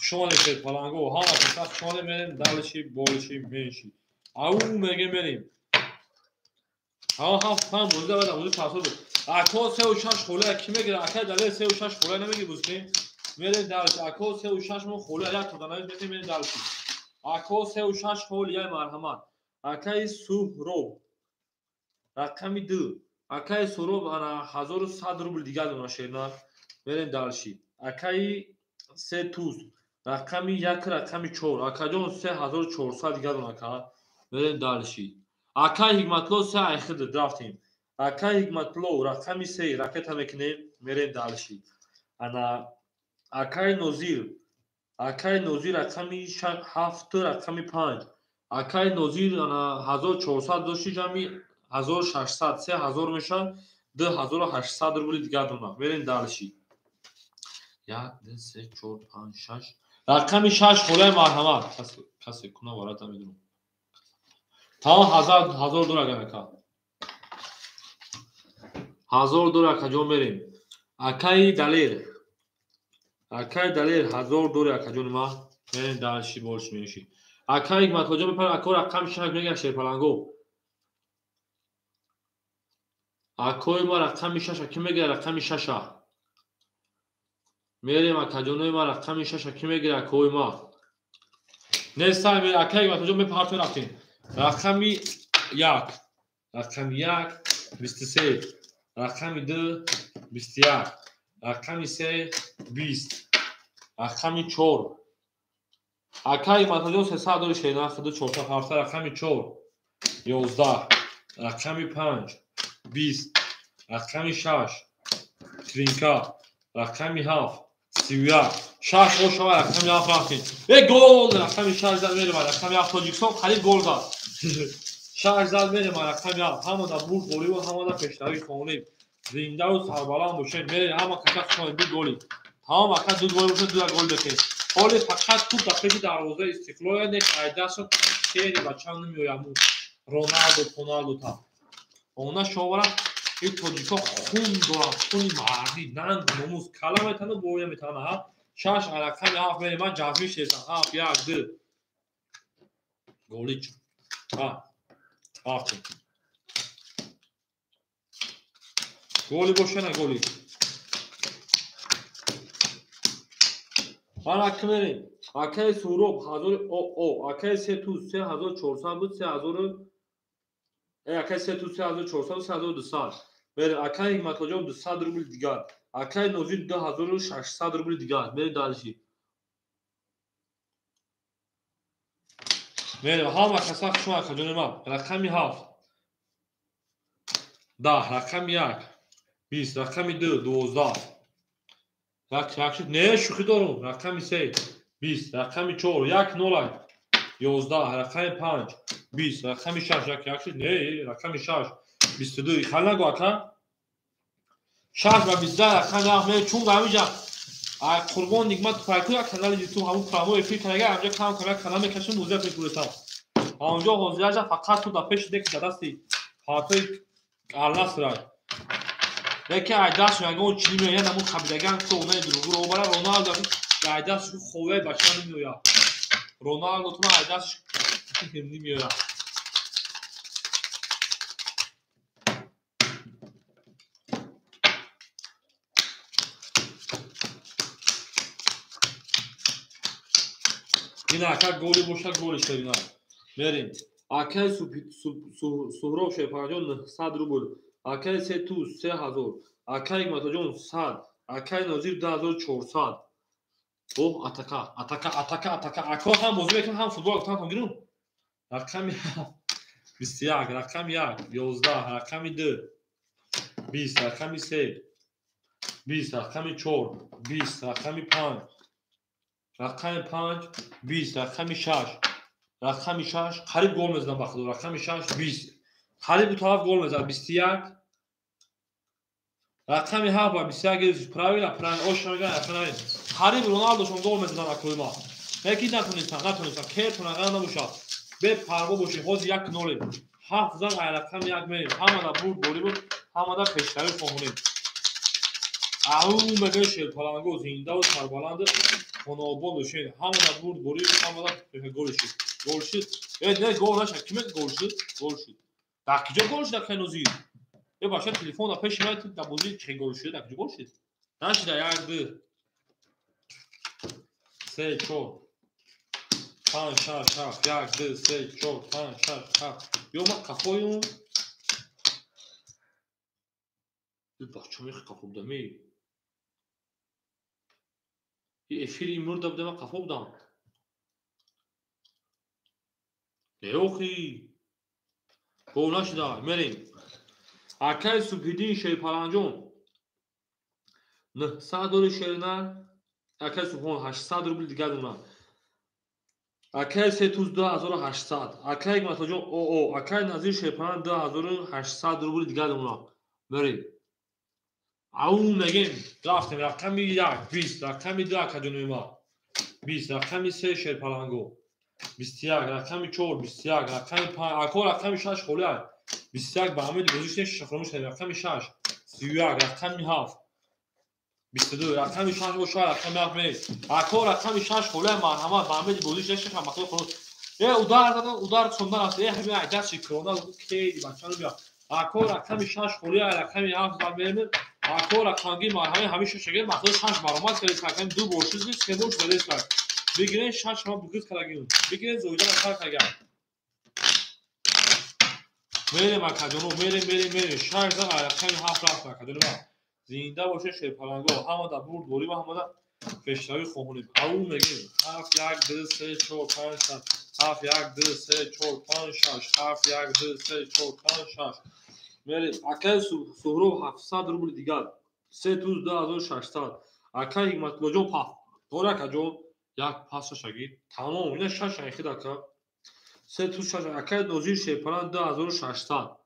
شمال شد پلنگو همه کسا شمال میریم دلشی بالشی منشی او میگه میریم ها فهم بوده بدم بوده تاسو اکو 3 و 6 خوله کی میگیره اکا دلیل 3 و 6 خوله نمیگی بوستی میره درش اکو 3 و 6 مون خوله یا تو دانش میتی میره درش اکو 3 و 6 خوله یا مرحمت اکای سورو رقمی 2 اکای سورو انا 1100 روبل دیگه دونه شیرنا میریم درشی اکای 3 توز رقمی 1 رقمی 4 اکا جون 3400 دیگه دونه کا میریم درشی اکای حکمتلو 3 اخد درافتیم اکای حکمتلو رقمی 3 رکت هم میکنیم میریم دالشی انا اکای نوزیر رقمی 7 رقمی 5 اکای نوزیر انا 1400 دوشی جمعی 1600 3000 میشه 2800 روبل دیگه دونه میریم دالشی 1 2 3 4 5 6 رقمی 6 خوله مرحمت کسی کنه وارد میدونم تا 1000 دلار گنکا 1000 دلار کجا میریم اکای دلیل 1000 دلار کجا ما میریم دالشی بولش میشی اکای ما کجا میپره اکو رقم 6 میگه شیر پلنگو اکوی ما رقم 6 کی میگه رقم 6 میریم کجا ما رقم 6 کی میگه اکوی ما نستا می اکای ما کجا میپره تو رفتیم رقم 1 رقم 1 23 رقم 2 21 رقم 3 20 رقم 4 Акаи Матаҷон 300 дори шена худу 400 700 рақами 4 11 рақами 5 20 рақами 6 тринка рақами 7 31 6 ошава рақами 7 рафтем гол рақами 6 зад мерем рақами 7 Тоҷикистон қариб гол зад 6 зад мерем рақами 7 ҳамада бурд боливу ҳамада пештави хонем зиндаву сарбаланд бошем мерем ҳама каша хонем ду голи тамом ака ду голи бошем ду гол бекем ҳоли фақат туп дар пеши дарвозаи Истиқлол як айдашо хеле бачан намеоям Роналду та она шовара ин тоҷико хун дорад хуни мардӣ нанг номус кала метана боя метана ҳа шаш рақами 7 мерем ман ҷазми шесам 7 1 2 голич ҳа рафтем голи бошена голи ҳар ака мерем акаи Суроб 1000 акаи Сетуз 3400 буд 3000 акаи Сетуз 3400 3200 мерем акаи Ҳикматоҷон 200 рубли дигар акаи Нозир 2600 рубли дигар мерем далиши мерем ҳама каса хушма акаҷони ман рақами 7 10 рақами 1 20 рақами 2 12 якшид не шӯхӣ дорум рақами 3 20 рақами 4 1 0 11 рақами 5 20 рақами 6 якшид не рақами 6 22 хал нагӯ ака 6 ва 22 рақами 7 мерем чун ҳамиҷа қурбон нигмат тупайкӯ канали ютуб ҳамун промо эфир карага ҳамҷа кам кам канал мекашем музея мефурӯтам ҳамонҷо ҳозираҷа фақат ту дар пеши деки дасти ҳатои алнасрай яке айдаш ягон чӣ меояд ҳамун қабидаган ки онаи дуругуро обара Роналду айдаш ховяи бача намеояд Роналду туна айдаш намеояд ин ака голи бошад голи шерина мерем акаи Суҳроб Шерпанаҷон 900 рубл акаи Сетуз 3000 акаи Ҳикматоҷон 100 акаи Нозир 2400 атака ако ҳам бозӣ мекунад ҳам футбол гуфтан ҳам гирун рақами 21 рақами 1 11 рақами 2 20 рақами 3 20 рақами 4 20 рақами 5 рақами 5 20 рақами 6 рақами 6 қариб гол мезанам ба худо рақами 6 20 қариб ду тараф гол мезанам 21 рақами 7 ба 21 правила ошамага яханавин қариб Роналдушон гол мезанам акоима яки натонистам кетонага набошад бе парво бошем ҳози 1-0 7 зан ай рақами 1 мерем ҳамада бурд боливу ҳамада пештави хоҳонем ау мега шерпаланго зиндаву сарбаланду хонобод бошед ҳамада бурд боливу ҳамада гол шуд не гол нашад киме гол шуд дар киҷо гол шуд акаи Нозир баша телефон дар пеши ман дар бозии чӣ гол шуд дар киҷо гол шуд нашуда 1 2 3 4 5 6 7 1 2 3 4 5 6 7 ё ман қафоюм бача мехи қафо будам эфири имрӯ буда ман қафо будам охи гол нашуда мерем акаи Субҳиддин Шерпаланҷон 900 дори шерина акаи Субҳон 800 рубли дигар донам акаи Сетуз 2800 акаи Ҳикматоҷон акаи Назир Шерпаланд 2800 рубли дигар донам мерем ау мегем рафтем рақами 1 20 рақами 2 акаҷонои ман 20 рақами 3 Шерпаланго 21 рақами 4 21 рақами 5 ако рақами 6 холиай 21 ба ҳамаи гузишти шафромӯш кардем рақами 6 31 рақами 7 22 рақами 6 боша рақами 7 мерем ако рақами 6 холиай марҳамат ба ҳамаи гузишти шафром мақсад хонус удар сондан аст ҳами айдаши крона кеди бачану бия ако рақами 6 холиай рақами 7 зад мерем ако рақамги марҳамаи ҳамиша шагер мақсад 6 баромад кардем рақами 2 бошид 3 бош дадес кар бигирен 6 ҳам бугиз карагим бигирен зоида кар карагам мерем акаҷоно мерем 6 зан рақами 7 рафт акаҷони ман зинда боша Шерпаланго ҳамада бурд боливу ҳамада بشنوی خونیم او میگیم 7 1 2 3 4 5 6 7 1 2 3 4 5 6 7 1 2 3 4 5 6 میریم اکای سهراب 700 روبل دیگر 3 توز 2600 اکای حکمت الله جان پا دورا جان یک پاس شگیر تمام اینا شش شیخی دکا 3 توز 6 اکای نوزیر شیپران 2600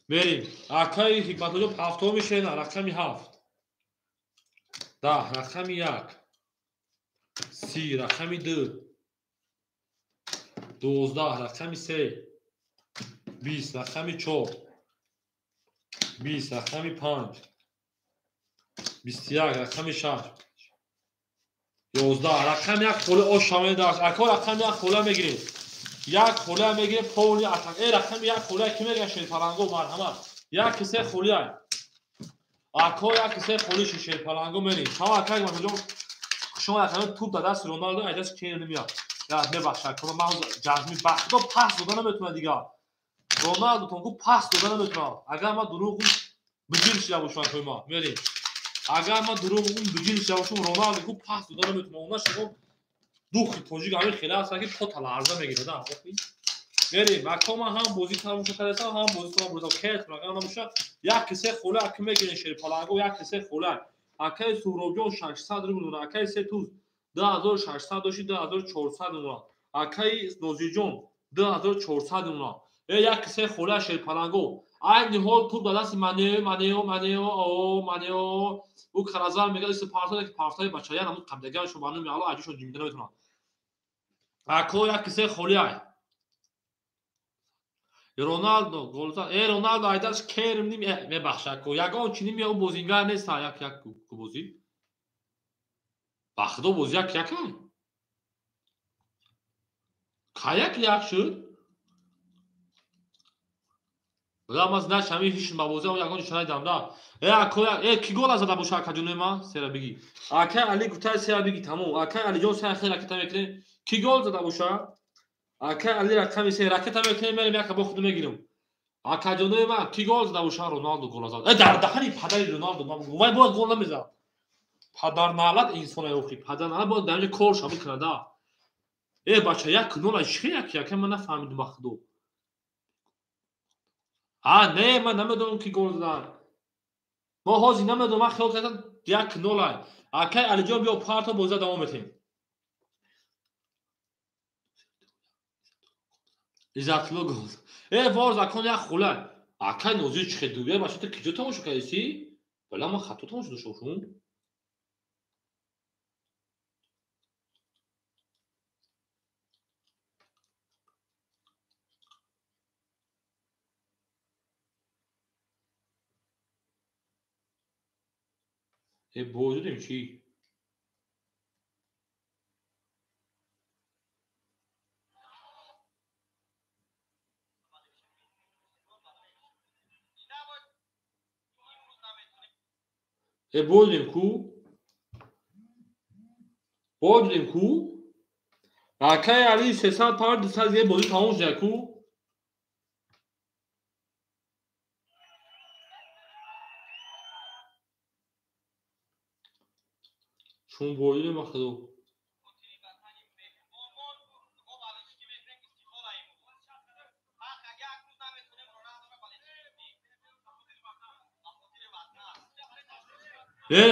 میریم اکای حکمت الله جان هفتم میشه نه رقمی 7 10 رقمی 1 30 رقمی 2 12 رقمی 3 20 رقمی 4 20 رقمی 5 21 رقمی 6 11 رقم یک خوله او شامل داشت اکا رقم یک خوله میگیریم یک خوله میگیریم پولی اتاق ای رقم یک خوله کی میگه شیر پلنگو مرحمت یک کیسه خولی ای اکا یک کیسه خولی شیر پلنگو میریم شما اکا شما اکا توپ داده است رونالدو ایداس کی نمیاد یاد ببخشید که من جزمی بخدا پاس دادن نمیتونه دیگه رونالدو تونکو پاس دادن نمیتونه اگر ما دروغ بگیر شیا باشم تو ما میریم اگر ما دروغ بگیر شیا باشم رونالدو کو پاس دادن نمیتونه اونا شما دوخ توجی گامی خیلی است که تو تلارزه میگیره دا میریم اکا ما هم بازی تموم شده هم بازی تموم بوده کیت مگه نمیشه یک کیسه خوله اکی میگیرین شیر پلنگو یک کیسه خوله اکای سهراب جان 600 روبل اکای 3 توز 2600 داشت 2400 اونا اکای نوزیر جان 2400 اونا یک کیسه خوله شیر پلنگو این حال تو داداس منیو او خرازار میگه است پارتا که پارتای بچه‌ها همون قبلگان شما منو میالا اجوشون دیمیده نمیتونه اکو یک کیسه خوله ای رونالدو گل زد رونالدو ایداش کرم نیم میبخشه کو یگان چینی میو بوزینگار نیست یک کو بوزی بخدا بوز یک یک شد Ramaz nash hami hiç mabuze o yagon şunay damda. Akoya ki gol azada bu şarkı cunema sera bigi. Aka Ali Gutay sera bigi tamam. Aka Ali Jon sen xeyr raketa mekne. Ki gol zada bu şarkı. Aka Ali rakami sera raketa mekne merim yak bu xudu megirim. Aka cunema ki gol zada bu şarkı Ronaldo gol azada. Dar dahani padari Ronaldo ma bu gol namiza. Padar nalat insona yoxi. Padar nalat bu damje kor şamil kırada. Bacha yak nola işi yak من نفهمیدم بخدو نه من نمیدونم کی گل داد ما هازی نمیدونم من خیال کردم 1-0 اکای علی جان بیا پارتا بازی دوام بدیم ایزاتلو گل وارز اکون یک خوله اکای نوزی چه دوبیه باشه تو کجا تماشا کردی بلا ما خطو تماشا داشتم بوجود دیم چی بودیم کو اکای علی 300 پاور 200 یه بازی تمام شد کو چون بودیم مخدو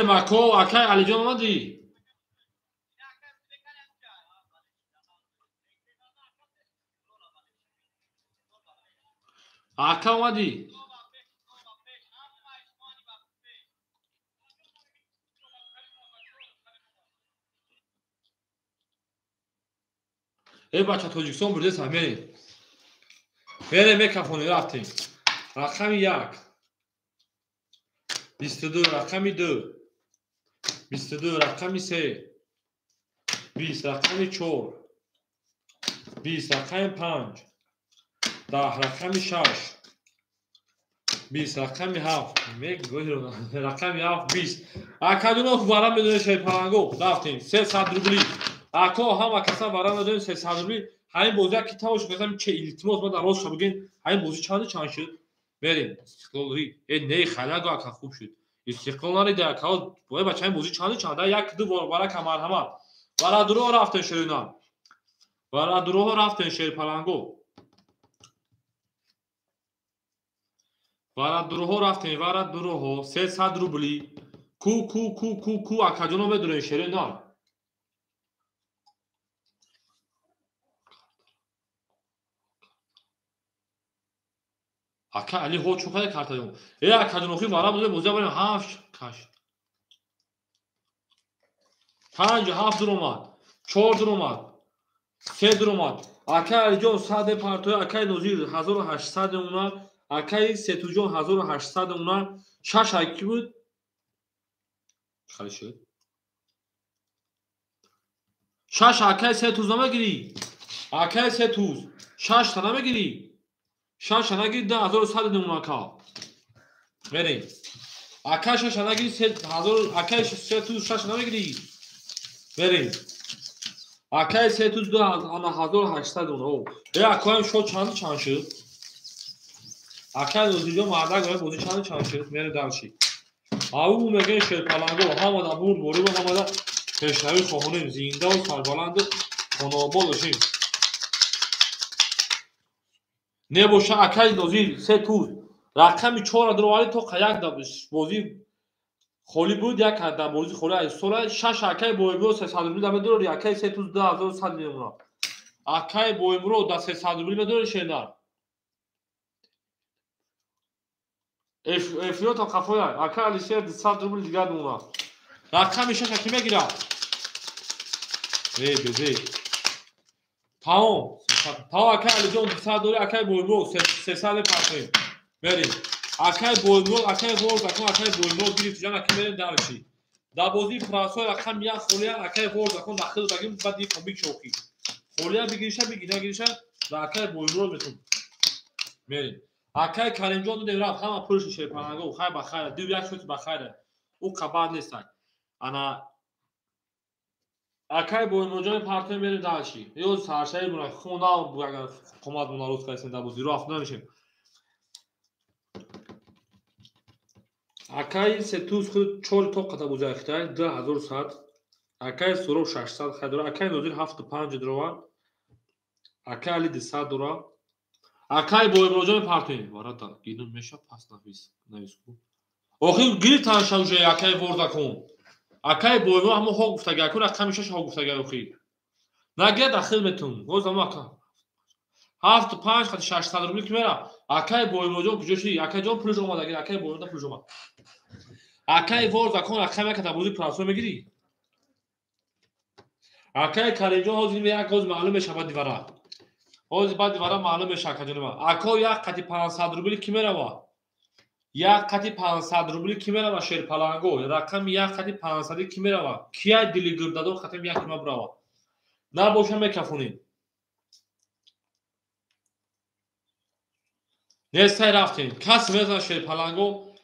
ماکو اکای علی جان اومدی اکا اومدی بچه تاجیکستان برده سمه میکافونی رفتیم رقم 1 22 رقم 2 22 رقم 3 20 رقم 4 20 رقم 5 10 رقم 6 20 رقم 7 رقم 7 20 اکادونو وارا میدونه شی پلنگو رفتیم 300 روبلی اکو هم کسا وارا میدونه 300 روبلی همین بازی کی تاوش گفتم چه التماس ما دراز شو بگین همین بازی چند شد بریم سکولری نه خلاگو اکا خوب شد استقلال ندیده که باید بچه این بازی چنده یک دو برای کمر همه برای دروه رفتن شیرینان برای دروه رفتن شیر پلنگو برای دروه رفتن برای دروه 300 روبلی کو اکجانو بدونه شیرینان اکا علی ها چوکای کارتایون ای اکجانوخی برای بوده بریم 7 کاش 5 7 در اومد 4 در اومد 3 در اومد اکا علی جان صد پارتوی اکای نوزیر 1800 اومد اکای ستو جان 1800 اومد 6 اکی بود خالی شد 6 اکای ستوز نمیگیری اکای ستوز 6 تا نمیگیری 6 نگیری 10100 اومد کا بریم اکای 6 نگیری 1000 اکای ستوز 6 نمیگیری بریم اکای ستوز 1800 اونو ای اکایم شد چند شد اکای نوزیر جان مردک بازی چند شد میره دلشی او میگن شیر پلنگو هم دا بود بوری و هم دا پیشنهی خواهونیم زینده و سربلند و خاناباد باشیم نباشه اکای نوزیر 3 توز رقمی 4 درواری تو یک دا بازی خالی بود یک دا بازی خالی از سال 6 اکای بویمرو 300 روبلی دا میدور اکای 3 توز 2100 میمونه اکای بویمرو دا 300 روبلی میدور شیندار افیوت و کفایه اکای علیشیر 200 روبلی دیگر میمونه رقمی 6 کی میگیره بزی تمام اکای علی جان 200 دوری اکای بویمرو 300 پرتویم بریم اکای بویمرو اکای ورز اکای بویمرو گیری جان اکی بریم درشی دا بازی فرانسوی رقم یک خولیا اکای ورز اکون داخل بگیم بعد یک کمیک شوکی خولیا بگیرشه نگیرشه دا اکای بویمرو میتون بریم اکای کریم جان دو رفت همه پولش شیر پناهگاه خیر بخیر دو یک شد بخیر او کبار نیست انا اکای بویمرو جان پرتویم بریم درشی یو سرشای بونه خوندا اگر قماد بونه روز کردن دا بازی رفت نمیشیم اکای ستوز خود 4 تا قطع بوزه اختیار 2100 اکای سورو 600 خدرا اکای نوزیر 75 دروا اکای علی 200 دروا اکای بویمرو جان پرتویم وارد گیدون میشه پس نویس کو آخی گیری تنشوشه اکای وردا کن اکای بویمرو همه ها گفتگی کن رقم 6 ها گفتگی اخی نگه داخل میتون گفتم اکا 75 خط 600 روبلی که میره اکای بویمرو جان کجاشی اکای جان پولش اومد اگر اکای بویمرو پولش اومد اکای وردا کن رقم یک تا بازی پراسو میگیری اکای کریم جان حاضر یک روز معلوم میشه بعد دیواره حاضر بعد دیواره معلوم میشه اکا جان اکا یک قطی 500 روبلی که میره یک قطی 500 روبلی کی میره شیر پلنگو رقم یک قطی 500 کی میره کیا دلی گردادو ختم یک ما براوا نه باشه میکفونین نیست رفتین کس میزن شیر پلنگو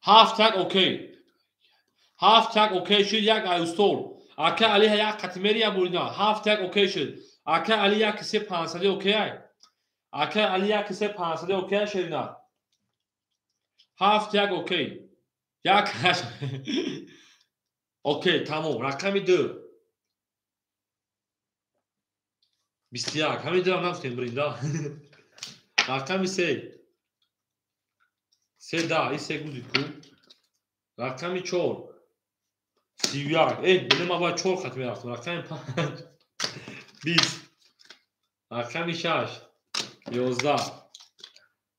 هفت تک اوکی هفت تک اوکی شد یک ایستول اکا علی یک قطی میری بورینا هفت تک اوکی شد اکا علی یک کسی 500 اوکی اکا علی یک کسی 500 اوکی شدینا هفت یک اوکی یک اوکی تمام رقمی 2 21 همین دارم نفتیم بریندا رقمی 3 دا این 3 گوزی کو رقمی 4 31 بله ما باید 4 خط میرفتم رقمی 5 20 رقمی 6 11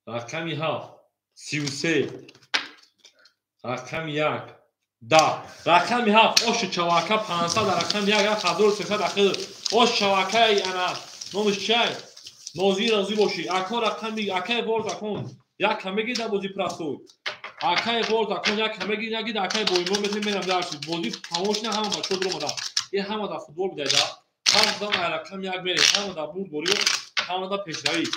رقمی 7 33 رقمی 1 10 رقمی 7 اوش چواکه 500 رقم 1 1300 داخل اوش چواکه انا نومش چای نوزی رازی باشی اکا رقمی اکای ورز اکون یک همگی دا بازی پراسوی اکای ورز اکون یک همگی نگید اکای بویمرو میتونیم میرم درشید بازی تماش نه همه بچه درو مدا این همه دا فوتبال بده دا هم دا رقم 1 میره همه دا بود بوریو همه دا پیشروی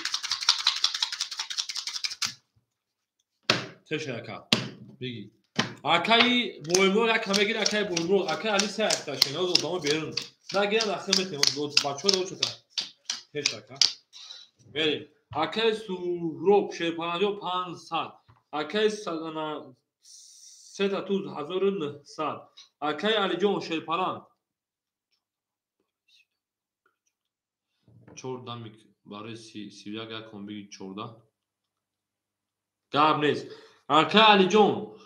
تشکر بگی اکای بویمرو یک همگی اکای بویمرو اکای علی سه اختاشین از ادامه بیرون نگیرم داخل میتونیم بچه دو چطور تشکر بریم Акай Суҳроб шерпаранҷо 500. Акай Сетатуз 1900. Акай Алиҷон шерпаранд 14 барои 31 якум биги 14. Гап нест. Акай Алиҷон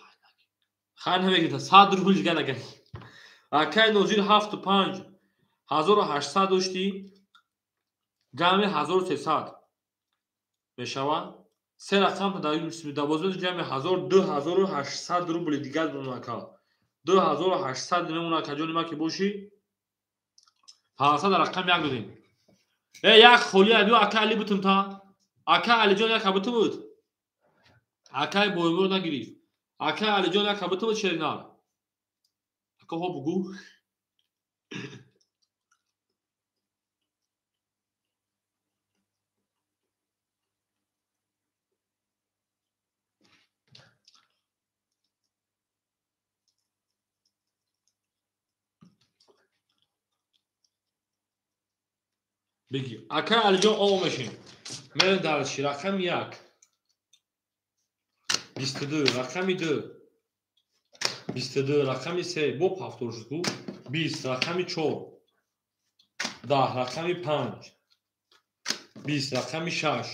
хан намегирда 100 рубл дига наган. Акай Нозир 75 1800 дошти. Ҷамъи 1300 мешавад. Се рақам дар 12 ҷамъи 2800 рубли дига мемонад. 2800 мемонад ка ҷони ман ки боши 500 рақам як додем. Як холия биё акай Али бутум та. Акай Алиҷон як бутум буд. Акай боймур нагирифт. Акай Алиҷон як бутум буд шеринар. Ака ҳо бугу. بگی اکا علیجان آمشین من درشی رقم 1 22 رقم 2 22 رقم 3 با پفتور شد 20 رقم 4 10 رقم 5 20 رقم 6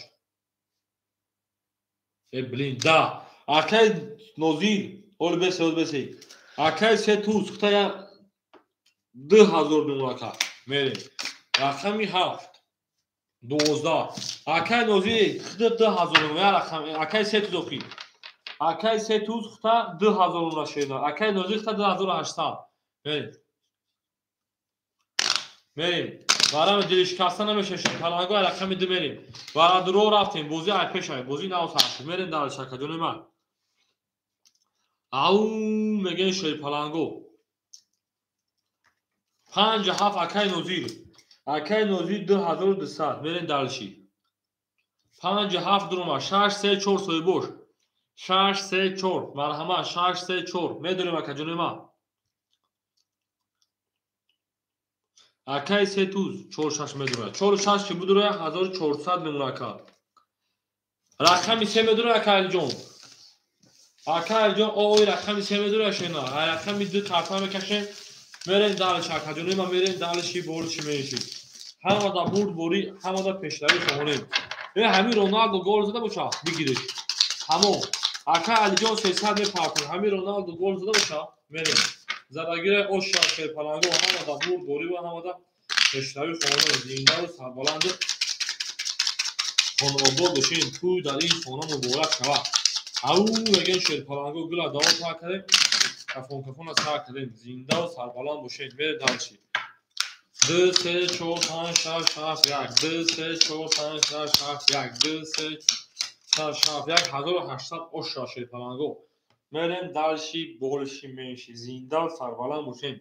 بلین 10 اکای نوزیر اول بسی اکای سه توز خطایا 2000 نمونه میریم رقمی 7 12 اکای نوزیر خطا 2000 نمونه رقم اکای سه توز اوکی اکای سه توز خطا 2000 نمونه شده اکای نوزیر خطا 2800 میریم برام دلش کاسته نمیشه پلنگو رقم 2 میریم برا درو رفتیم بازی ای پیشای بازی ناو ساعت میریم در شرکت جون من او میگن شوی پلنگو 5 7 اکای نوزیر 2200 میریم دلشی 5 7 دروما 6 3 4 سوی boş 6 3 4 مرحمت 6 3 4 میدونیم اکا جون من اکای سه توز 4 6 میدونه 4 6 که بودره 1400 میمونه که رقمی 3 میدونه اکای جون اکای جون اوی رقمی 3 میدونه شنا رقمی 2 طرفا میکشیم میرین دالش اکای جون ما میرین دالشی بولشی میشی همه دا برد بوری همه دا پیشروی کنیم همین رونالدو گل زده باشه بگیرش همون اکای علی جون 300 میپرتن همین رونالدو گل زده باشه میرین زدگیر اوشا که پلنگو همه دا برد بوری و همه دا پیشروی خانه زنده و سربلند خانوادگاه باشین توی در این خانه مبارک شود او میگن شیر پلنگو گل داو تا کردیم کفون از سر کردیم زنده و سربلند باشین میره دلشید 2 3 4 5 6 7 1 2 3 4 5 6 7 1 2 3 4 7 1 1800 اوشا شیر پلنگو میریم دلشی بولشی میشی زنده و سربلند باشین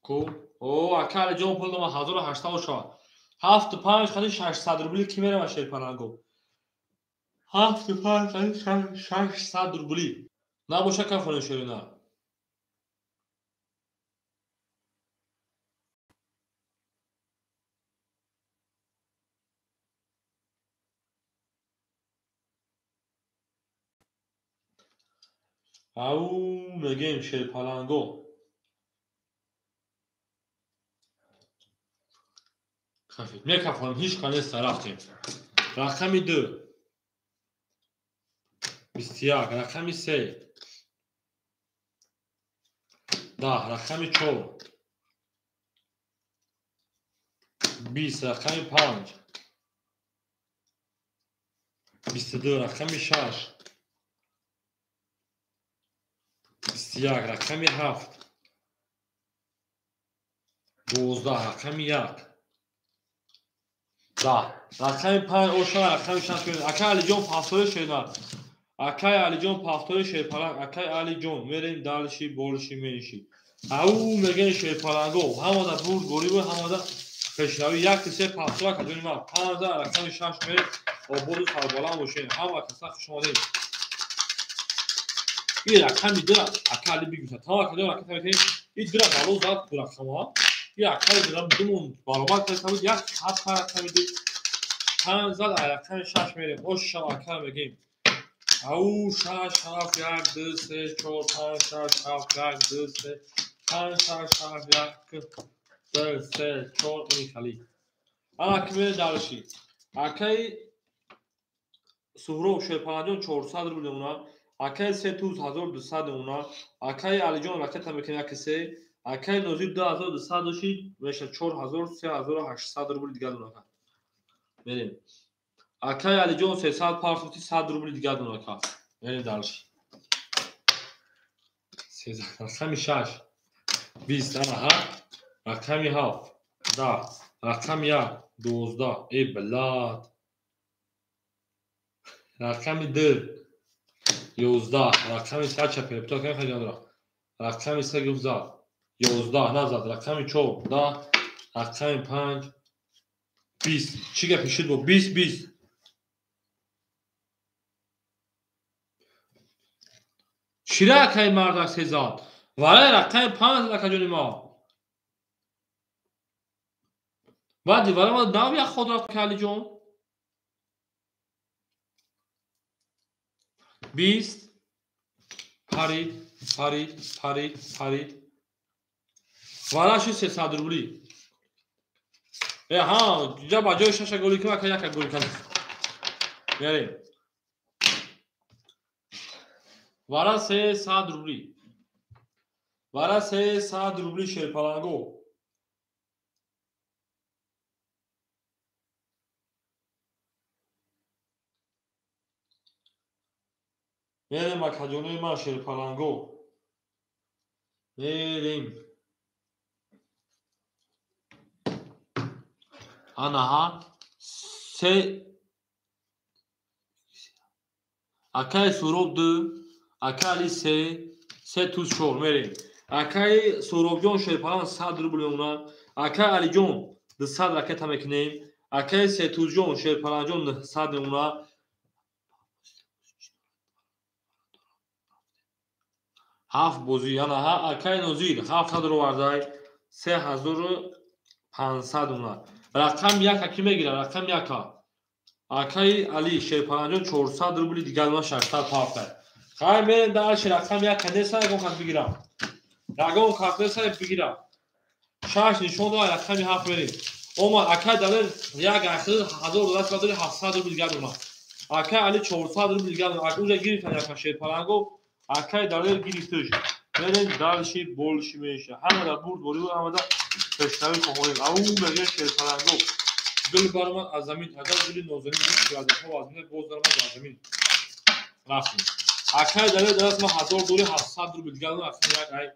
کو او اکای جون پول دم 1800 شد 7 5 خالی 600 روبلی کی میره شیر پلنگو 7 5 خالی 600 روبلی نباشه کفن شیرینه او میگیم شیر پلنگو خفید میکفنم هیچ کنیست رفتیم رقمی 2 21 رقمی 3 10 رقمی 4 20 رقمی 5 22 رقمی 6 21 رقمی 7 12 رقمی 1 10 رقمی 5 اوشا رقمی 6 اکای علی جون پافتوری شیرینر اکای علی جون پافتوری شیرپلنگ اکای علی جون میرین دالشی بولشی میشی او میگن شیرپلنگو همه دا برد بوری و همه دا پیشروی یک کسی پافتور که جونی ما 15 رقمی 6 میرین آبود سربلند باشین همه کسا خوشما دیم این رقمی دو اکای علی بگیسه تا که دو رقمی این دو رقم زد دو رقم ها یک کاری دومون برابر کرده بود یک هفت رقم میدید 5 زد رقم 6 میریم خوش شما بگیم او 6 7 1 2 3 4 5 6 7 1 2 3 5 6 7 1 2 3 4 این خالی اما که دارشی اکی سهراب شیرپناهجان 400 روبل اونا اکی 3200 اونا اکی علی جان رکت میکنه کسی اکی نوزی 2200 داشتی میشه 4000 3800 روبل دیگه اونا بریم اکی علی جان 300 پارسوتی 100 روبل دیگه اونا بریم دارشی 13 رقم 6 20 انا ها رقم 7 10 رقم 1 12 ای بلاد رقم 2 11 رقم 3 چپه بتا که خیلی دارم رقم 3 گفت 11 نزد رقم 4 10 رقم 5 20 چی که پیشید بود 20 چرا که مرد سزاد ولی رقم 5 لکجونی ما بعد ولی ما ناو یک خود رفت کلی جون 20 پرید ولی شو 300 روبلی ها جا با جای شش گلی که یک گلی کنه بریم ولی 300 روبلی ولی 300 روبلی شیرپلنگو بریم با کجونه ما شیرپلنگو بریم آنها سه اکای سروب دو اکالی سه توز شور میریم اکای سروب جون شیرپلنگ 100 روبل اونا اکای علی جون 200 رکت هم میکنیم اکای سه توز جون شیرپلنگ جون 100 اونا هفت بوزی آنها اکای نوزید 700 رو وردای 3500 اونا رقم یک کی میگیره رقم یک اکای علی شیرپلنگ جون 400 روبل دیگه اونا 600 پافه خواهی میریم دارش رقم یک کنده سر گم خط بگیرم رقم کارت سر بگیرم 6 نشون داره رقم 7 میریم اما اکای دلر یک اخیر 1000 دلار 700 روبل دیگه اونا اکای علی 400 روبل دیگه اونا اونجا گیری کنه یک شیرپلنگو اکای دلر گیریتش بریم دارشی بولشی میشه همه در برد بوری آمده پشتوی کنیم او میگه شیرپلنگو گل برام از زمین اگر گلی نازنین بود از ها وزنه باز دارم از زمین رفتیم اکای دلر درست ما 1000 دوری 700 روبل دیگه اونا اکای یک ای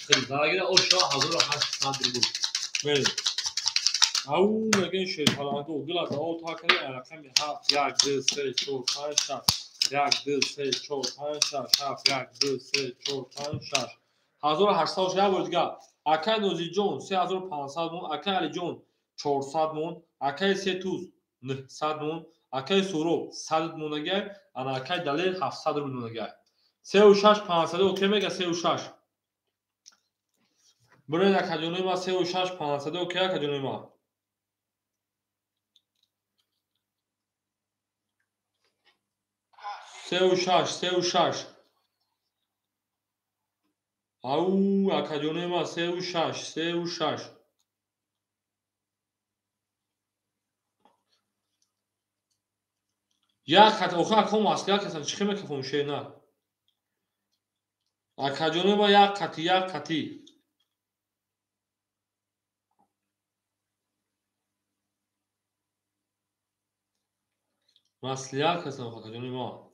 خیلی دارگیره او شاه 1800 روبل بریم او میگه شیرپلنگو گل از او تا کنی رقم 7 1 2 3 4 5 6 1 2 3 4 5 6 7 1 2 3 4 5 6 1800 شده بود دیگه اکای نوزی جون 3500 مون اکای علی جون 400 مون اکای سه توز 900 مون اکای سورو 100 مونگه انا اکای دلیل 700 مونگه 3 و 6 500 اوکی میگه 3 و 6 برای کجونی ما 3 و 6 500 اوکی کجونی ما 3 و 6 او کجونی ما 3 و 6 یک خط آخر کم اصلی کسان چی میکفم شه نه کجونی ما یک خطی مسئله کسان کجونی ما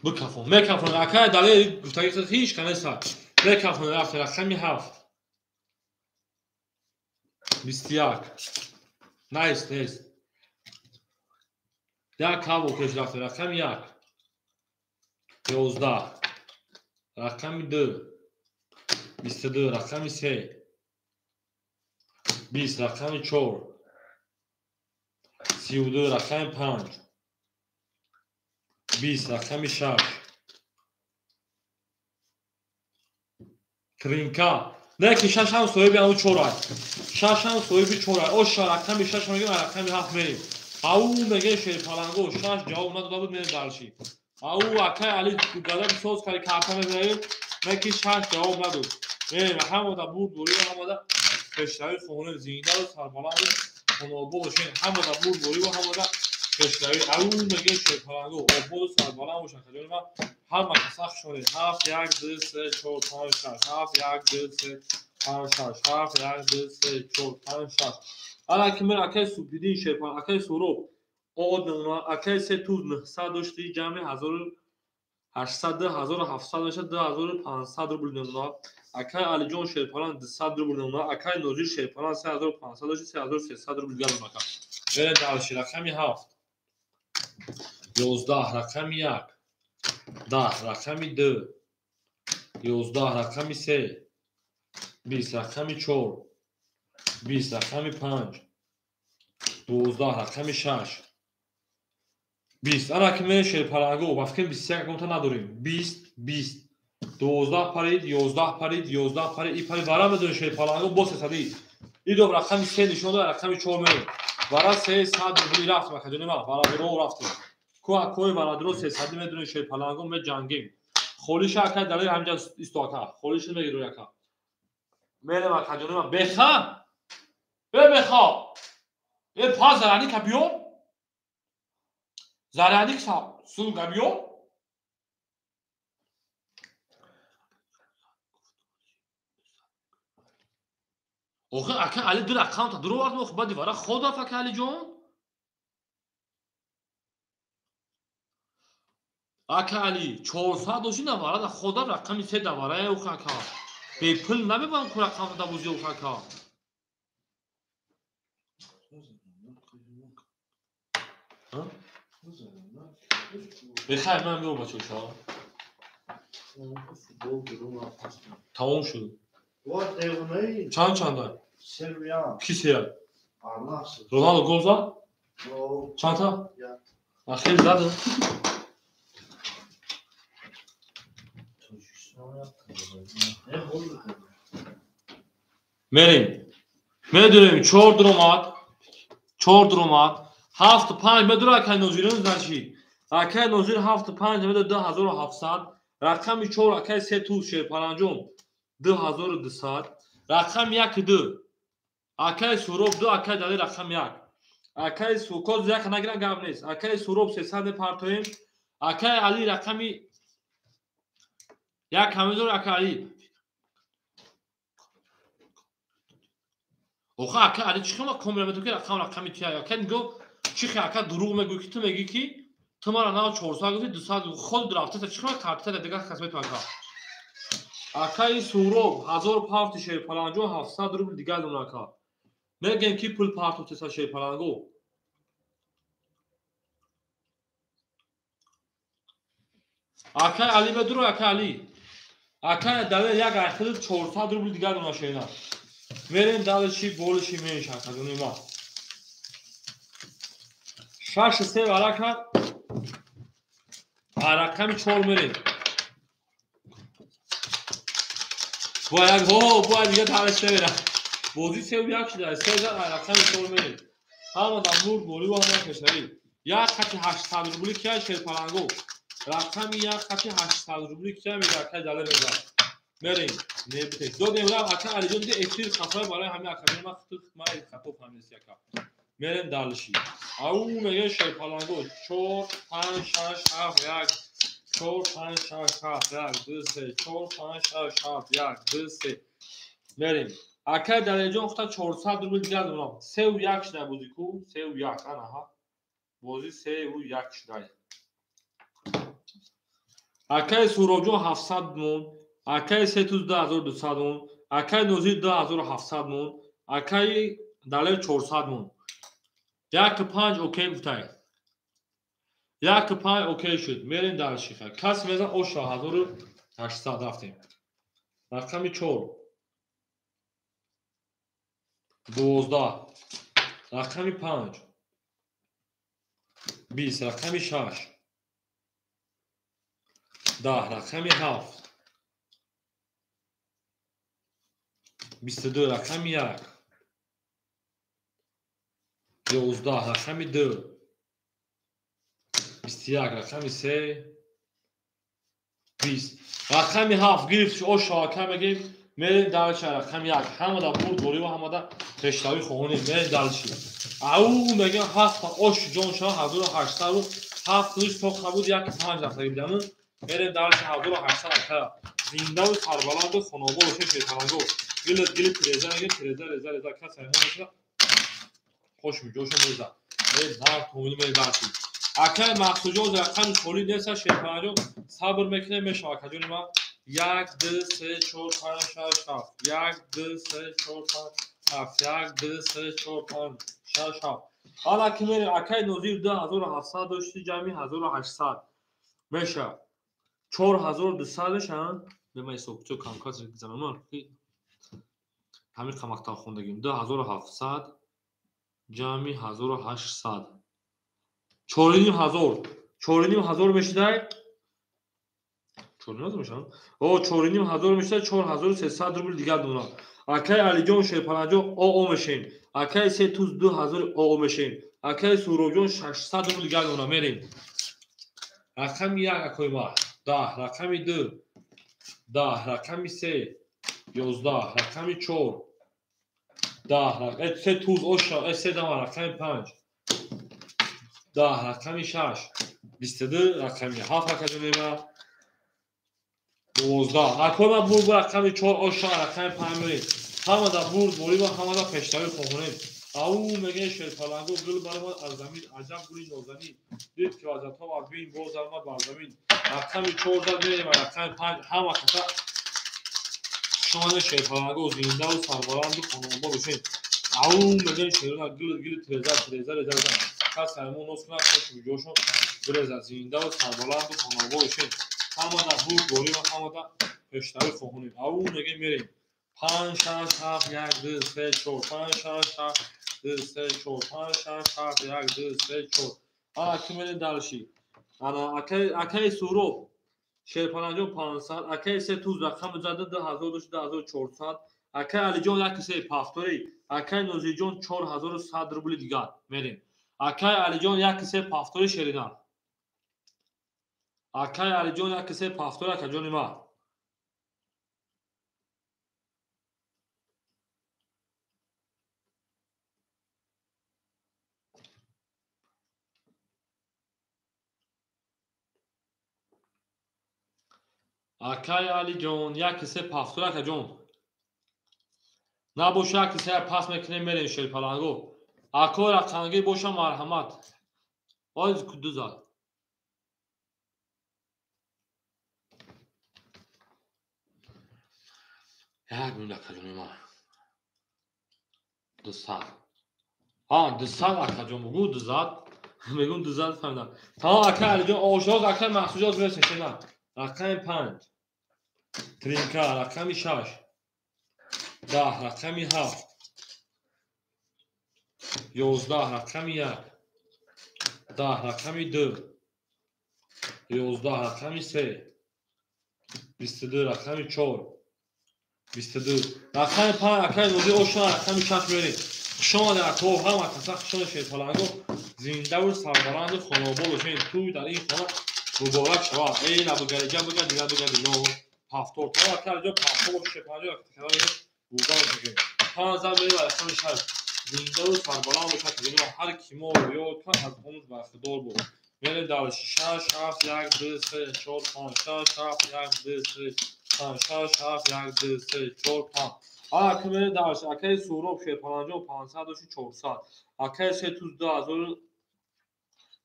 بکفم میکفم اکای دلیل گفتگی هیچ کنه سر میکفم رفت رقم 7 21 نیست یک کابو کش رفت رقم 1 11 رقم 2 22 رقم 3 20 رقم 4 32 رقم 5 20 رقم 6 ترینکا نه که 6 هم صاحب اون 4 است 6 هم صاحب 4 است او 6 رقم 6 میگیم رقم 7 میریم او میگه شیر پلنگو 6 جواب نداده بود میریم دالشی او اکای علی گادر سوز کاری کارتا میذاریم میگه 6 جواب نداد میریم همون بود دوری همون پشتای خونه زینده رو سربالا رو بولشین همون بود دوری و همون پشتای او میگه شیر پلنگو او بود سربالا و شکل ما هر مکسخ شده 7 1 2 3 4 5 6 7 1 2 3 5 6 7 1 2 3 4 5 6 حالا که من اکای سوبیدین شیر پلنگو اکای سورو او اونا اکای سه تو 900 داشتی جمع 1800 1700 داشت 2500 رو بودن اونا اکای علی جون شیر پلنگ 200 رو بودن اونا اکای نوزی شیر پلنگ 3500 داشت 3300 رو بودن اونا بره دالشی رقمی 7 11 رقمی 1 10 رقمی 2 11 رقمی 3 20 رقمی 4 20 رقمی 5 12 رقمی 6 20 انا که من شیر پلنگو با فکر 21 گونتا نداریم 20 20 12 پرید 11 پرید 11 پرید این پرید ورا بدون شیر پلنگو با 300 این دو رقم 3 نشون داد رقم 4 میره ورا 300 رو رفت مخدونی ما ورا درو رفتیم کوی ورا درو 300 میدون شیر پلنگو می جنگیم خولیش اکا دلیل همینجا استواکا خولیش میگه رو یکا میره مخدونی ما بخا بخا این پاس زرانی کپیون زرانی سون کپیون اوخه اکا علی دور اکانت درو وقت مخ بعد ورا خدا فک علی جون اکا علی 400 دوشی نوارا خدا رقم 3 دواره اوخه اکا به پول نمیبام کو اکانت دا بوزی اوخه اکا بخیر من میرم بچه شا تمام شد چند دار کی سیر رونالدو گل زد چند تا خیلی زد میریم میدونیم 4 درامات 7 5 بدون اکای نوزیرون زنشی اکای نوزیر 7 5 میده 2700 رقم 4 اکای 3 تو شیر پلنجم 2200 رقم 1 2 اکای سوروب 2 اکای دلی رقم 1 اکای سوکوز یک نگران گپ نیست اکای سوروب 300 پرتویم اکای علی رقمی یک همینجور اکای علی اوخه اکای علی چیکار ما کاملا تو که رقمی تیا اکای گو چی اکای دروغ میگی که تو میگی کی تو ما را 400 گفتی 200 خود رفته چیکار کارت دیگه خصم تو اکا اکای سوروب 1000 پارت شیر پلنجو 700 روبل دیگه اون اکا میگن کی پول پارت تو شیر پلنگو اکای علی بدرو اکای علی اکای دل یک اخر 400 روبل دیگه اون شینا میریم دل چی بولشی میشه اکا ما 6 3 ورقه رقم 4 میریم باید دیگه ترسته میرم بازی 3 و 1 شده 3 رقم 4 میریم همه دمور گولی و همه کشوری یک خطی 800 روبلی که شیر پلنگو رقم یک خطی 800 روبلی که میگه اکای دله میگه میریم نمیتش دو دیمرم اکای علی جون دیگه اکتیر خطای برای همه اکای ما خطا فهمیدست یکا میریم دلشی او میگه شیر پلنگو 4 5 6 7 1 4 5 6 7 1 2 3 4 5 6 7 1 2 3 میریم اکای دله جون خطا 400 روبل دیگه اونم 3 و 1 شده بودی کو 3 و 1 آنها بازی 3 و 1 شده اکای سوروجو 700 مون اکای 3200 مون اکای نوزی 2700 مون اکای دله 400 مون یک 5 اوکی گفتای یک 5 اوکی شد میریم در شیخه کس میزن اوشا 1800 رفتیم رقم 4 12 رقم 5 20 رقم 6 10 رقمی 7 22 رقمی 1 11 رقمی 2 21 رقمی 3 20 رقمی 7 گرفتش او شاکر بگیم میریم دلچه رقمی 1 همه دا برد بوری و همه دا تشتاوی خونیم میریم دلچی او بگیم 7 اوش جون شا 1800 بود 7 روش توقع بود 1.5 دفعه بیدمون میریم دلچه 1800 اکر زنده و سربلند و خونابو روشه شیطانگو گل تریزه نگه تریزه ریزه کس همون مثلا خوش می جوشو میزه میریم در تومینی میریم دلچی اکر مقصود جون رقم تولی نیست شیطانجون صبر میکنه میشه اکر جون ما 1 2 3 4 5 6 7 1 2 3 4 5 7 1 2 3 4 5 6 7 حالا که میریم اکر نوزیر 2700 داشتی جمعی 1800 میشه 4200 میشن نمی سوکچو کانکاس زنمان همین قمقتا خوندگیم 2700 جمعی 1800 4000 میشه 4000 میشن او 4000 میشه 4300 روبل دیگه دونا اکای علی جون شیپانجو او میشین اکای 3000 او میشین اکای سورو جون 600 روبل دیگه دونا میریم رقم 1 اکای ما 10 رقم 2 10 رقم 3 11 رقم 4 10 رقم 3000 اوشا 3 رقم 5 10 رقم 6 22 رقم 7 اکای ما 12 اکای ما برد رقم 4 اوشا رقم 5 میریم همه دا برد بوری و همه دا پشتاوی خوخونیم او میگه شیطانگو گل برای ما از زمین عجب گلی نازنین دید که وزت ها و بین باز ما بر زمین رقم 14 میریم و رقم 5 همه کتا شان شیطانگو زنده و سربلند و خانوما بشین او میگه شیطان گل تریزه کس همون نوز کنه خوش بجوشون برزه زنده و سربلند و خانوما بشین همه دا برد بوری و همه دا پشتاوی خوخونیم او میگه میریم 5 6 7 1 2 3 4 5 6 7 2 3 4 5 6 7 1 2 3 4 آ کی میریم دلشی انا اکای سورو شیپانجو 500 اکای 3000 رقم زده 2400 اکای علی جون یک سه پافتوری اکای نوزی جون 4100 روبل دیگه میریم اکای علی جون یک سه پافتوری شرینا اکای علی جون یک سه پافتوری اکای جون ما اکای علی جون یک سه پافتوری اکای جون نباشه که سه پاس میکنیم میریم شیپانگو اکای رقمگی باشه مرحمت آیز کدوزا یک میلیون اکای جون ما 200 200 اکای جون بگو 200 میگم 200 فهمیدم تا اکای علی جون آشاز اکای محسوجات برسه نه رقم 5 ترینکا رقم 6 10 رقم 7 11 رقم 1 10 رقم 2 11 رقم 3 22 رقم 4 22 رقم 5 اکای نوزی اوشا رقم 6 میریم شما در تو هم اکسا خشان شیطانگو زنده و سربلند و خانوابا باشین توی در این خانه مبارک شوا ای نبوگریجه بگه دیگه بگه دیگه پافتور تا اکر جا پافتور باشه شیطانجا اکتکرار بوگان بگه 15 میریم و رقم 6 زنده و سربلند باشه که دیگه هر کی ما رو یاد کن از خونش برخدار بود میریم در 6 7 1 2 3 4 5 6 7 1 2 3 5 6 7 1 2 3 4 5 که میره درش اکای سوروب شیپانجا و 500 داشتی 400 اکای 3000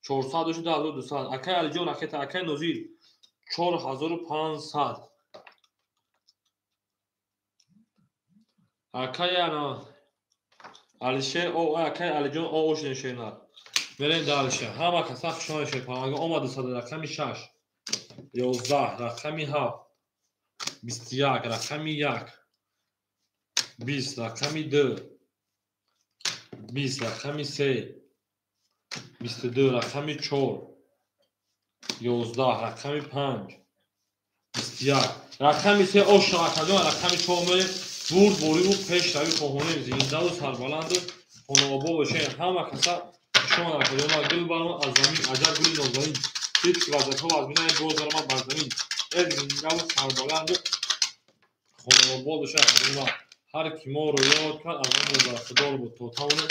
400 داشتی 2200 اکای علی جون اکای نوزیر 4500 اکای انا علی شه او اکای علی جون او اوش نشینا میریم درشه همه کسا خشان شیپانجا اومد 200 رقمی 6 11 رقمی 7 21 رقمی 1 20 رقمی 2 20 رقمی 3 22 رقمی 4 11 رقمی 5 21 рақами 3 ош акаҷон рақами 4 мере бурд бориву пешрави хоҳонаи зиндаву сарбаланду хонобод бошед ҳама каса шон акаҷон гул барма аз замин аҷаб гули нозанин ҳеҷ вазатҳо аз бинаи бозарма бар замин эл зиндаву сарбаланду хонобод бошед акаҷон ҳар ки моро ёд кард аз ҳамон бархудор буд то тавоне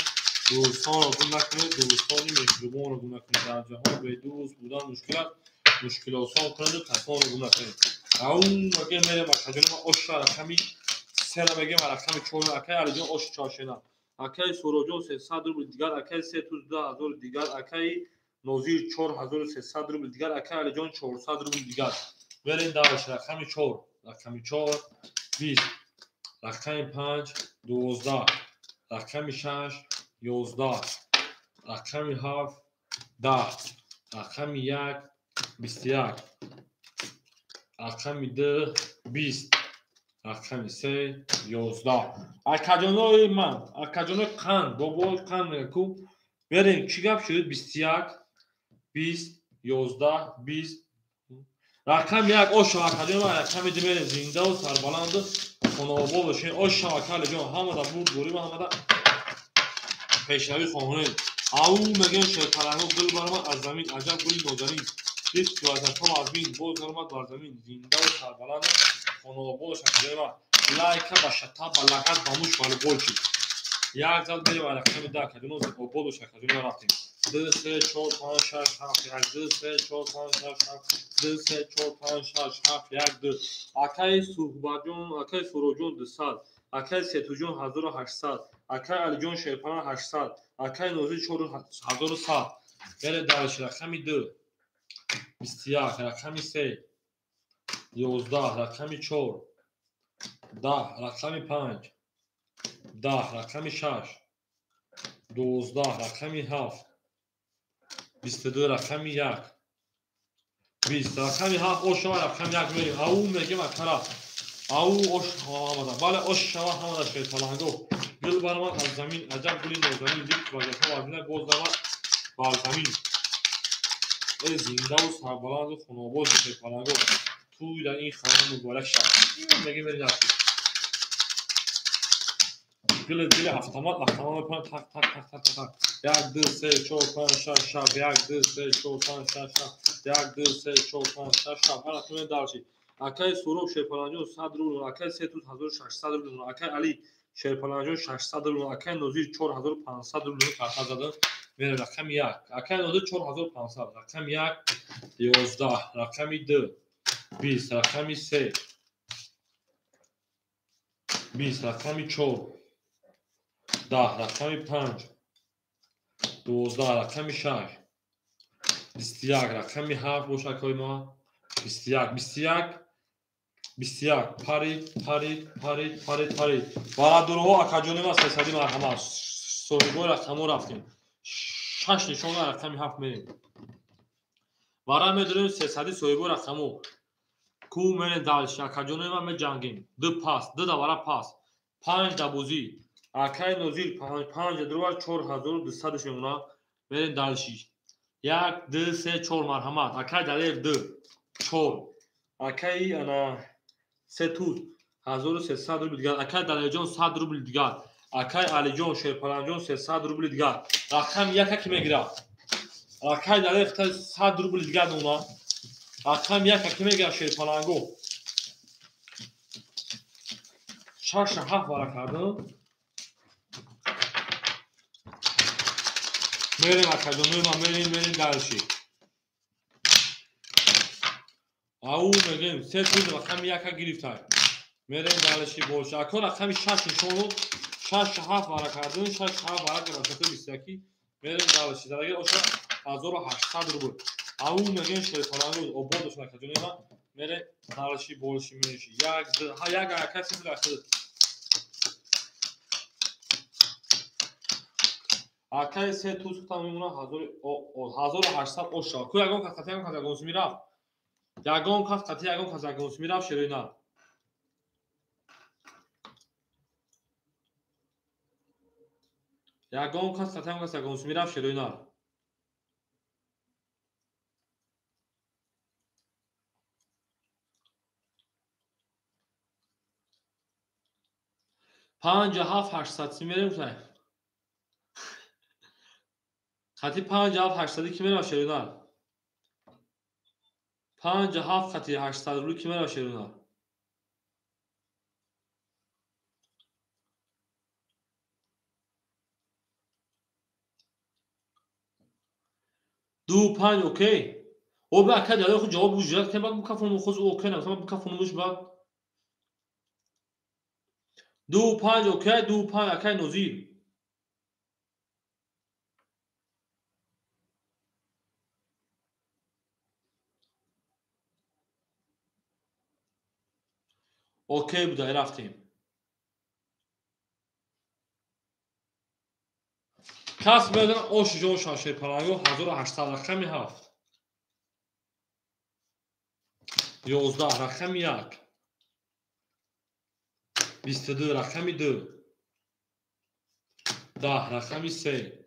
дӯстонро гум накунед дӯстони меҳрубонро гум накунед дар ҷаҳон бедӯст будан мушкил аст мушкил осон кунеду касонро гум накунед аге мерем акаҷонима оша рақами сера мегем рақами 4 акаи алиҷон оши чоршена акаи суроҷон 300 рубл дигар акаи 31000 дигар акаи нозир 4300 рубл дигар акаи алиҷон 400 рубл дигар берем далш рақами 4 рақами 4 20 рақами 5 12 рақами 6 11 рақами 7 10 рақами 1 21 рақами 2 20 рақами 3 11 акаҷонои ман акаҷонои қанд бобои қанд мегаку берем чӣ гап шуд 21 20 11 20 рақами 1 оша акаҷони ман рақами 2 мерем зиндаву сарбаланду хонобод бошем оша акалиҷон ҳамада бурд борима ҳамада пешрави хоҳонем ау мегем шерпаранго гул барма аз замин аҷаб гули нозанин ҳеҷ вазатҳо аз бин боз барма бар замин зиндаву сарбаланду хонободаш акаҷони ман лайка ба шата ба лагат ба муш валубойчи як зал берем рақами 2 акаҷоно обод боша акаҷони ман рафтем 2 3 4 5 6 7 1 2 3 4 5 6 7 2 3 4 5 6 7 1 2 акаи суҳбаҷон акаи суроҷон 200 акаи сетуҷон 1800 акаи алиҷон шерпаран 800 акаи нозир 4100 берем далш рақами 2 21 рақами 3 11 рақами 4 10 рақами 5 10 рақами 6 12 рақами 7 22 рақами 1 20 рақами 7 ошава рақами 1 мерем ау мегем акара ау ош ҳамада бале ош шава ҳамада шерпаланго гул барман аз замин аҷаб гули нозанин дик вазатҳо аз бинаи боз барман бар замин эл зиндаву сарбаланду хонободи шерпаланго туй дар ин хона муборак шавад мегем мерем дили автомат мепарам так так так так так 1 2 3 4 5 6 7 1 2 3 4 5 6 7 1 2 3 4 5 6 7 ҳара тунем далши акаи суроб шерпаланҷон 100 рубл акаи сетуз 1600 рубл акаи али шерпаланҷон 600 рубл акаи нозир 4500 рубл карта задан мерем рақами 1 акаи нозир 4500 рақами 1 11 рақами 2 20 рақами 3 20 рақами 4 10 рақами 5 12 рақами 6 21 рақами 7 боша кои ма 21 парид барадурҳо акаҷони ма 300 марҳама соҳибои рақамҳо рафтем 6 нишона рақами 7 мерем бара медурем 300 соҳибои рақамҳо ку мерем далш акаҷони ма меҷангем 2 пас 2 давара пас 5 дабузӣ акаи нозир 5 дурвар 4200 мемона мерем далши 1 2 3 4 марҳамат акаи далер 2 4 акаи ана сетуз 1300 рубл дигар акаи далерҷон 100 рубл дигар акаи алиҷон шерпаланҷон 300 рубл дигар рақами 1 ки мегирад акаи далер 100 рубл дигар мемона рақами 1 ки мегирад шерпаланго шаша 7 бара кардам мерем акаҷонои ман мерем далши ау мегем сетуз рақами 1 гирифта мерем далши боша ако рақами 6 нишону 6 7 бара кардам 6 7 бара кардам 21 мерем далши зарагер оша 1800 рубл ау мегем шерпаланго обод боша акаҷонои ман мерем далши болши меши 1 2 1 акаи сетуз акаи сетуз гуфтам мемонад 1800 оша ку ягон кас қати ягон кас ягонсӣ мерафт ягон кас қати ягон кас ягонсӣ мерафт шерои на ягон кас қати ягон кас ягонсӣ мерафт шерои на 57 800 سی میریم که خطی 57 800 کی میره شیرینال 57 خطی 800 رو کی میره شیرینال دو 5 اوکی او به اکد یاد خود جواب وجود که بعد مکافون خود اوکی نه مثلا مکافون بعد دو 5 اوکی دو 5 اکد نوزیر اوکی بوده رفتیم کس بدن اوش جو شاشه پرایو 1800 رقمی 7 11 رقمی 1 22 رقمی 2 10 رقمی 3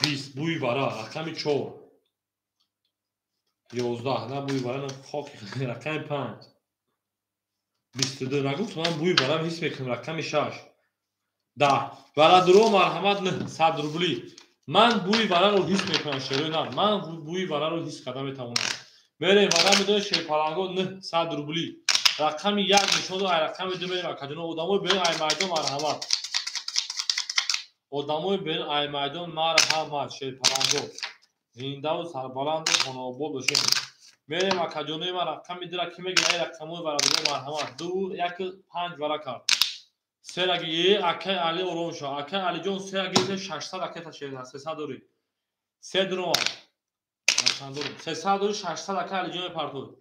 20 بوی برا رقمی 4 11 نه بوی برا نه خاک رقمی 5 22 نگفت من بوی برام حس میکنم رقمی 6 10 برا درو مرحمت نه 100 روبلی من بوی برا رو حس میکنم شروع نه من بوی برا رو حس کردم میتونم میره برا میدونه شی پالانگو نه 100 روبلی رقمی 1 نشون و رقمی 2 میره کدنو ادامو بین ای مردم مرحمت ادامو بین ای مردم مرحمت شی پالانگو این داو سر بلند خونه بول بشه میره مکدونه ما رقم میدره کی میگه ای رقمو برا درو مرحمت 2 1 5 برا کرد سرگی اکه علی اورون شو اکه علی جون سرگی 600 اکه تا 300 دوری 3 درو چند دوری 300 دوری 600 اکه علی جون پارتو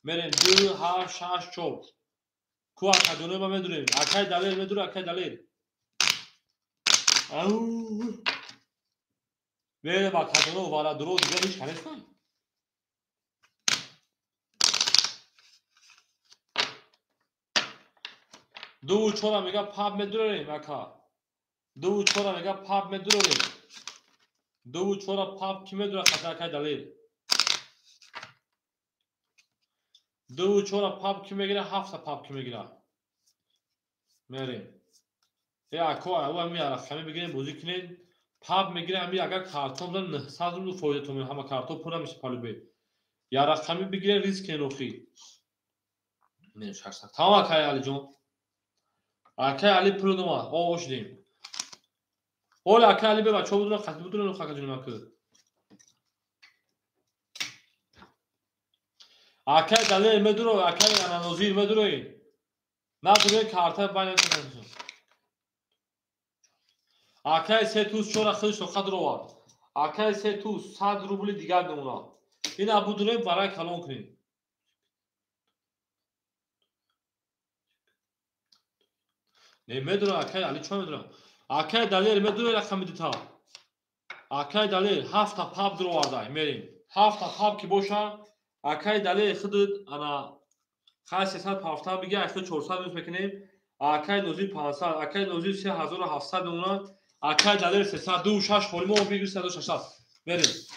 میرن 2 7 6 4 کو اکه دونه ما میدونیم اکه دلیل میدونه اکه دلیل او میره با کدونه وارا درو دیگه هیچ کنه نه دو چورا میگه پاپ میدونیم اکه دو چورا میگه پاپ میدونیم دو چورا پاپ کی میدونه خطا اکه دلیل دو چورا پاپ کی میگیره 7 پاپ کی میگیره میریم یا اکو او میاره خمی بگیریم بازی کنین پاپ میگیره همی اگر کارتون دارن 900 رو فایده تو همه کارتون پونا میشه پالوبه یا رقمی بگیره ریسک نوخی نه 600 تمام اکای علی جون اکای علی پول دو ما اوش دیم اول اکای علی به بچه بودن خطی بودن نو خاک جون مکه اکای دلیل مدرو اکای انانوزیر مدروی نه دوره کارتا باید کنیم اکای سه توس چورا خیلی شو خد رو وارد اکای سه توس 100 روبل دیگر نمونا این ابو دوره برای کلون کنیم نه میدونم اکای علی چون میدونم اکای دلیل میدونم رقم دیتا اکای دلیل 7 تا پاپ درو وارد میریم 7 تا پاپ کی باشه اکای دلیل خود انا خاص 300 پافتان بگه 400 روز بکنیم اکای نوزی 500 اکای نوزی 3700 نمونا اکای دلیل 300 2 6 خولمو بگیر 360 بریم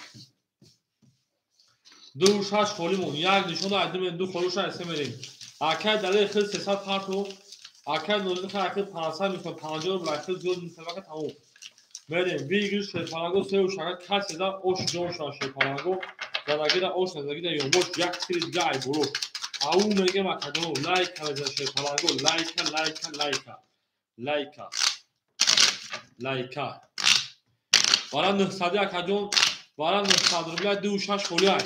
2 6 خولمو یک نشون ادم دو خروش است میریم اکای دلیل خود 300 پارتو اکای نوزی خود 500 میشه 50 بلاک زود مثلا تمام بریم بگیر شپارانگو سه و شاگرد کس دا اوش جون شاشه پارانگو زندگی دا اوش زندگی دا یوموش یک سری دیگه ای برو او میگه مکدو لایک کنه شپارانگو لایک لایک بارم 900 اکجون بارم 900 روبل دو شش خولی ای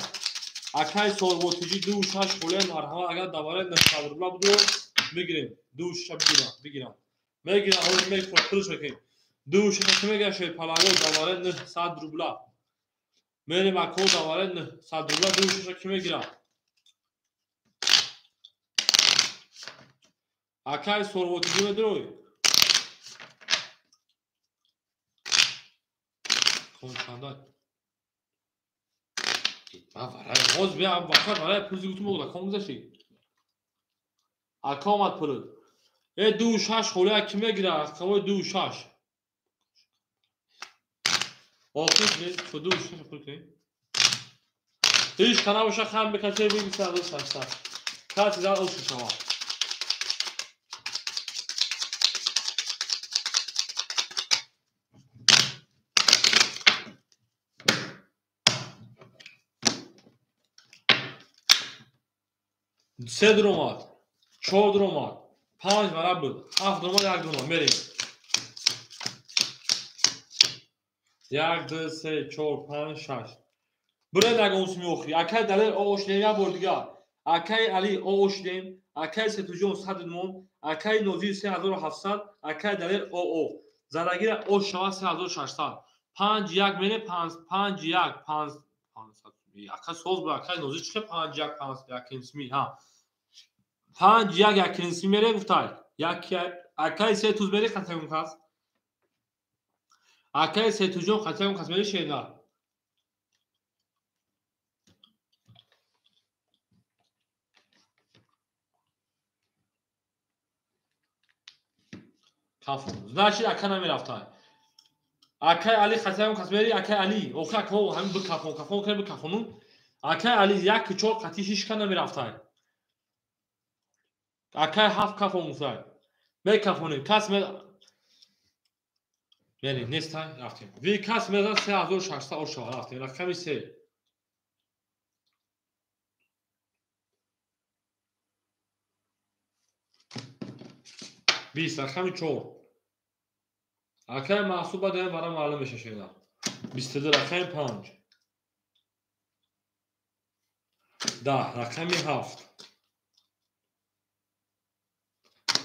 اکای سوربوتیجی دو شش خولی مرحمت اگر دوباره 900 روبل بودو میگیریم دو شش بگیرم اون میگه پولش بکنیم دو شش میگه شی پالانگو دوباره 900 روبل میریم اکو دوباره 900 روبل دو شش کی میگیرم اکای سوربوتیجی میدروی کون چندان ما برای روز بیا وقت برای پوزی گفتم بودا کون گذاشتی اکا اومد پول ای دو شش خوله کی میگیره اکا دو شش آخوش نیست تو دو شش پول کنی هیچ کنه باشه خم بکشه بگی سر دو شش کسی در اوش شما 3 درآمد 4 درآمد 5 ورق بود 7 درآمد 1 درآمد بریم 1 2 3 4 5 6 برای نگونس میوخی اکای دلر اوشدیم یا بردیگه اکای علی اوشدیم اکای ستوجون 100 درم اکای نوزی 3700 اکای دلر او زدگیر او شما 3600 5 1 منه 5 1 5 500 اکای سوز با اکای نوزی چه 5 1 5 یکینسمی ها 5 1 یکینسمی میره گفتای یک اکای ستوز بری خاطرم خاص اکای ستوجون خاطرم خاص بری شینا کافون значит ака намерафтан акай али хатаам касмери акай али охак ҳо ҳамин бикафон кафон кай бикафону акай али 1 4 қати 6 ка намерафтан акай 7 кафон мусай бекафони кас ме яъни нестай рафтем ви кас мезан 3600 оршава рафтем рақами 3 20 рақами 4 акай маҳсуба даем бара маълум меша шуда 22 рақами 5 10 рақами 7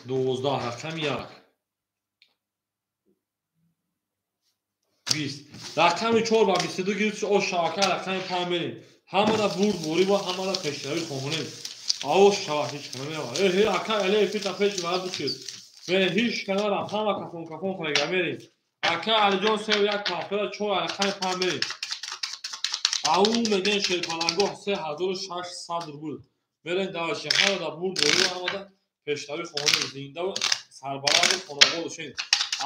12 рақами 1 20 рақами 4 ба 22 гирифтиш ошавака рақами 5 мерем ҳамада бурд бори ва ҳамада пешравӣ хоҳонем ао шава ҳеҷ канамеава акай але фита пеш варад бучид мерем ҳеҷ канара ҳама кафон хоега мерем акай алиҷон сев як кафера 4 рақами 5 мерем ау мегӯян шерпалангоҳ 3600 рубл мерем даваши ҳамада бурд бори ва ҳамада пешравӣ хоҳонем зиндаву сарбаланду хонободу шен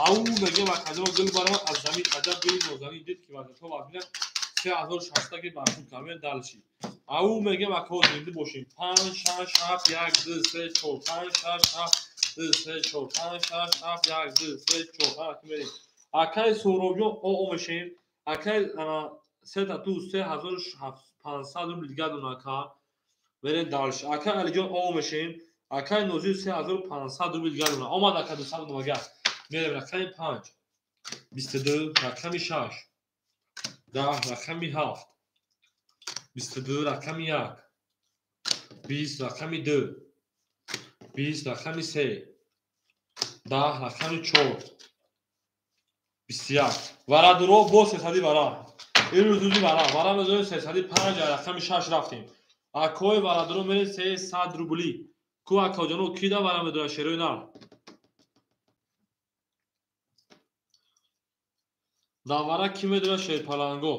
ау мегӯям акадро дил барама аз замин аҷаб дили нозанин дид ки вазифа вабина 3600 ки бархуд камер далши ау мегӯям акаҳо зинда бошем 5 6 7 1 2 3 4 5 6 7 2 3 4 5 6 7 1 2 3 4 ҳар мерем акай соҳробҷон оо мешем акай сетату 3500 рубл дига дунака мерем далши акай алиҷон оо мешем акай нозир 3500 рубл дига дуна омад ака 200 номага мерем рақами 5 22 рақами 6 10 рақами 7 22 рақами 1 20 рақами 2 20 рақами 3 10 рақами 4 21 варадуро бо 300 вара ирӯзузи вара мезонем 305 рақами 6 рафтем акои варадуро мерем 300 рубли ку акоҷоно кида вара медора шерои нар давара ки медора шерпаланго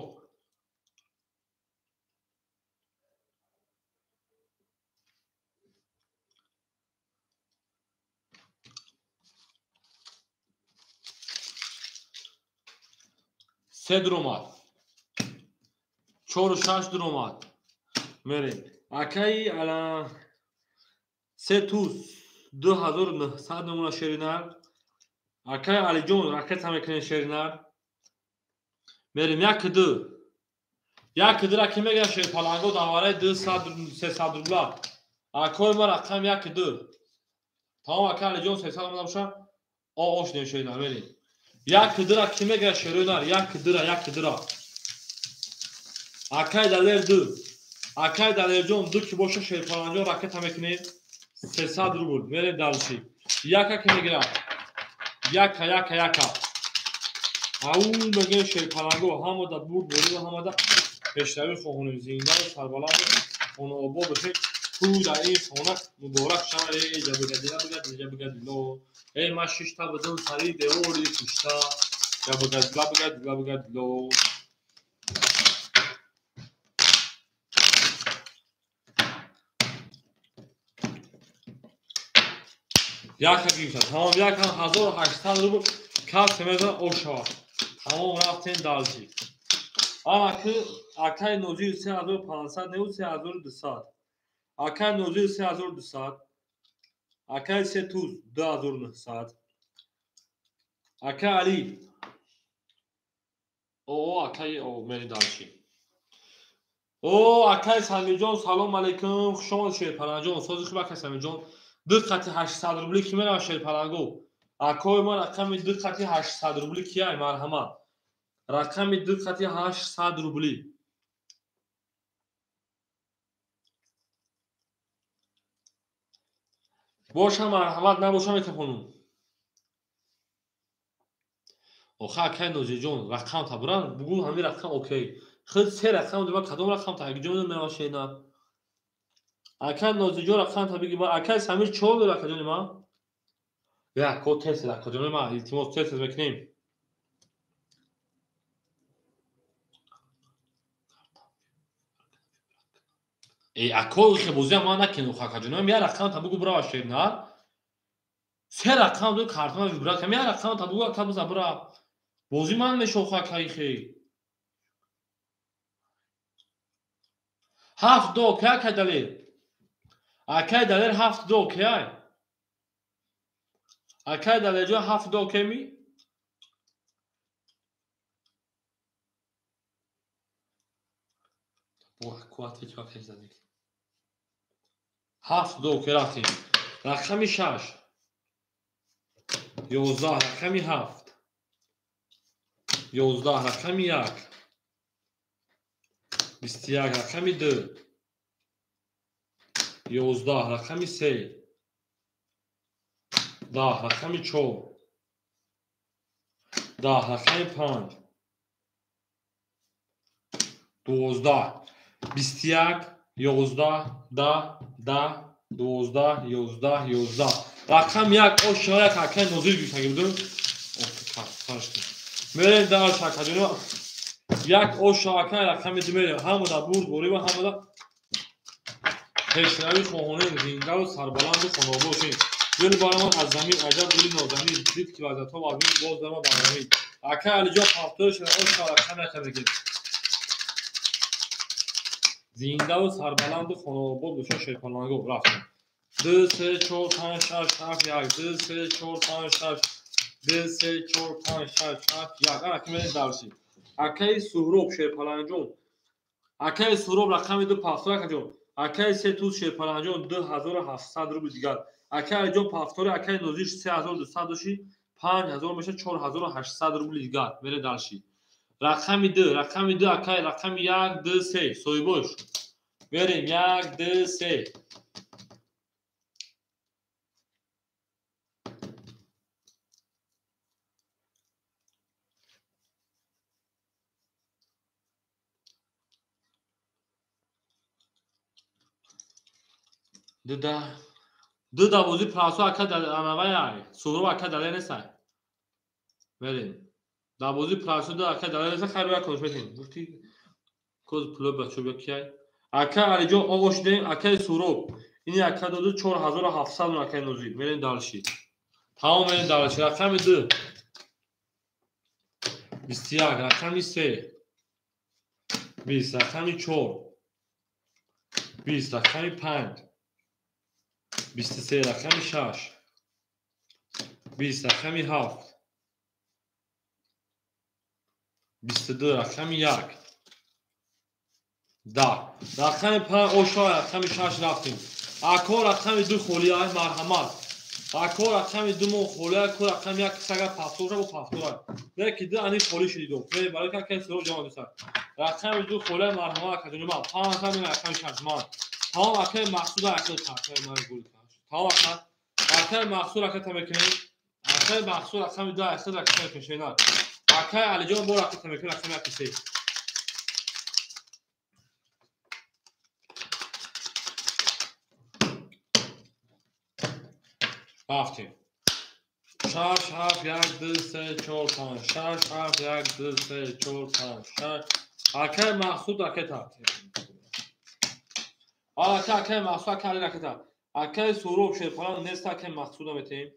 се дуромад 4 6 дуромад мерем акаи ала се туз 2900 номуна шеринар акай алиҷон ракета мекунем шеринар мерем як кидра ки мегӯям шерпаланго давараи 300 рубла акои ма рақам як ду тамом акай алиҷон 300 омада боша ошдем шеринар мерем як кидра ки мегӯям шеринар як кидра акай далер ду акай далерҷон ду ки боша шерпаланҷон ракета мекунем 300 рубл мерем далши яка ки мегӯям яка ау мегӯям шерпаланго ҳамада бурд бори ва ҳамада пешравӣ хоҳонем зиндаву сарбаланду хонаобод бошем ту дар ин хона муборак шавад ҷабигадило ман шишта будам сари девори кушта ҷабигадило яка гирифта тамом якам 1800 рубл кас мезан ошава тамом рафтем далши акай нозир 3500 неу 3200 акай нозир 3200 акай се туз 2900 акай али акай мери далши او اکای سامی جان سلام علیکم خوشامد شیر پرنجان سازی خوب اکای سامی جان دقتی 800 روبلی کی میره شیر پرنگو اکای من رقم دقتی 800 روبلی کیه مرحمت رقم دقتی 800 روبلی باشه مرحمت نباشه میتونم آخه اکای نوزی جان رقم تا برن بگو همین رقم اوکی خود سه رقم دیگه کدوم رقم تا اگه جون میراشه اینا اکای نوزی جان رقم تا بگی با اکای سمیر چهار داره اکای جان ما یا کد تست اکای جان ما التماس تست میکنیم ای اکو خبوزی ما نکنو خاک جانم یا رقم تا بگو برا شیر نه سه رقم دو کارتون ویبرا کم یا رقم تا بگو تا بزا برا بوزی من میشو خاک خی هفت دو که کدلی اکای دلر هفت دو که اکای دلر جو هفت دو کمی واه کوات چه کاری زدی هفت دو که رفتیم رقمی شش 11 رقمی هفت 11 رقمی یک 21 رقمی دو 11 رقمی سه 10 رقمی چهار 10 رقمی پنج 12 21 11 10 10 12 11 11 رقم یک او شاید که نوزی گوشه گیردون میریم در شکجونی یک او شاکه رقم میریم همه دا برد بوری و همه دا پیشنوی خوهونه زنده و سربلند و خانابه باشین جولی بارا من از زمین عجب بولی نازمین دید که وزت ها و عظیم باز در ما برمید اکه علی جا پافتور شده او شاکه رقم بگید زنده و سربلند و خانابه باشین شیپانانگو رفتیم 2 3 4 5 6 7 1 2 3 4 5 6 2 3 4 5 6 7 1 رقم درسی اکه سهروب شیپانانجون اکای سوراب رقم دو پافتور اکجون اکای سه توز شیرپرنجون 2700 روبل دیگر اکای جو پافتور اکای نوزیش 3200 دوشی 5000 میشه 4800 روبل دیگر میره درشی رقم دو اکای رقم 1 2 3 سویبوش بریم 1 2 3 دو دوازی پراسو اکا در انوای سوراب اکا دلیه نسای بریم دوازی پراسو دو اکا دلیه نسای خیلی باید کنش بتین گفتی کوز پلو بچو بکیای اکا علی جان آقا شدیم اکای سوراب اینی اکا دادو 4700 اکای نوزی میرین دالشی تمام میرین دالشی رقم دو 21 رقمی سه 20 رقمی چهار 20 رقمی پنج 23 رقمی شش 20 رقمی هفت 22 رقمی یک 10 رقم 5 اوشا رقم 6 رفتیم اکا رقم 2 خولیه مرحمت اکا رقم 2 مو خولیه اکا رقم 1 سگه پافتور و پافتور یکی دو انی خولی شدیدو ولی برای که کسی رو جمع بسر رقم 2 خولیه مرحمت اکا ما 5 رقم 6 مان تمام اکا مقصود اکا تاکه ما گول تمام اکا مقصود اکا تمکنی اکا مقصود رقم 2 اکا اکا کشینا اکا علی جان بور اکا تمکنی رقم 1 3 رفتیم 6 7 1 2 3 4 5 6 7 1 2 3 4 5 6 اکای مقصود اکای تا اکای مقصود اکای اکای اکای سوروب شیرپالان نیست اکای مقصود میتیم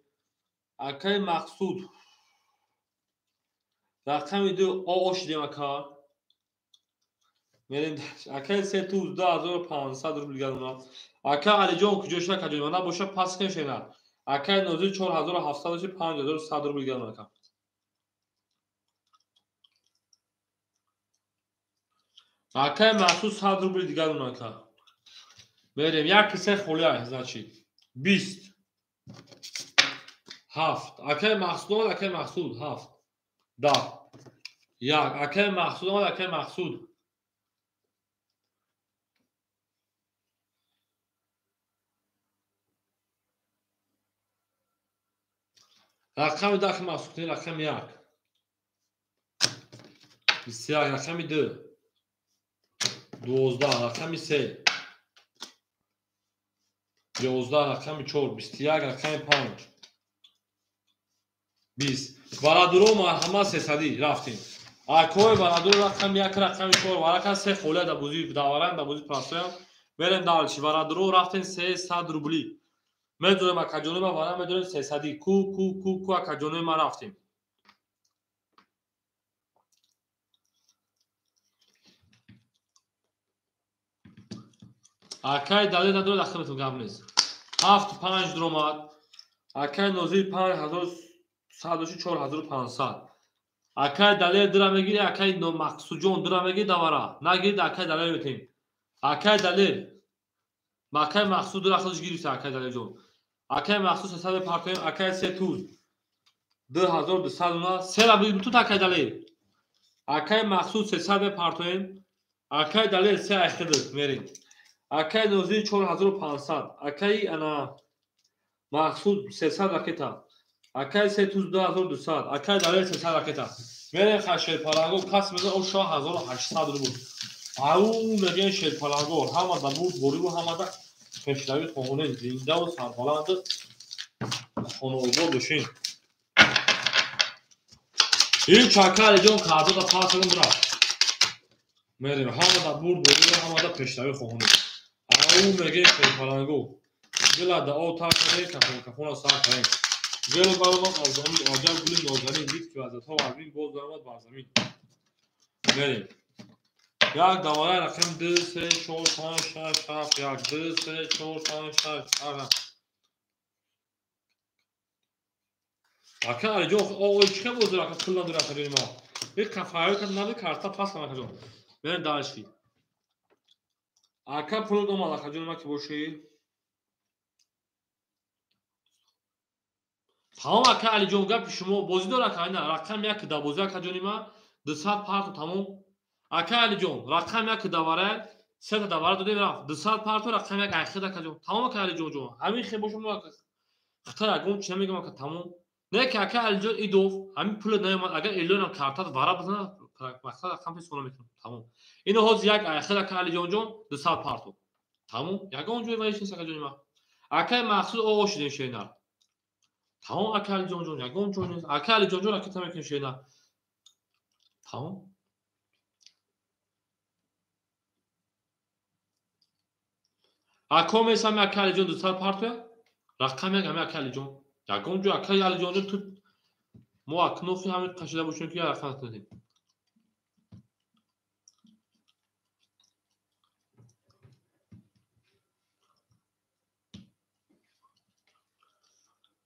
اکای مقصود رقم 2 آش دیم اکا میریم اکای 3 توز 2500 روبل گردونا اکای علی جان کجاش نکجوی من باشه پس کنش نه اکای نوزی 4700 5100 روبل گردونا Акай махсус 100 рубли дигар унака. Мерем як кисе холия значит 20 7 акай махсуд акай махсуд 7 10 як акай махсуд рақами дахи махсуд рақами як 21 рақами 2 12 рақами 3 11 рақами 4 21 рақами 5 20 барадуро марҳамат сесадӣ рафтем акои барадуро рақами 1 рақами 4 варака 3 холия да бозӣ даваран да бозӣ пастоям мерем далчи барадуро рафтем 300 рубли медонем акаҷонима вара медонем сесадӣ ку акаҷонима рафтем акай дале надорад ахметон гап нест 7 5 дуромад акай нозир 5100 акай дале дира мегири акай мақсуҷон дира мегири давара нагирид акай дале метем акай дале акай мақсуд дира худаш гирифта акай дале ҷон акай мақсуд 300 партоем акай 3 туз 2200 сера бигир тут акай дале акай мақсуд 300 партоем акай дале 3 ахидат мерем акай нозир 4500 акай ана мақсуд 300 ракета акай 3 туз 2200 акай дале 300 ракета мерем хашелпаранго кас меза о 1800 рубл ау меген шелпаранго ҳама да буд борибу ҳама да пешравӣ хоҳонем зиндаву сарбаланд хонобод бошем ин чакаи ҷон кадода пасадам рафт мерем ҳама да буд борибу ҳама да пешравӣ хоҳонем ау меген шелпаранго гила да о такаде кафона сар карем гел баромад аз замин оҷаб гули нозанин дид ки вазатҳо варбин боз баромад бар замин мерем як давараи рақам 2 3 4 5 6 7 як 2 3 4 5 6 7 ака алиҷон ой чӣ боз рака пул надора акаҷони ма ин кафаҳои ка нави карта пас кам акаҷон мерем далши ака пул домад акаҷони ма ки бошӣ тамом ака алиҷон гапи шумо бозӣ дора ка ина рақам 1 да бозӣ акаҷони ма 200 парту тамом ака алиҷон рақам 1 давара 3 та давара додем рафт 200 парту рақам 1 айхид акаҷон тамом ака алиҷон ҷон ҳамин хел бошам хита ягон чӣ намегам ака тамом не ки ака алиҷон идов ҳамин пула наёмад агар эълонам картад вара бизана мақсад рақам песона мекунам тамом ин ҳоз як айхид ака алиҷон ҷон 200 парту тамом ягон ҷои ваиш нест акаҷони ма акай мақсуд о шидем шенар тамом ака алиҷон ҷон ягон ҷой нест ака алиҷон ҷон ракета мекунем шенар тамом ако месами ака алиҷон 200 партуя рақам як ҳами ака алиҷон ягон ҷой ака алиҷон ҷон ту мо акнофи ҳамин қашида бошем ки рақам додем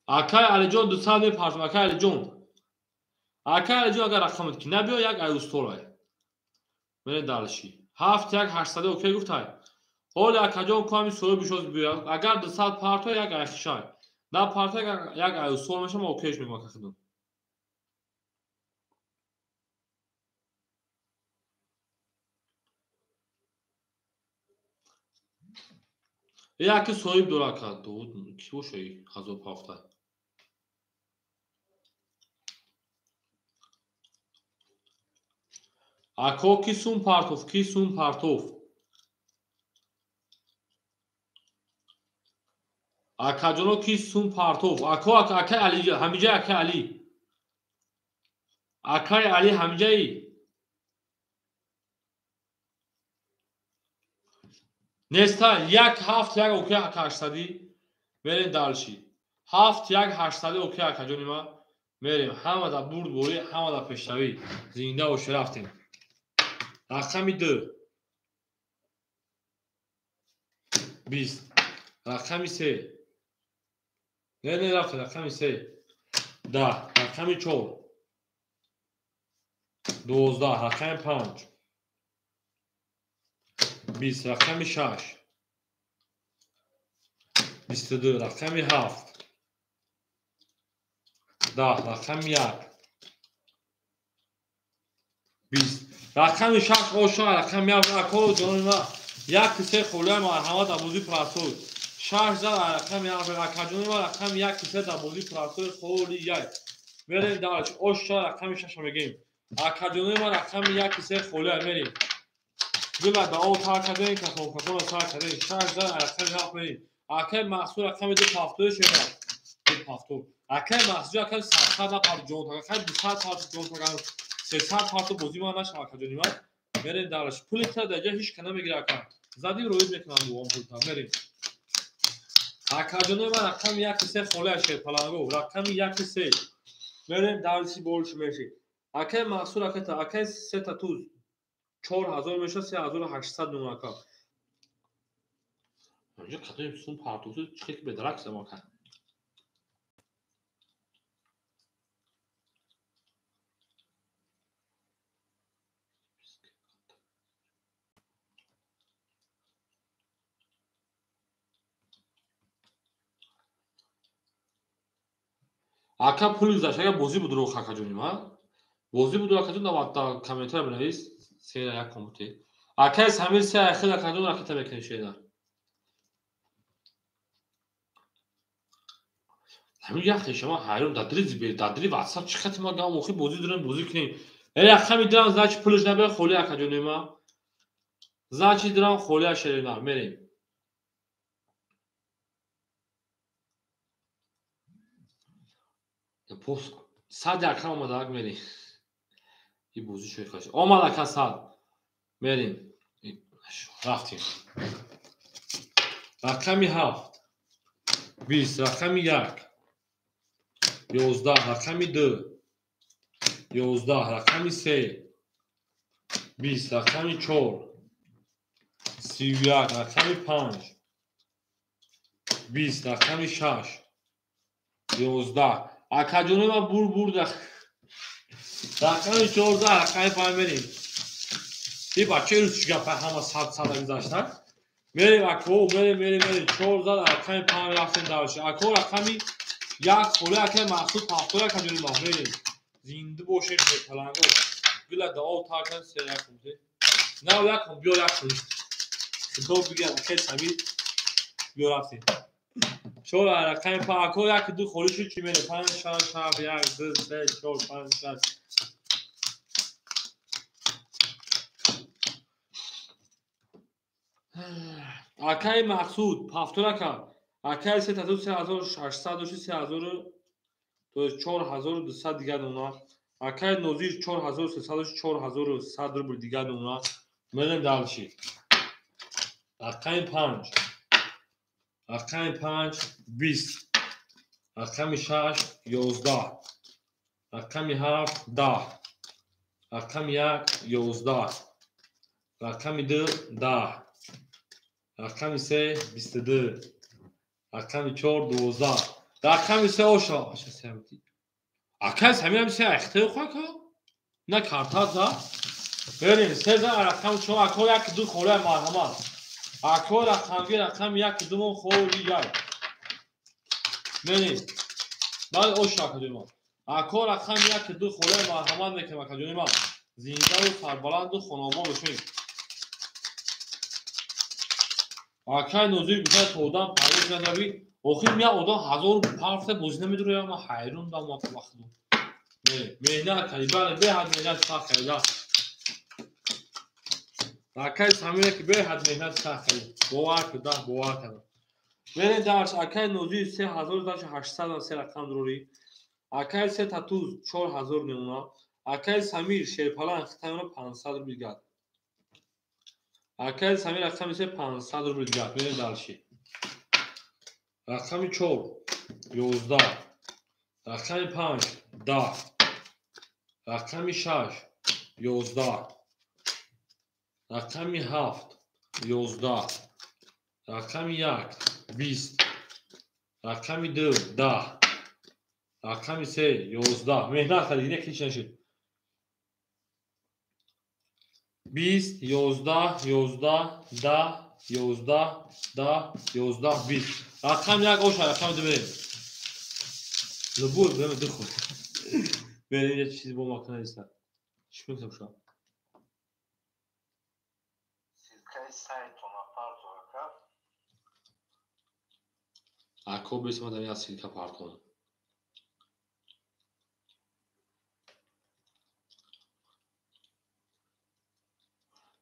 акай алиҷон 200 мепартам ака алиҷон агар рақамат ки набиё як аюстолай мере далши 7 1 800 окей гуфтай ҳоли акаҷон ку ҳамин соҳиби шоз биёяд агар 200 парто як айхишай на парто як аюстол мешам окейш мегӯям акахдон яки соҳиб дора ка довуд ки бошаи 1007 ако кисум партов акаҷоно кисум партов ако акай али ҳамиҷа акай али ҳамиҷаи неста 171 окей ака 800 мерем далши 71800 окей акаҷони ма мерем ҳама да бурд борӣ ҳама да пешравӣ зинда боше рафтем рақами 2 20 рақами 3 не рафте рақами 3 10 рақами 4 12 рақами 5 20 رقم 6 22 رقم 7 10 رقم 1 20 رقم 6 اوشا رقم 1 اکو جونما یک کیسه خولای مرحمت ابوزی پراتور 6 زر رقم 1 اکجونما رقم 1 کیسه ابوزی پراتور خولی یک بریم داش اوشا رقم 6 میگیم اکجونما رقم 1 کیسه خولای میریم بلا دا او تا کدین که کوکاکولا تا کدین 6 زر رقم 7 میریم اکل محصول رقم 2 هفته شده 2 هفته اکل محصول اکل 100 تا جون تا اکل 200 تا جون تا 300 تا بازی ما نشه اکجونما بریم دارش پول تا دیگه هیچ کنه میگیره اکل زدی روید میکنم با اون پول تا بریم اکجونما رقم 1 کیسه خولای شه پلانگو رقم 1 کیسه بریم دارسی بولش میشه اکل محصول اکل 3 تا توز 4000 میشه 3800 نمکا اینجا کدوم سون پارتوسو چک به درکس ما کن اکا پول داشت اگه بازی بود رو خاکا جونیم ها بازی بود رو خاکا جون دو کامنتر بنویس سه یک کامنتی اکا سمیر سه اخیر خاکا جون راکت بکنی شیدا همین یک شما حیران دادری واتساپ چقدر ما گام مخی بازی دارن بازی کنیم اگه اخا میدرن زاچ پولش نبه خولی اکا جونیم ها زاچی درن خولی شیدا میریم پست صد اکا اومد میریم این بازی شوی خواهش آمد اکا صد میریم رفتیم رقمی 7 20 رقمی 1 11 رقمی 2 11 رقمی 3 20 رقمی 4 31 رقمی 5 20 رقمی 6 11 اکجونه ما برد رقمی 14 رقمی 5 بریم این بچه روز چگه پر همه صد گذاشتن میریم اکو میریم 14 رقمی 5 رفتیم دارشیم اکو رقمی 1 خوله اکه محصول پافتور اکجونه ما میریم زنده باشه پلنگو بلا دا او تاکن سه یکم نه یکم بیا یکم دو بگیر اکه سمی بیا رفتیم شور رقم پاکو یک دو خولیشو چی میره 5 6 7 1 2 3 4 5 6 اکای مقصود پافتورکا اکای 3600 3000 تو 4200 دیگه اونا اکای نوزیر 4300 4100 روبل دیگه اونا میریم دالشی رقم 5 رقم 5 20 رقم 6 11 رقم 7 10 رقم 1 11 رقم 2 10 رقم 3 22 رقم 4 12 رقم 3 اوشا چه سمتی اکل همین هم سه اخته خواه که نه کارتات دا بریم سه زن رقم 4 اکل یک دو خوله مرحمت اکل رقم 1 دو خولی یک بریم بعد اوشا کدوم اکل رقم 1 دو خوله مرحمت میکنم کدوم زینده و سربلند و خانوما بشیم اکل نوزیر بیتر تودن پروز نداری آخیر میا اودا 1000 پارت بوز نمیداره یا ما حیرون دا ما وقتو مهنت کنی بله به حد مهنت سخت کنی اکل همینه که به حد مهنت سخت کنی باور کده باور کنه بریم درس اکل نوزیر 3800 سه رقم ضروری اکل 3 تاتوز 4000 نمونه اکل سمیر شیرپلان اختیار 500 روبل گرد اکل سمیر رقم 500 روبل گرد بریم درشی رقم 4 11 رقم 5 10 رقم 6 11 رقم 7 11 رقم 1 20 رقم 2 10 رقم 3 11 مهنت کنید اینه کلیش نشید 20 11 11 10 11 10 11 20 رقم یک اوش رقم دو بریم لبور بریم دو خود بریم یه چیزی با ماکنه ایستن چی کنیم شما Sirkei sajtom a partokat. اکو بیسیم آدمی از سیلکا پارتون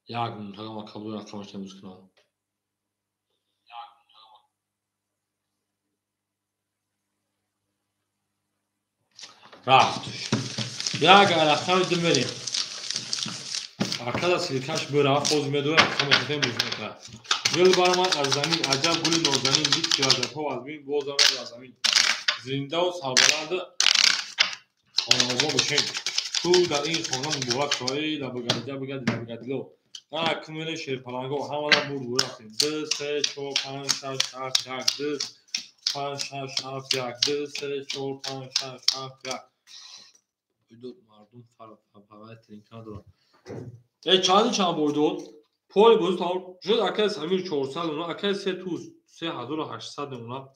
یک منطقه ما کبول رقمش تموز کنم رفتش یک رقم دو بریم arkada silkaş böyle poz medoya kameratayı bozmaya. Gel barma az zamin acab guli nozamin bit ya da poz bin bozama az zamin. Zinda و سربلند خانواده باشین تو در این خانه مبارک شایی لبگدلو من اکمل شیرپلنگو همه در بود رفتیم 2 3 4 5 6 7 1 2 5 6 7 1 2 3 4 5 6 7 1 دو مردم فقط ترینکا دارن چند بردود پول بود تا شد اکای سمیر 400 اونا اکای 3800 اونا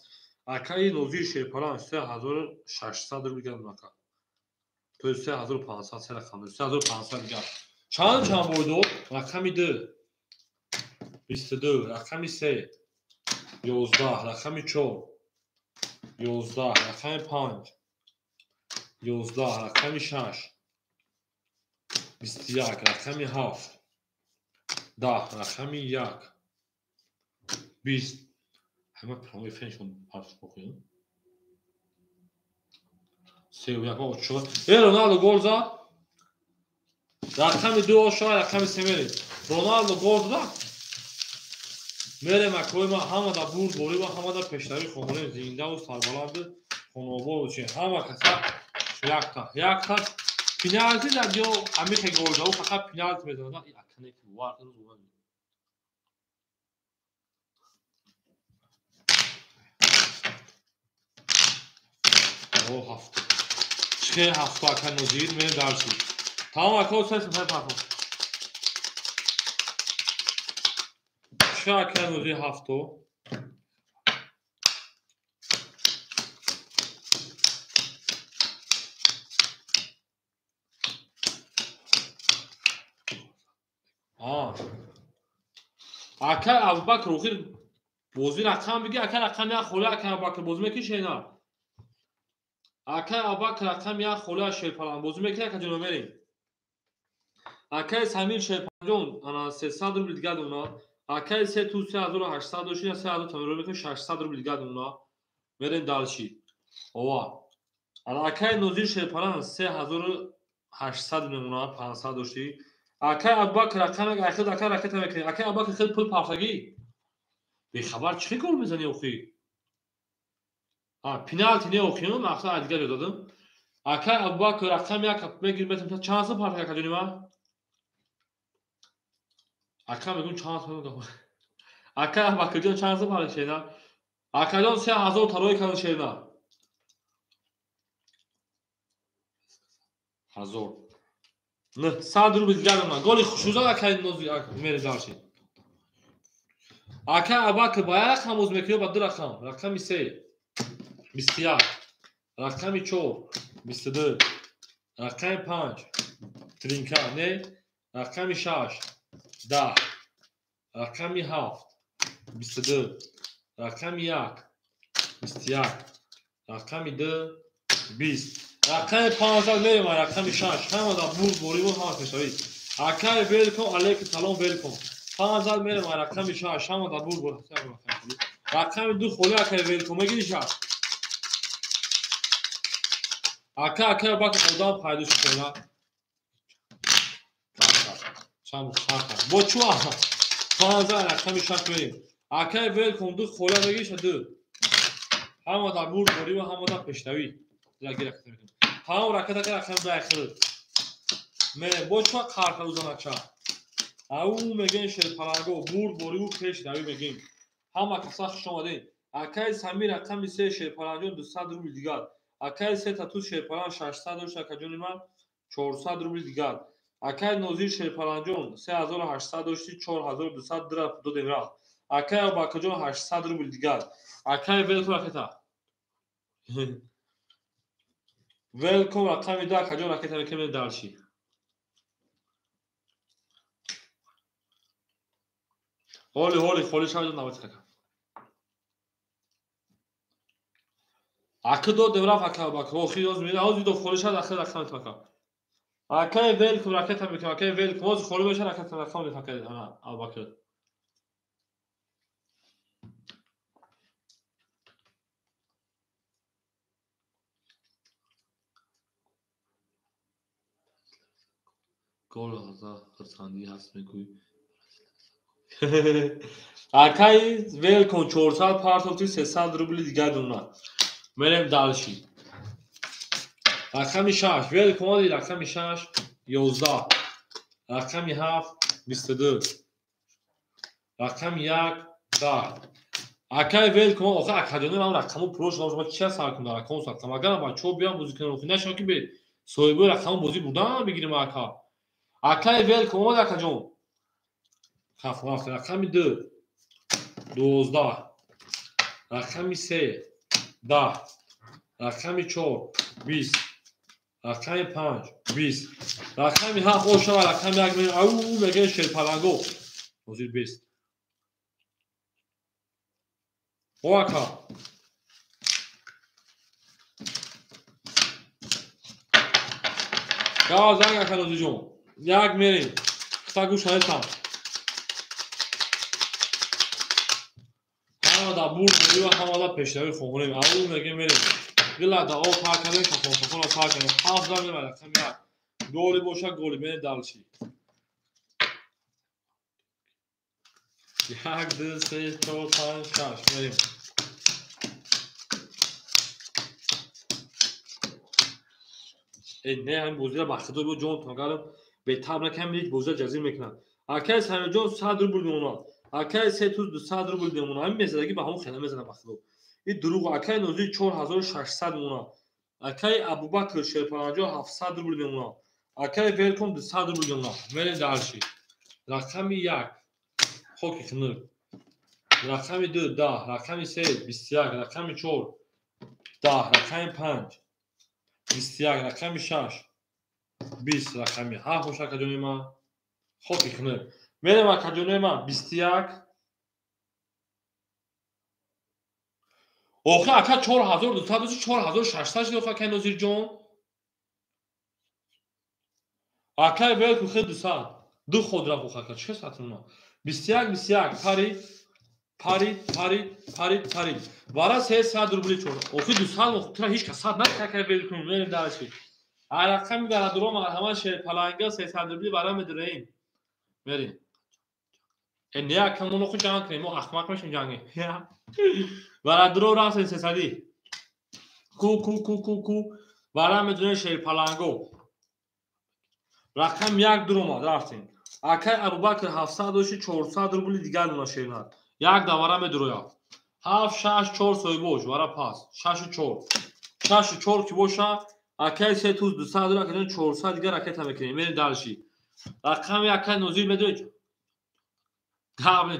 اکای نوزی شیپران 3600 رو بگم نکا تو 3500 سر رقم 3500 بگم چند بردود رقمی 2 22 رقمی 3 11 رقمی 4 11 رقمی 5 11 رقمی 6 21 رقمی 7 10 رقمی 1 20 همه پراموی فنشون پارس بخویم 31 8 شد رونالدو گل زد رقمی 2 شد رقمی 3 میره رونالدو گل زد میره مکروی ما همه در برد بوری و همه در پشتری خونه زنده و سربلند خانوابا و چه همه کسا یک تا پینالتی در جو همه که گل زد و فقط پینالتی میزنه این اکنه که وارد رو زمان او هفته چه هفته اکن نوزید میریم درسی تمام اکا سرس میتونم پرکن چه اکن نوزید هفته اکن ابوبکر روخی بوزی رقم بگی اکن رقم یک خوله اکن ابوبکر بوزی میکشه اینا اکن ابوبکر رقم یک خوله شیرپلان بوزی میکنه اکن جنو بریم اکن سمیر شیرپلان انا 300 روبل دیگه دونا اکن 3800 دوشی یا 3000 تمرون میکنه 600 روبل دیگه دونا بریم دالشی اوه اکن نوزی شیرپلان 3800 نمونه 500 دوشی اکن ابوبکر رقم یک اخیر اکن رکت میکنه اکن ابوبکر خیلی پول پافتگی بیخبر چی گل میزنی اوخی پینالتی نه اوخیم اخلا ادگر دادم اکای ابوبکر رقم یک میگیر میتونم چند سال پارت کنی ما اکا میگم چند سال اکای ابوبکر جان چند سال پارت شینا اکا جان 3000 تروی کردن شینا 1000 نه 100 روبل دیگر من گل خوشوزا اکای نوزی میره داشی اکای ابوبکر با یک رقم موز میکنه با دو رقم 3 21 رقم 4 22 رقم 5 ترینکا نه رقم 6 10 رقم 7 22 رقم 1 21 رقم 2 20 رقم 500 میریم رقم 6 همه دا برد بوری و همه کشوی اکای بیل کن علیک سلام بیل کن 500 میریم رقم 6 همه دا برد بوری رقم 2 خولی اکای بیل کن میگیری شد اکای باک خودم پایدوش کنه چند خاطر با چوا 500 رقم 6 میریم اکای بیل کن 2 خولی میگیری شد 2 همه دا برد بوری و همه دا پشتوی لگی رکھتے ہیں ہاں رکھتا کہ رکھم باخر میں بوچا کار روزانه چا او میگن شیرپلنگو برد بوری و پیش دوی میگیم همه کسا شما دین اکای سمیر رقم 3 شیرپلنگو 200 روبل دیگر اکای 3 تا تو شیرپلنگ 600 روش اکجون من 400 روبل دیگر Акай Нозир Шерпаланҷон 3800 дошти 4200 дирҳам додем рафт. Акай Абубакрҷон 800 рубл дигар. Акай велкум ракета. Велкум рақами 2 акаҷон ракета мекунем дарчи. Ҳоли холӣ шавад навбати кака. Ака додем рафт ака Абубакр. Охир ёз мина ҳози до холӣ шавад ахир рақами кака. Акай велкум ракета мекунем. Акай велкум ҳози холӣ меша ракета рақами кака Абубакр. گل خرسندی هست میگوی акай вел кун 400 партовти 300 рубли дигар дуна мерем далши рақами 6 вел кун оди рақами 6 11 рақами 7 22 рақами 1 10 акай вел кун охир акаҷони ман рақаму пурӯш шумо чи сар кун дар акаунт сактам агар бачаҳо биям бозӣ кунам офина шо ки бе соҳибои рақаму бозӣ бурдан бигирим ака акай вел кун оди акаҷон хаф рақами 2 12 рақами 3 10 рақами 4 20 рақами 5 20 рақами 7 ошава рақами 1 меем ау мегӯяд шерпаланго ҳозир 20 о ака га занг ака нозиҷон як мерем хита гӯш ҳаетам ҳамада бур ва ҳамада пешравӣ хоҳонем аввал мегӯем мерем гила да об пар кардем кафонкафона пар кардем ҳафт зам мемай рақами 1 голи боша голи мерем далчи 1 2 3 4 5 6 мерем не ҳамин бозира ба худо бо ҷон тагарам бетаб накам ик бозира ҷазир мекунам акай самиҷон 100 рубл мемонад акай 3200 рубл мемонад ҳамин мезадаги ба ҳамон хела мезанам ба худо ин дурӯғ акай нозир 4600 мемонад акай Абубакр Шерпаланҷо 700 рубл мемонад акай велком 200 рубл мемонад мерем дарчи рақами 1 хоки хунук рақами 2 10 рақами 3 21 рақами 4 10 рақами 5 21 рақами 6 20 рақами 7 боша акаҷони ман хоки хунук мерем акаҷони ман 21 охир ака 4200 4600 шуд акай нозирҷон акай велкум хел 200 ду ход рафт охир ака чӣ сатуна 21 21 парид вара 300 рубли чор охир 200 тра ҳеч кас сад накард акай велкум мерем дарчи ай рақами гарадуром ҳама шерпаланга 300 рубли бара медироем мерем не акамон охир ҷанг кунем мо ахмақ мешем ҷанги гарадуром рафтем 300 ку бара медироем шерпаланго рақам 1 дуромад рафтем акай Абубакр 700 дошти 400 рубли дигар дуна шернад як давара медирояд 7 6 4 соҳибош вара пас 6 4 ки боша акай 3200 дуна акаҷон 400 дигар ракета мекунем мерем далши рақами акай нозир медонед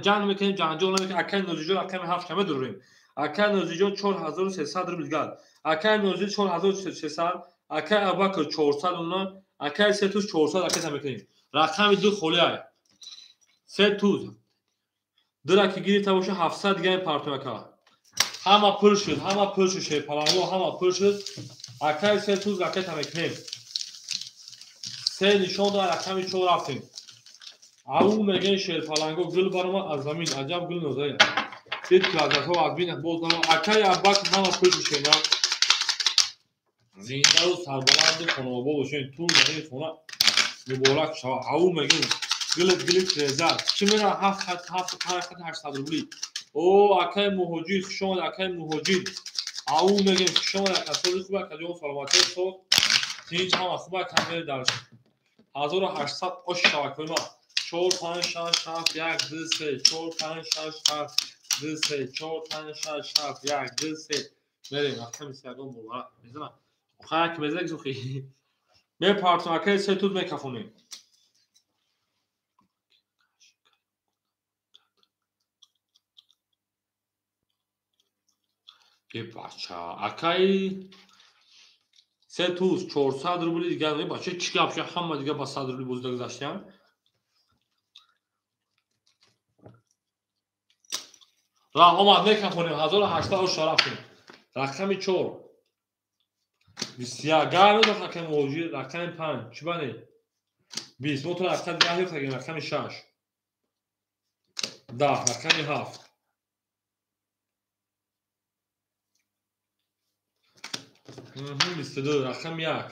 ҷанг мекунем ҷанҷол намекунем акай нозирҷон рақами 7 ка медорем акай нозирҷон 4300 рубли дигар акай нозир 4300 акай Абубакр 400 дуна акай 3400 ракета мекунем рақами 2 холиай 3000 дира ки гирифта боша 700 дигар партум ака ҳама пур шуд шерпаланго ҳама пур шуд акай 3000 ракета мекунем се нишон дар рақами 4 рафтем ау мегӯяд шерпаланго гул баромад аз замин аҷаб гул нозая дид ки азатҳо аз бин боз намад акай Абубакр ҳама пур шуд шена зиндау сарбаланду хонобод бошем ту дар ин хона муборак шавад ау мегӯям гилит реза чӣ мера 800 рубли о акай муҳоҷир хушомад акай муҳоҷир ау мегӯям хушомад ака сози хуб акаҷон саломатии соз тинҷ ҳама хуб ака мере дар 1800 ош шавакои ман 4 5 6 7 1 2 3 4 5 6 7 2 3 4 5 6 7 1 2 3 мерем рақами сеягон муборак мезанам охир як мезак зухи мепартам акай 3000 мекафонем ای بچه اکای 3 توز 400 روبلی دیگر ای بچه چی گپشه همه دیگه با 100 روبلی بازده گذاشتیم را آمد میکن کنیم 1800 شرف کنیم رقم 4 21 گرد رقم موجی رقم 5 چی بانه 20 متر رقم 10 تگیم رقم 6 10 رقم 7 22 رقم 1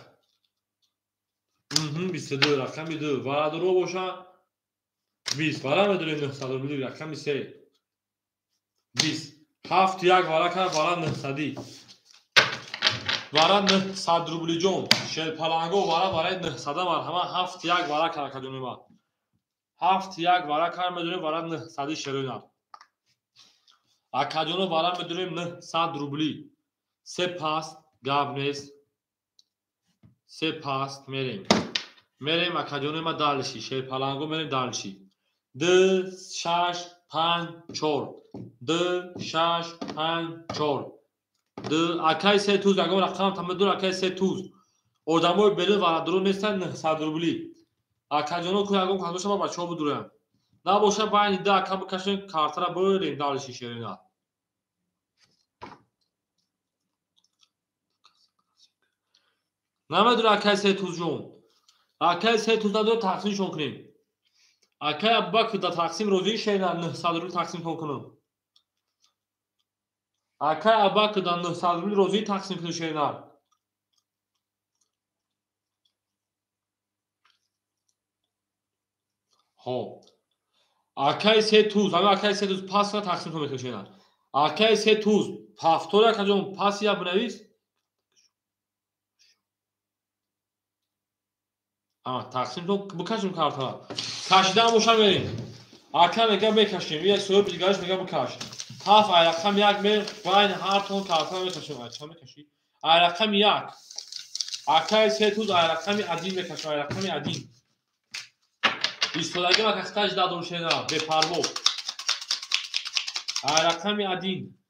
22 رقم 2 ورد رو باشه 20 ورد بدونیم 900 روبلی رقم 3 20 7 1 ورد کرد ورد 900 ورد 900 روبلی جون شل پلنگو ورد 900 مرحمه 7 1 ورد کرد کدونیم 7 1 ورد کرد بدونیم ورد 900 شرونه اکادونو ورد بدونیم 900 روبلی سپاس گابنیس سپاس میریم اکادونیم دالشی شل پلنگو میریم دالشی 2 6 5 4 2 6 5 4 2 akay 3 tuz اگه رقم تمدن akay 3 tuz آدمای بده و درو نیستن 900 روبلی اکاجونو که اگه کاندوش ما بچه‌ها بدورن نباشه باید ده اکا بکشین کارت را بریم دالشی شیرینا نمیدونه akay 3 tuz جون akay 3 tuz دادو تقسیم شون کنیم akay باک دا تقسیم روزی شیرینا 900 روبلی تقسیم کنم akay باک دا 900 روبلی روزی تقسیم کنیم شیرینا ها akay 3 tuz همه akay 3 tuz پاس را تقسیم کنیم شیرینا akay 3 tuz پافتور اکاجون پاس یا بنویس تقسیم تو بکشیم کارت ها کشیدن باشم بریم اکا میگه بکشیم یه سوی دیگرش میگه بکش 7 رقم 1 میر باید هر تون کارت ها میکشیم اچھا میکشی رقم 1 اکای 3 توز رقم عدیم میکشیم رقم عدیم 20 دیگه ما کسکاش دادم شینا به پرو رقم عدیم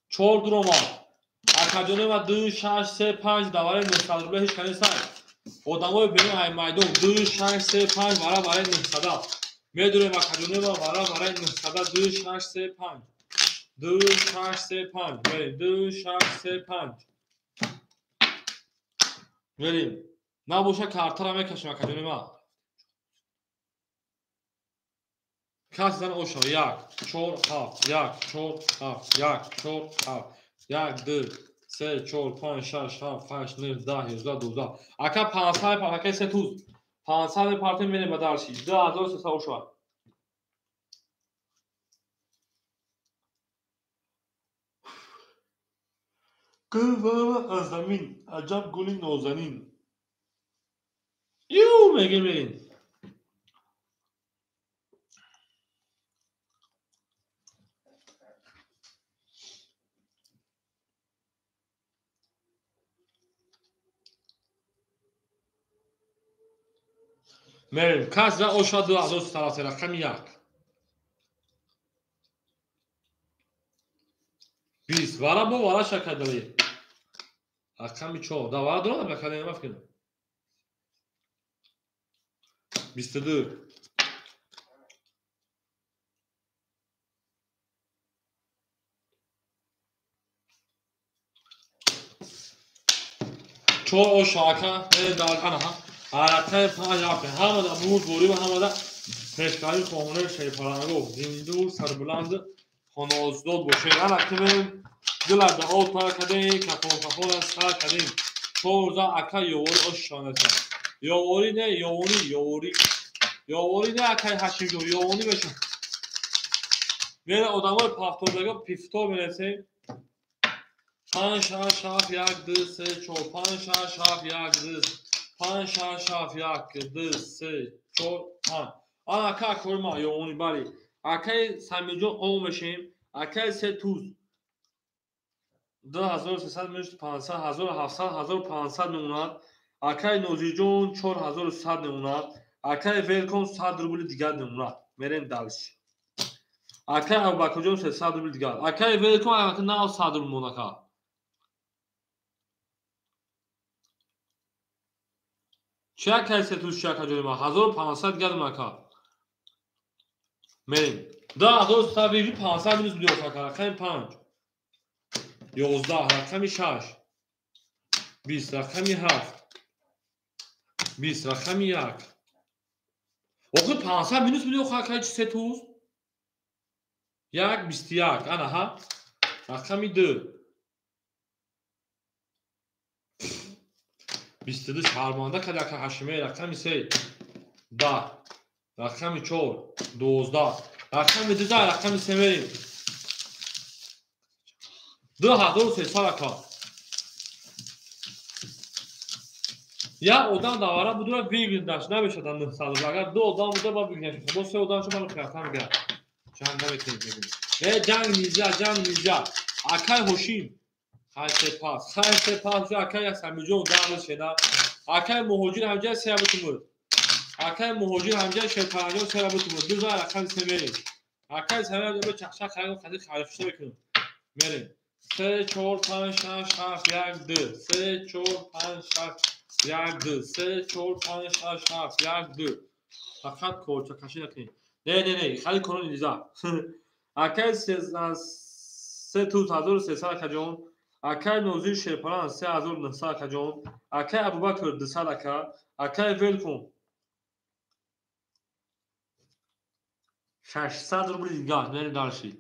4 دروما اکادونه و 2 6 3 5 دواره 900 روبلی هیچ کنی سر آدمای بینو های مایدون 2 6 3 5 برای 900 میدونیم اکادونه و برای 900 2 6 3 5 2 6 3 5 بریم 2 6 3 5 بریم نباشه کارت را میکشیم اکادونه ما کس زن اوشا 1 4 7 1 4 7 1 4 7 1 2 3 4 5 6 7 8 9 10 11 12 اکا 500 پاکه 3 توز 500 پارتی میریم به دارشی 2300 اوشا گل از زمین عجب گلی نازنین یو میگه بریم میریم کس را اوشا 2300 رقم 1 20 وارا بو وارا شکدلی رقم 4 وارا دو بکنیم مفکن 22 چو او شاکا دال انا حرکت پای یافته همه دا بود بوری و همه دا پشکاری خونه شیپرانگو زندور سربلند خانازداد باشه انا کمیم دلار دا آتا کدیم کپون از سر کدیم چورزا اکا یوری اشانتا یوری نه یوری نه اکای هشیم جو یوری بشن میره آدمای پافتوردگا پیفتو برسه 5 6 7 1 2 3 4 5 6 7 1 2 5 6 7 1 2 3 4 5 آن اکا کرما یونی باری اکای سمیجون اون بشیم اکای 3 توز 2300 میشه 500 1700 1500 میموند اکای نوزیجون 4100 میموند اکای ویلکون 100 روبلی دیگر میموند میریم دالش Акай Абубакрҷон 300 рубл дигар. Акай вел кун албатта на 100 рубл монака. Чи акай сетуз чи акай ҷонима 1500 дигар монака. Мерим. Да, дост табиғи 500 минус биё факар. Рақами 5. 11 рақами 6. 20 рақами 7. 20 рақами 1. Охи 500 минус биё факар чи сетуз? 1 21 анаҳа. Рақами 2. 22 шармонда кадака ҳашиме рақами 3. 10. рақами 4. 12. рақами 12 рақами 3 мерим. 2300 рака. Я одам давара будура вигндаш намешадам 900. Агар ду одам буда ба вигндаш. Бо се одам шо ман картам га. Чанд наметем бегим. Ҷанг низа. Акай ҳошим. Хайсе пас. Акай Самиҷон дағл шена. Акай муҳоҷир ҳамҷа серабутумуд. Акай муҳоҷир ҳамҷа шерпаранҷон серабутумуд. 2 рақами 3 мерим. Акай самиҷон чахша харагон хазир харифшта бекунем. Мерим. 3 4 5 6 7 1 2 3 4 5 6 1 2 3 4 5 6 7 1 2 фақат корча каши накунед. Не хали конон низа. Акай 3300 акаҷон. Акай Нозир Шерпаран 3900 акаҷон. Акай Абубакр 200 ака. Акай велкун 600 рубли дигар мерим дарши.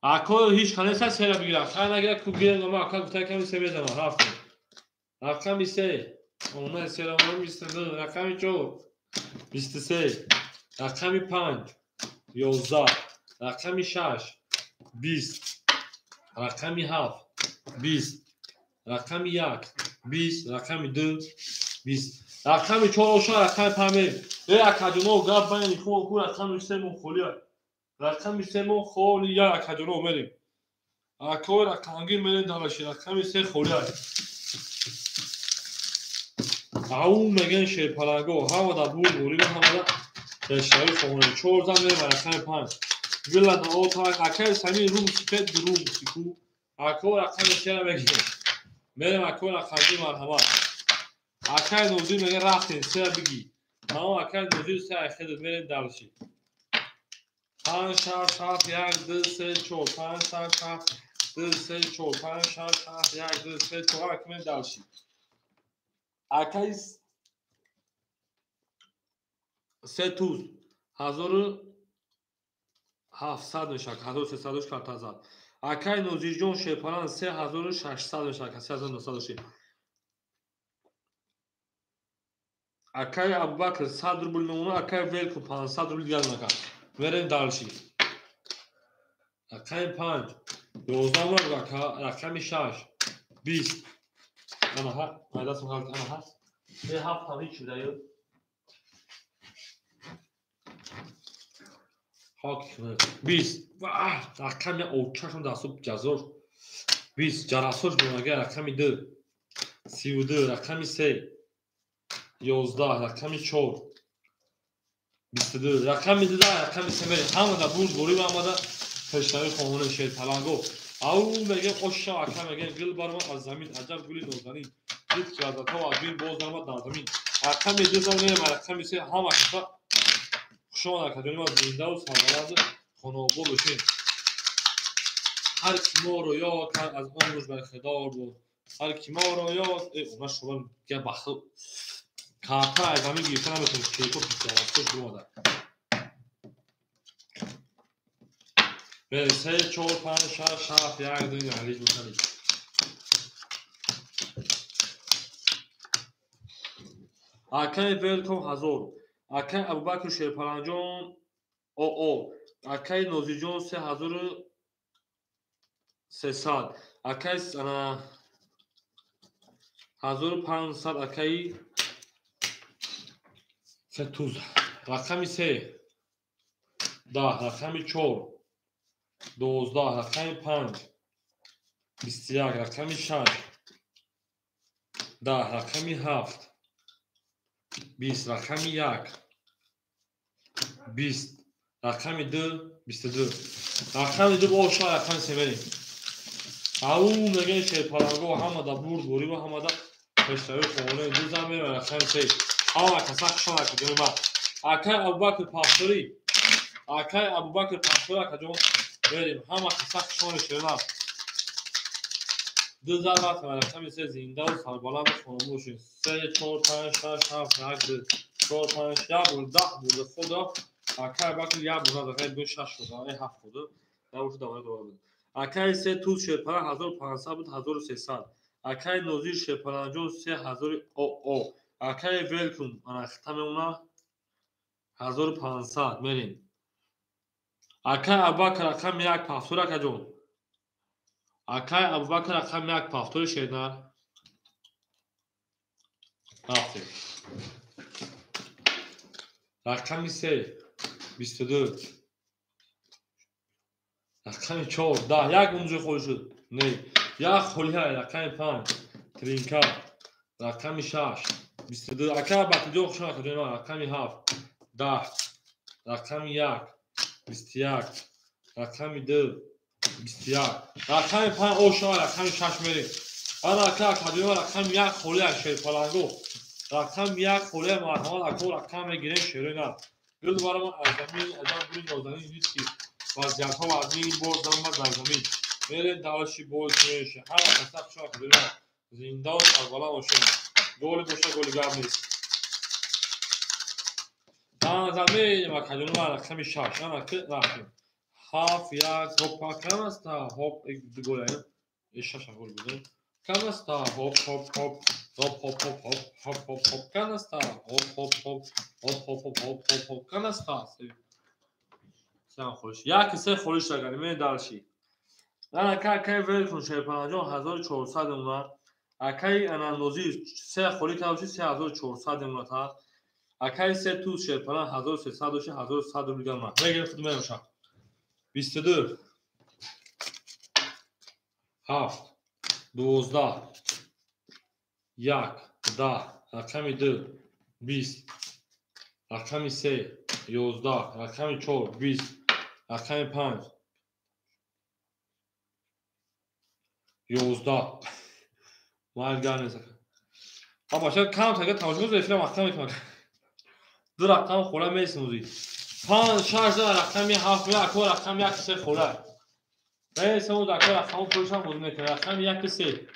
Акой ҳеҷ қанеса сера бигирам. Хай нагира ку гирам ма ака гуфта ками се безама. Рафтем. Рақами 3. Ома сера мо 22. Рақами 4. 23. Рақами 5. 11. Рақами 6. 20. Рақами 7. 20. Рақами 1. 20. Рақами 2. 20. Рақами 4 оша рақами 5 мерим. Акаҷоно гап байни ку рақами 3 мо холия. рақами 3 мо холи я акаҷоно мерим. Акой рақамги мерим далаши рақами 3 холия. Ау меген шерпаранго ҳамада бур буриба ҳамада дашари хонани 4 зам мерим рақами 5. Гила на ота акай сами рум сипет рум сику. Акой рақами 3 мегем. Мерим акой рақамги марҳамат. Акай Нозир меген рафтин 3 биги. Ҳама акай Нозир 3 ахед мерим далаши. 5 6 7 1 2 3 4 5 6 7 2 3 4 5 6 7 1 2 3 4 акмел далши. Акай сетуз 1700 мешак 1300 картазад. Акай Нозирҷон Шерпаран 3600 мешак 3900. Акай Абубакр 100 рубл мемона. Акай велку 500 рубл дигар накард. Мерем далши. Рақами 5. 11 рақами 6. 20. анаҳа майдасм ҳалт анаҳа. Се ҳафтам ҳеҷ шудаё. Хок 20. Рақами очашон дасту ҷазор. 20 ҷарасош бонага рақами 2. 32 рақами 3. 11 рақами 4. 22 рақами 2 рақами 3 мерим. ҳамада бур буриб ҳамада пешнави хонани шерпаранго. Ау мегем оша ака мегем гил барма аз замин аҷаб гули нозанин. Ит кардато аз бин боз дарма дар замин. Рақами 2 зам мерим рақами 3 ҳама киса хушон акаҷонима зиндаву сарваланду хонобод бошем. ҳар ки моро ёд кард аз он рӯз бархедор буд. ҳар ки моро ёд ома шуба га баху карта аз замин гирифта наметонад чеко писарасош бимода. 3 4 5 6 7 1 2 налиҷ бусалиҷ. Акай велком 1000. Акай Абубакр Шерпаранҷон оо. Акай Нозирҷон 3300. Акай 1500. Акай сетуз. Рақами 3. 10 рақами 4. 12 рақами 5. 21 рақами 6. 10 рақами 7. 20 рақами 1. 20 رقم 2 22 رقم 2 با شما رقم 3 بریم او میگه شیرپلنگو همه دا برد بوری و همه دا پشتوی خونه دو زمین و رقم 3 همه کسا شما کدوم ما اکای ابوبکر پاستوری اکای ابوبکر پاستوری کدوم بریم همه کسا شما شیرنا دو ضربت و رقم 3 زنده و سربلند خاموش 3 4 5 6 7 8 4 5 10 بود 10 بود خدا اکای ابوبکر یا بود اکای 2 6 بود 7 بود داوود دوباره بود اکای 3 تو شیرپلنگ 1500 بود 1300 اکای نوزیر شیرپلنگ 3000 او اکای ولکم انا ختم اونا 1500 میریم اکای ابوبکر رقم 1 پافتور کجون اکای ابوبکر رقم 1 پافتور شیرنا آفرین رقم 3 22 رقم 4 10 یک اونجا خود شد نه یک خولیه رقم 5 ترینکا رقم 6 22 اکای بطجو خوشم کجون رقم 7 10 رقم 1 21 رقم 2 21 رقم 5 اوشا رقم 6 میریم آن اکای کجون رقم 1 خولیه شیرپلنگو رقم 1 خولیه مرحمت اکو رقم میگیریم شیرنا گل دوباره ما از زمین ادام بریم نازنین نیست که وضعیت ها و این برد دارم در زمین میریم داشتی برد میشه هر کسا شما کدوم زنده و سربلند باشه گل باشه گل گم نیست زمین و کدوم رقم 6 رقم هاف یک هوپا کم است هوپ یک گل این 6 گل بوده کم است هوپ هوپ هوپ هوپ هوپ هوپ هوپ هوپ هوپ کم است هوپ هوپ هوپ هوپ هوپ هوپ هوپ کم است سلام خوش یک سه خورش لگنی می دارشی من اکای ول کن شیرپلنگ 1400 اونا اکای انندوزی سه خوری کاوشی 3400 اونا تا اکای سه تو شیرپلنگ 1300 و 1100 میگم من بگیرم خودم میشم 22 7 12 1 10 رقم 2 20 رقم 3 11 رقم 4 20 رقم 5 11 مالگان نیست اما باشه کم تا که تماشا کنید فیلم وقتا میکنم دو رقم خوره میسنوزی 5 6 رقم 7 اکو رقم 1 3 خوره میسنوز اکو رقم پولش هم بود میکنه رقم 1 3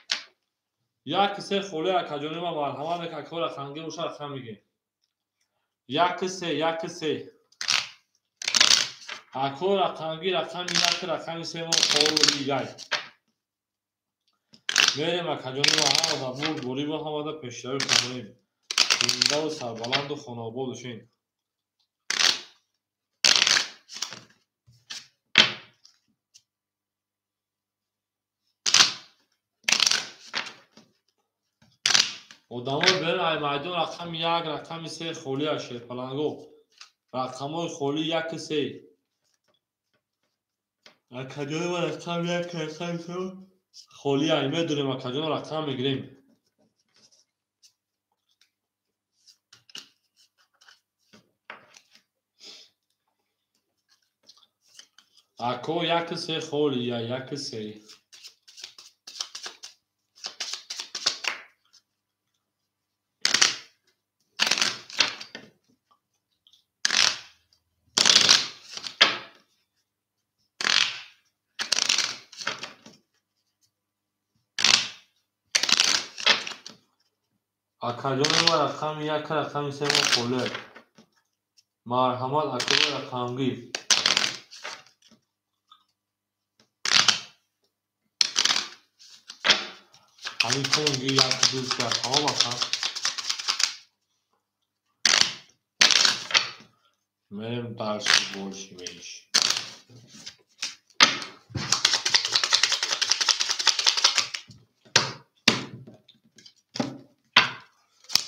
1 3 خوره کجونی ما مرحمت میکنه اکو رقم گیر روش رقم میگه 1 3 1 3 اکو رقم گیر رقم 1 رقم 3 ما خوری گای میریم کجونی ما هم و بود بوری با هم و پیشتری کنیم زنده و سربلند و خانابادشین ادامه بریم ای میدون رقم 1 رقم 3 خولی شیرپلنگو رقم های خولی 1 3 کجون ما رقم 1 رقم 3 خولی ای میدونیم کجون رقم میگیریم اکو 1 3 خولی یا 1 3 کجون ما رقم 1 رقم 3 ما خوله مرحمت اکو رقم گیر همین کنگی یک دوست در همه باشم میریم درسی بولشی میش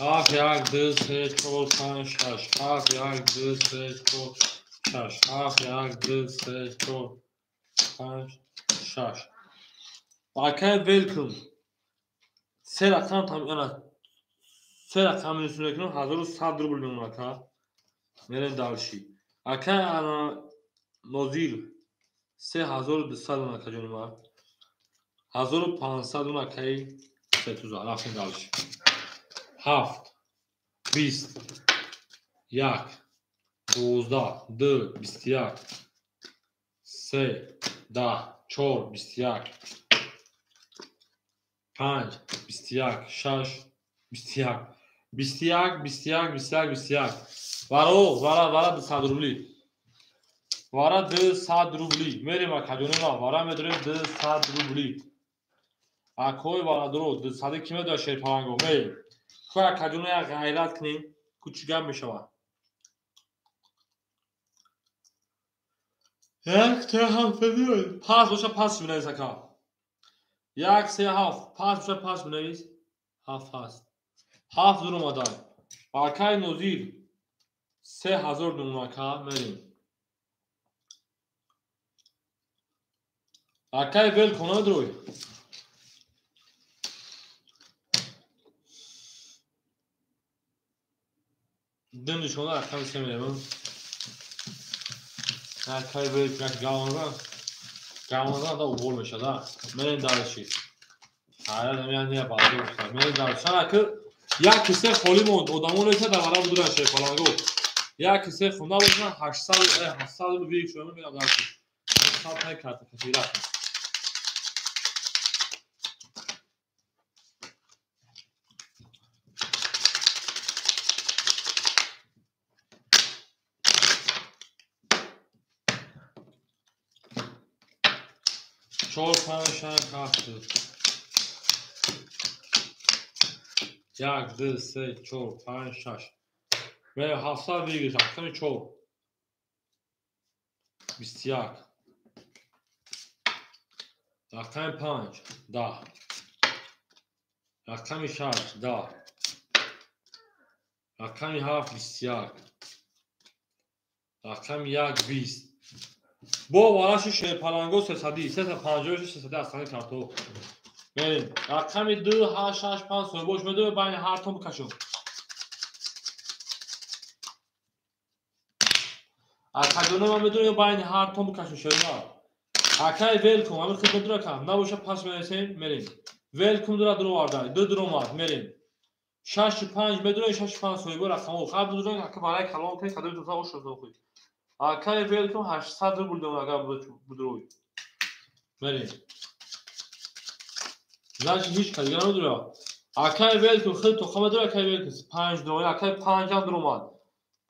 هفت 1 2 3 4 5 6 هفت 1 2 3 4 6 هفت 1 2 3 4 5 6 اکای ول کن سه رقم تمیانا سه رقم نشونه کنم 1100 روبل میمونه که میریم دالشی اکای انا نوزیل 3200 نکجون ما 1500 نکی 3000 رفتیم دالش 7 20 1 12 2 21 3 10 4 21 5 21 6 21 21 21 21 21 вара 200 рубли вара 200 рубли мерим академия вара медрем 200 рубли акой вара дро 200 киме да шерпанго мей ко академия гайрат кним кучгам мешава як те хафедой пас боша пас бинай сака як се хаф пас боша пас бинай хаф пас хаф дур омадан акай нозир 3000 нумака мерим акай вел кона дрои дым нишона акай семерем акай вел як гавана да убол мешада мерим дарши ҳайра намян не баъду мерим дарши акай як кисе холи монд одамон эса да вара будуран шефаланго як кисе хунда бошна 800 700 рубли шумо мерам дарши 700 тай карта кашира 4 5 6 7 1 2 3 4 5 6 ve 700 بگیر رقم 4 21 رقم 5 10 رقم 6 10 رقم 7 21 رقم 1 20 با وارش شیرپلنگو 300 350 300 اصلا کارتو بریم رقم 2 8 8 5 سوبوش بده بین هر تون بکشم اکادونه من بدونم بین هر تون بکشم شیرنا اکای ویلکوم همین خدمت داره کم نباشه پس میرسیم میریم ویلکوم داره درو وارد دو درو مات میریم 6 5 بدون 6 5 سوبو رقمو قبل درو اکا برای کلام که کدو دوتا وش رو خوید акай велкум 800 рубл дам ага будрои мерим значит ҳеҷ кадига надора акай велкум хел тухама дора акай велкум 5 дрои акай 5 ам дромад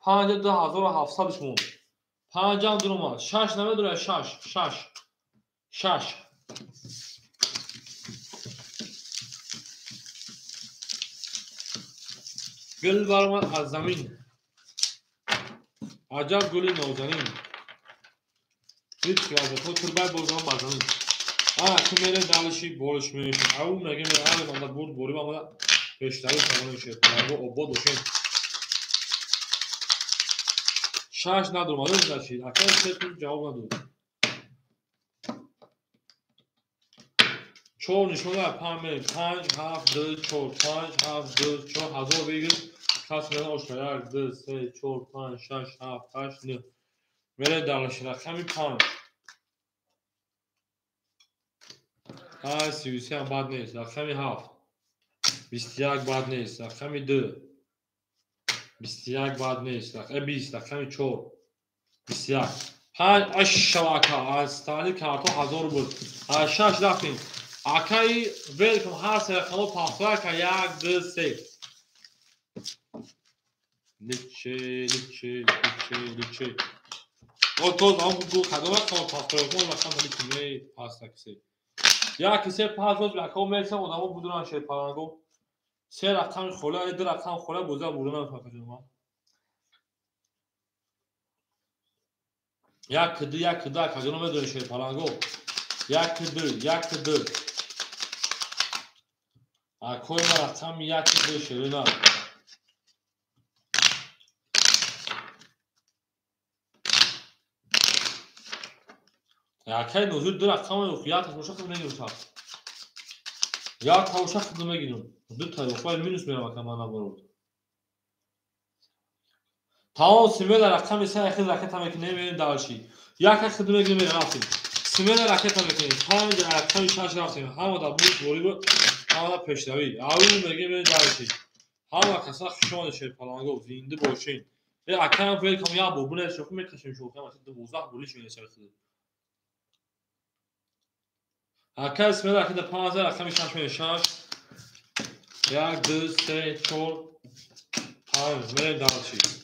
5 2700 шумо 5 ам дромад 6 намедора 6 гул бармад аз замин عجب گلی نازنین هیچ واسه تو تربای بازم بازم که میره دالشی بولش میشه او میگه میره من بود بوری ما پیشتری تمام میشه تو آباد بشین شاش ندارم الان داشتید اصلا سه جواب نداد چهار نشونه پامه 5 7 2 4 5 7 2 4 هزار بگیر کاس میره آشکار 2 3 4 5 6 7 8 9 میره دالش رقمی 5 33 هم بد نیست رقمی 7 21 بد نیست رقمی 2 21 بد نیست رقمی 20 رقمی 4 21 5 اشواکا از تالی کارتو 1000 بود 6 رفتیم اکای ویلکم هر سه رقمو پاسور که 1 2 3 لیچه o to am bu kadar kan patronu rakam litme pastaksi ya kise pazos rakam mesela odamı buduran şey parango se rakam khola ed rakam khola boza buduran fakajuma ya kıdı kajuna me şey parango ya kıdı a koyma rakam ya kıdı şerina якай нозир ду рақами уқияташ мушахис мегирушад як тавшахис мегирум ду таёфай минус мерам ака ман набород тамом симеда рақами са яхи ракета мекунем мерим далши یک خدمه گیریم رفتیم سمیل رکت هم میکنیم 5 رکتای 6 رفتیم همه دا بود بوری بود همه دا پیشروی اول میگیم درشید همه کسا خشمان شیرپالانگو زنده باشین یه اکرم فیل کم یا بوبونه شوخی میکشیم شوخی هم 12 بولیش میشه خود اکر سمیل رکت 15 رکتای 6 میشه 6 1 2 3 4 5 میریم درشید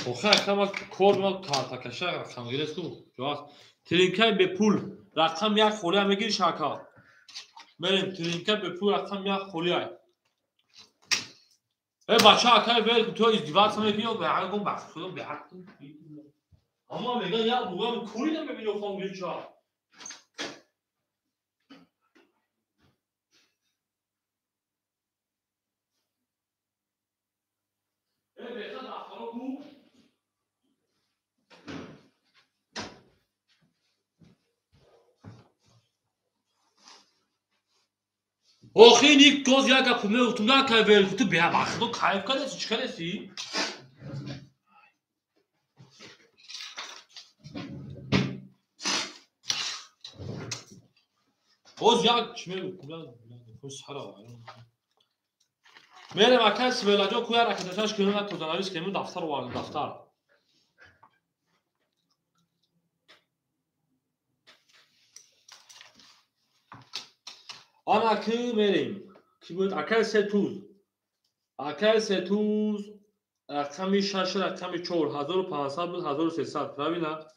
آخه اکرم کار ما کارتکشه رقم گیرست کو جواز ترینکه به پول رقم یک خولی هم میگیر شاکا بریم ترینکه به پول رقم یک خولی های بچه ها اکر بیل تو ازدیوات هم میکنی و به حق کن بخش خودم به حق کن اما میگن یک بوگم کوری نمیبینی و خواهم گیری چه بهتر دفترها کو آخه این یک گاز یک گپ میگفتم نه که بیل تو به بخش تو کایف کنه چی کنی باز یک چی میگفتم خوش حالا میرم اکر سمیل جا کویا رکتشش کنم تو دانویس که من دفتر وارد دفتر آن اکی میریم کی بود اکر سه توز رقمی 6 رقمی 4 1500 بود 1300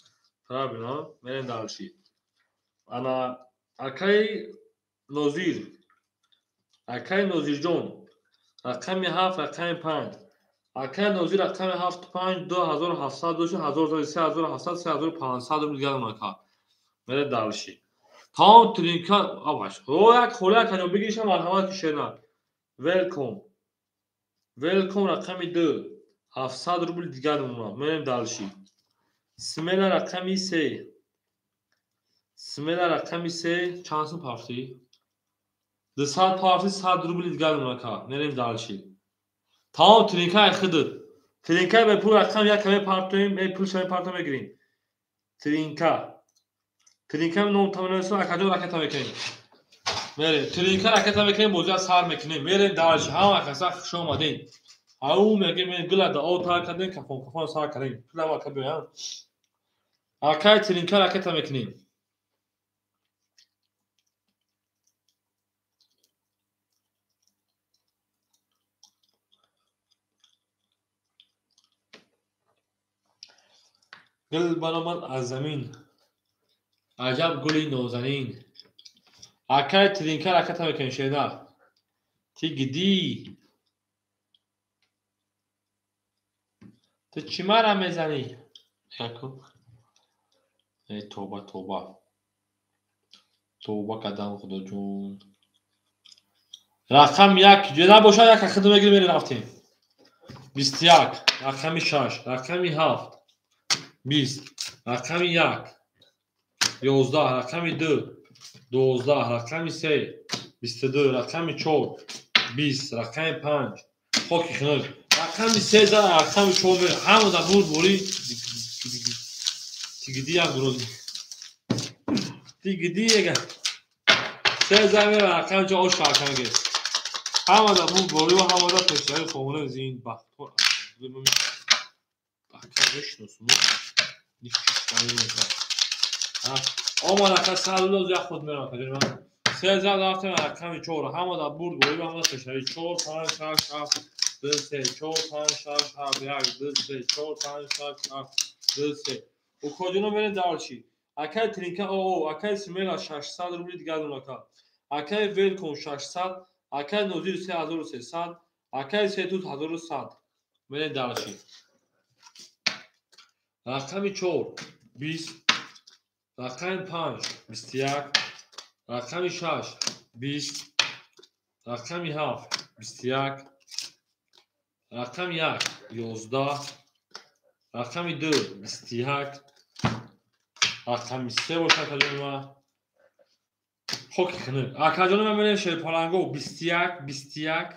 پرابینا میریم دالشی انا اکی نوزیر جون رقمی 7 رقمی 5 اکی نوزیر رقمی 7 5 2700 دوش 3700 3500 بود دیگه اونها میره دالشی تمام ترینکا آواش او یک خوله کنم بگیشم مرحمت کشیدن ویلکوم رقمی 2 700 روبل دیگر اونها میریم دالشی سمیل رقمی 3 چانسون پارتی 200 پارتی 100 روبل دیگر اونها میریم دالشی تمام ترینکا خود ترینکا به پول رقم یک کمی پارتیم پول شمی پارتیم بگیریم ترینکا نوم تمنیسو اکادو رکت هم بکنیم میریم ترینکا رکت هم بکنیم بوجه سر میکنیم میریم دالشی همه کسا خوش آمدین او میگیم گل دا او تار کردین کفون سر کردین پول ما کبیرم اکای ترینکا رکت هم بکنیم گل برآمد از زمین عجب گلی نازنین اکای ترینکا رکت هم بکنیم شیدر تیگدی تو چی مرا میزنی؟ یکو ای توبه کردم خدا جون رقم یک جدا باشه یک خدمه بگیریم میریم رفتیم 21 رقمی 6 رقمی 7 20 رقمی 1 11 رقمی 2 12 رقمی 3 22 رقمی 4 20 رقمی 5 خاکی خنک رقمی 13 رقمی 4 همه در بود بوری تیگدی یک بروزی تیگدی یک 13 میره رقمی 4 رقمی گیست همه در بود بوری و همه در پشتری خونه زین بختور بختور بشناسم آما رقم سلوز یک خود میرم کجا 13 رفتیم رقمی 4 همه در بود بوری و همه در پشتری 4 5 6 7 2 3 4 5 6 7 1 2 3 4 5 6 7 2 3 و کجا میریم دالشی اکای ترینکا اکای سمیل 600 روبل دیگر اونها اکای ویلکوم 600 اکای نوزیر 3300 اکای سیتوز 1100 میریم دالشی رقمی 4 20 رقمی 5 21 رقمی 6 20 رقمی 7 21 رقمی 1 11 رقمی 2 21 رقمی 3 باشه کجا خوکی کنه کجا میریم شیرپالانگو 21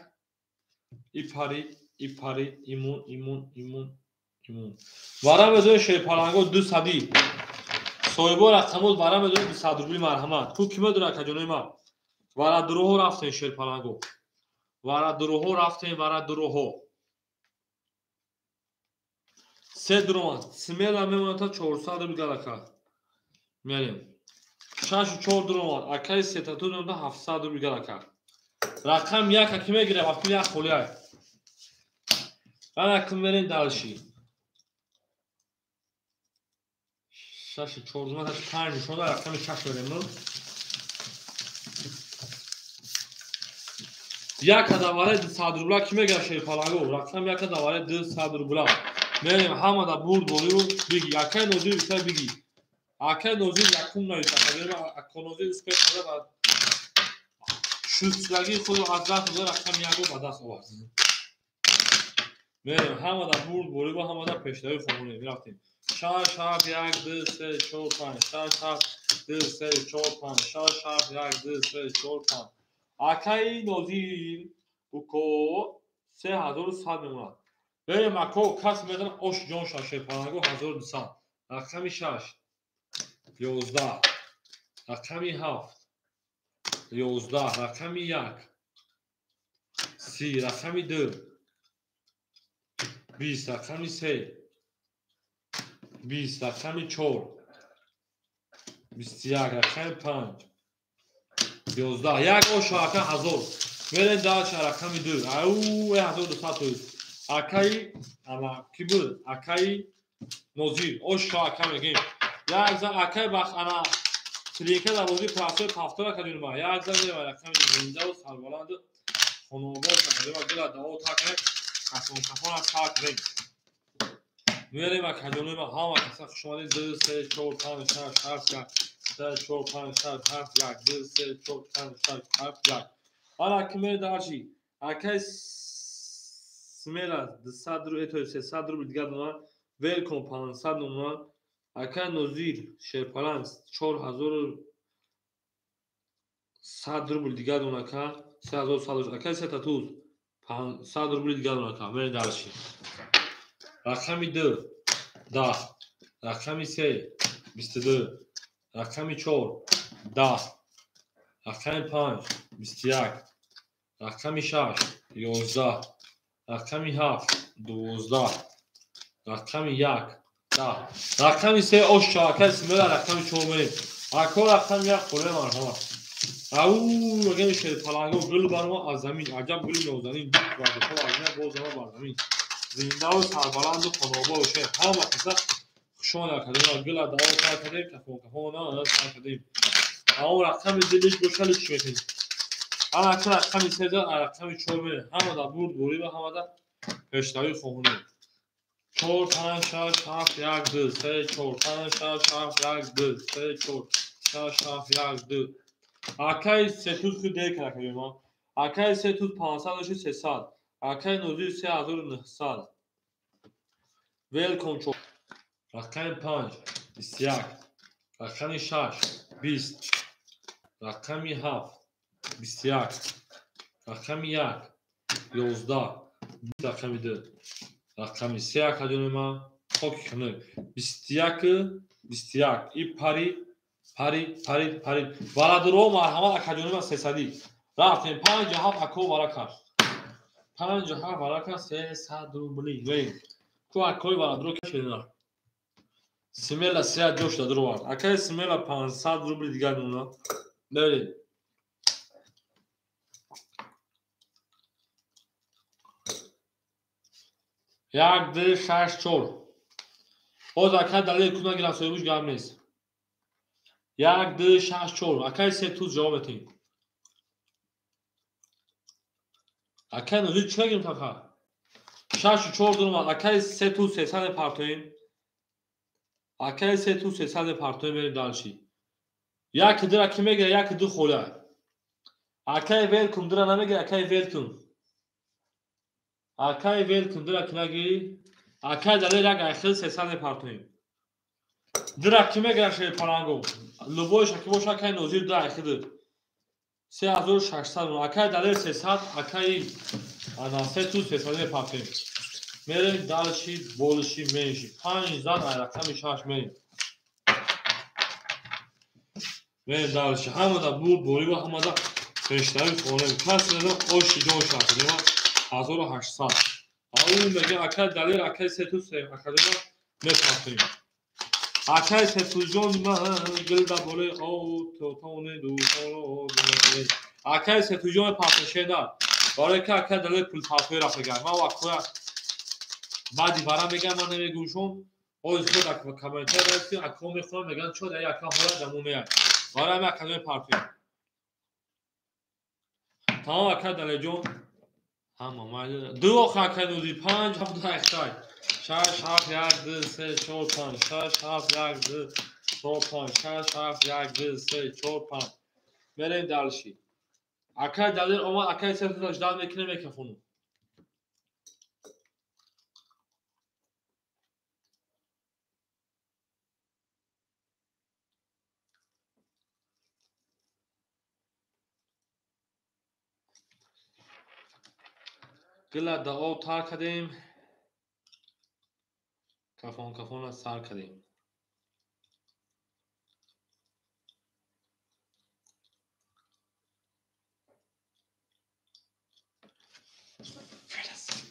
ای پاری ipari imun вара медони шерпаланго 200 соҳибо рақамот вара медони 200 рубли марҳамат ту ки медони акаҷонои ман вара дуруҳо рафтем шерпаланго вара дуруҳо рафтем вара дуруҳо 3 дуруҳ смела мемонад 400 рубли галака мерем 64 дуруҳ акаи сетату мемонад 700 рубли галака рақам 1 ки мегирем акту 1 холияй ана ки мерем далши 64 дуруҳ 5 нишода рақами 6 мерем як адаваре 200 рубла ки мегирем шерпаланго рақам 1 адаваре 200 рубла мерем ҳамада бурд боливу биги акай нозир бисар биги акай нозир якум нависа ака нозир успех када ба шустаги худ аз даст дор рақам яго ба даст овард мерем ҳамада бурд боливу ҳамада пешдави хонуне мерафтем 6 7 1 2 3 4 5 6 7 2 3 4 5 6 7 1 2 3 4 5 акай нозир уко 3100 мемонад берем ако кас медон ош ҷон шерпаланго 1200 рақами 6 11 рақами 7 11 рақами 1 30 рақами 2 20 рақами 3 20 рақами 4 21 рақами 5 11 як ош ака 1000 мерем далша рақами 2 ау 1200 акай ана ки буд акай нозир ош ака мегем як за акай бах ана трика да бози прасо пафтора кадин ма як за не рақами зинда у сарбаланд хонобо кадин гла дао такай касон кафон аз так рен мерем акадони ма ҳама каса хушмали 2 3 4 5 6 7 3 4 5 6 7 1 2 3 4 5 6 7 1 ана ки мер дарчи акай смела 200 рубли то 300 рубли дига дона велком 500 нома акай нозир шерпаланг 4100 рубли дига дона ка 3100 акай сетатуз 500 рубли дига дона ка мер дарчи рақами 2 10 рақами 3 22 рақами 4 10 рақами 5 21 рақами 6 11 рақами 7 12 рақами 1 10 рақами 3 ош акай смела рақами 4 мерем ако рақами 1 холе марҳамат ау мегем шерпаланго гул барма аз замин аҷаб гули нозанин вазифа вазина бозама бар замин зиндау сарбаланду хонобо ше ҳама қиса хушон академ гула дао такадем кафон кафона такадем ау рақами дилиш бошали чӣ метем ана ки рақами 3 рақами 4 мерем ҳамада бурд бори ва ҳамада пештави хонуне 4 5 6 7 1 2 3 4 5 6 7 1 2 3 4 6 7 1 2 акай сетуз ки дек академ акай сетуз 500 300 акай нозир 3900 велком чо рақами 5 21 рақами 6 20 рақами 7 21 рақами 1 11 рақами 2 рақами 3 акадони ман хоки кунӣ 21 21 и пари варадуро марҳамат акадони ман 300 рафтем 57 ако варакаш 57 варакаш 300 рубли вей ку акои варадуро кешедина смела 3 ҷошта дуровар акай смела 500 рубли дига нуна берем 1 2 6 4 боз акай далел куна гирам соҳибуш гам нест 1 2 6 4 акай се туз ҷавоб метем акай нозир чӣ мегирем така 64 дурума акай се туз 300 партоем акай се туз 300 партоем мерем далши як дира ки мегира як ду холя акай велкум дира намегира акай велкум дира ки нагири акай далел як айхил 300 партоем дира ки мегира шерпаланго лубоиш аки боша акай нозир ду айхил 3600 акай далел 300 акай انا سه توس فساده پاپیم میریم دالشی بولشی منشی 5 زن رقم 6 میریم دالشی همه دا بوری و همه دا پشتایی خونه کس ندارم اوشی جون شد دیما 1800 اون میگه اکل دلیل اکل سه توس اکل میپاپیم اکل سه توس جون من گل دا بولی او توتونه دوتونو اکل سه توس جون پاپیم شده برای که اکل دلیل پول پاپی را بگم من وقتا بعدی برام میگم من نمیگوشم اوز خود اکل کامنتر رستی اکل میخونم میگن چود ای اکل حالا دمو میاد برای من اکل پاپی تمام اکل دلیل جون همه دو اکل نوزی 5 7 اختای 6 7 1 2 3 4 5 6 7 1 2 4 5 6 7 1 2 3 4 5 بریم دالشی اکل دلیل اما اکل سه توس داشتن میکنه میکفونم گلا دا او تار کردیم کفون را سر کردیم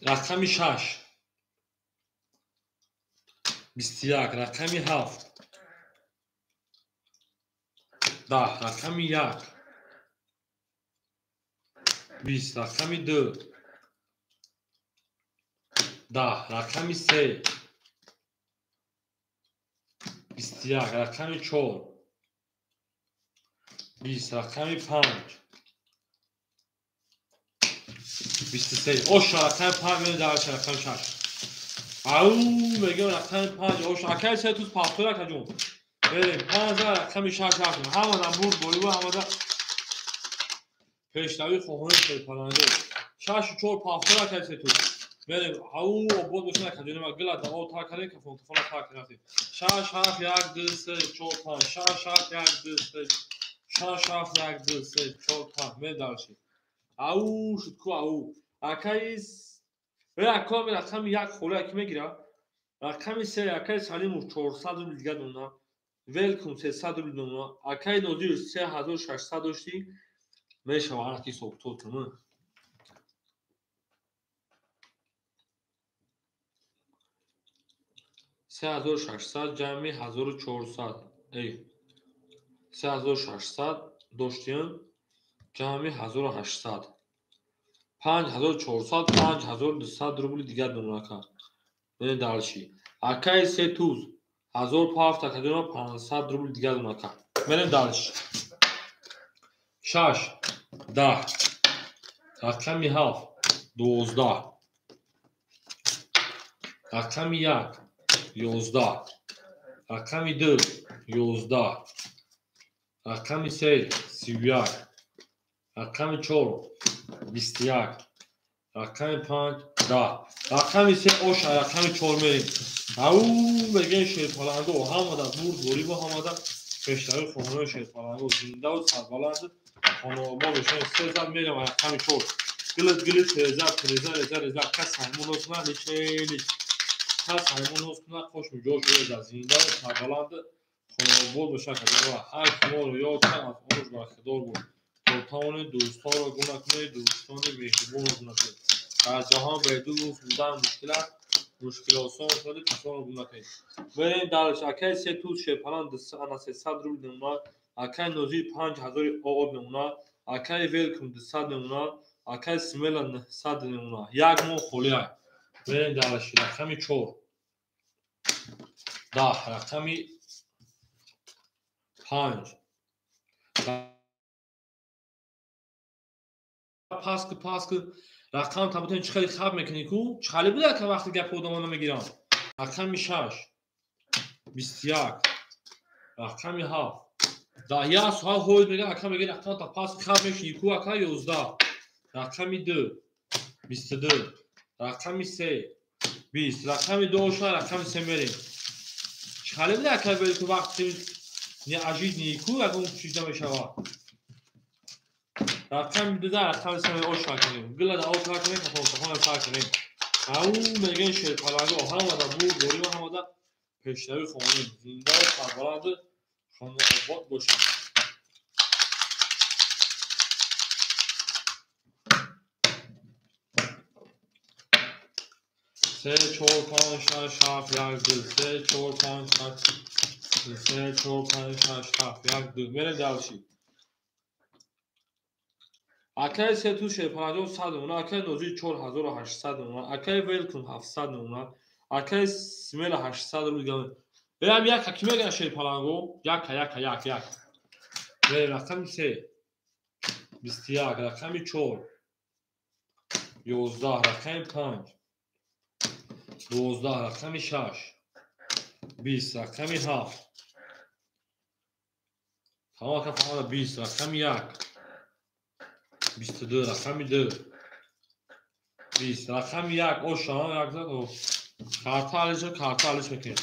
رقم 6 21 رقم 7 10 رقم 1 20 رقم 2 10 رقم 3 21 رقم 4 20 رقم 5 23 اوش رقم 5 میره در رقم 6 او میگم رقم 5 اوش اکل سه توس پاپتور اکل جون بریم 5 رقم 6 رقم همه بود بولی و همه پیشتوی خواهان شد پرنده 6 و 4 پاپتور اکل سه توس بریم او بود باشن اکل جون مگل دا او تا کردیم کفون تا کردیم 6 7 1 2 3 4 5 6 7 1 2 3 6 7 1 2 3 4 5 میره دالشی او شد کو او اکایس رقم رقم 1 خوله که میگیره رقم 3 اکای سالیم 400 روبل دیگه دونه ولکم 300 روبل دونه اکای نوزی 3600 داشتی میشه وقتی صبح تو تمام 3600 جمعی 1400 ای 3600 داشتیم جمعی 1800 5400 5200 روبل دیگه دونه که میره دالشی اکای سه توز 1500 اکادینا 500 روبل دیگه دونه که میره دالشی 6 10 رقم 7 12 رقم 1 11 رقم 2 11 رقم 3 31 رقم 4 21 رقم 5 10 رقم 3 اوش رقم 4 میریم او بگه شیطانگو و همه دا بود بوری و همه دا پشتای خونه شیطانگو زنده و سربلند خانواما بشن 3 زن میریم رقم 4 گلت تریزه کس همون اصلا نیچه کس همون اصلا خوش میجوش ویزه زنده و سربلند خانواما بشن که هر خمار و یا چند از اونش برخدار بود توتان دوستان را گونه کنه دوستان مهربان را گونه کنه در جهان به دوست بودن مشکل آسان شده دوستان را گونه کنه بریم دالش اکای سه توس شپلان انا 300 روبل نمونه اکای نوزی 5000 آد نمونه اکای ویلکم 200 نمونه اکای سمیل 100 نمونه یک مو خولی های بریم دالش رقم 4 10 رقم 5 پاسک رقم تابوتون چه خیلی خراب میکنی کو چه خالی بوده که وقتی گپ خودمون میگیرم رقم 6 21 رقم 7 دا یا سوال هول میگه رقم میگه رقم تا پاسک خراب میشی کو اکا 11 رقم 2 22 رقم 3 20 رقم 2 شو رقم 3 میریم چه خالی بوده که ولی تو وقتی نی عجیب نی کو اگه اون چیزا میشوا رقم دو در رقم سه او شاکنیم گل دا او کارکنیم کافون شاکنیم او میگن شیر پلاگو هم دا بود گوری و هم دا پیشروی خونیم زنده سربلند خانه آباد باشیم سه چهار پنج شش هفت یک دو سه چهار پنج شش سه چهار پنج شش هفت یک دو میره دلشی اکای سه تو شیر پلاگو 100 اونا اکای نوزی 4800 اونا اکای ویلکم 700 اونا اکای سمیل 800 رو دیگه برم یک کی میگن شیر پلاگو یک میره رقم 3 21 رقم 4 11 رقم 5 12 رقم 6 20 رقم 7 تمام که فهمد 20 رقم 1 22 رقم 2 20 رقم 1 او شما یک زد او کارتالش میکنیم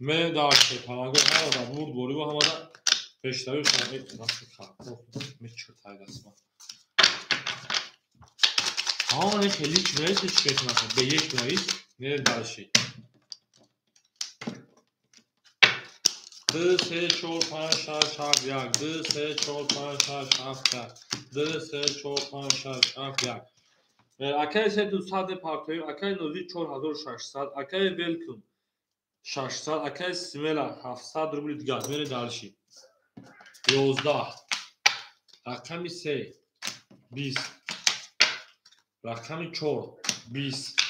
من داشته پناهگاه ها دا بود گوری و همه دا پیشتری شما نفت کار میچور تای دست ما آنه که لیچ میرایست هیچ بیت نکنه به یک میرایست میره داشتی 2 3 4 5 6 7 1 2 3 4 5 6 7 1 2 3 4 5 6 7 1 اکای سه دو ساعت پارتویم اکای نوزی 4600 اکای ویلکم 600 اکای سمیلا 700 روبل دیگه میره دلشی 11 رقم 3 20 رقم 4 20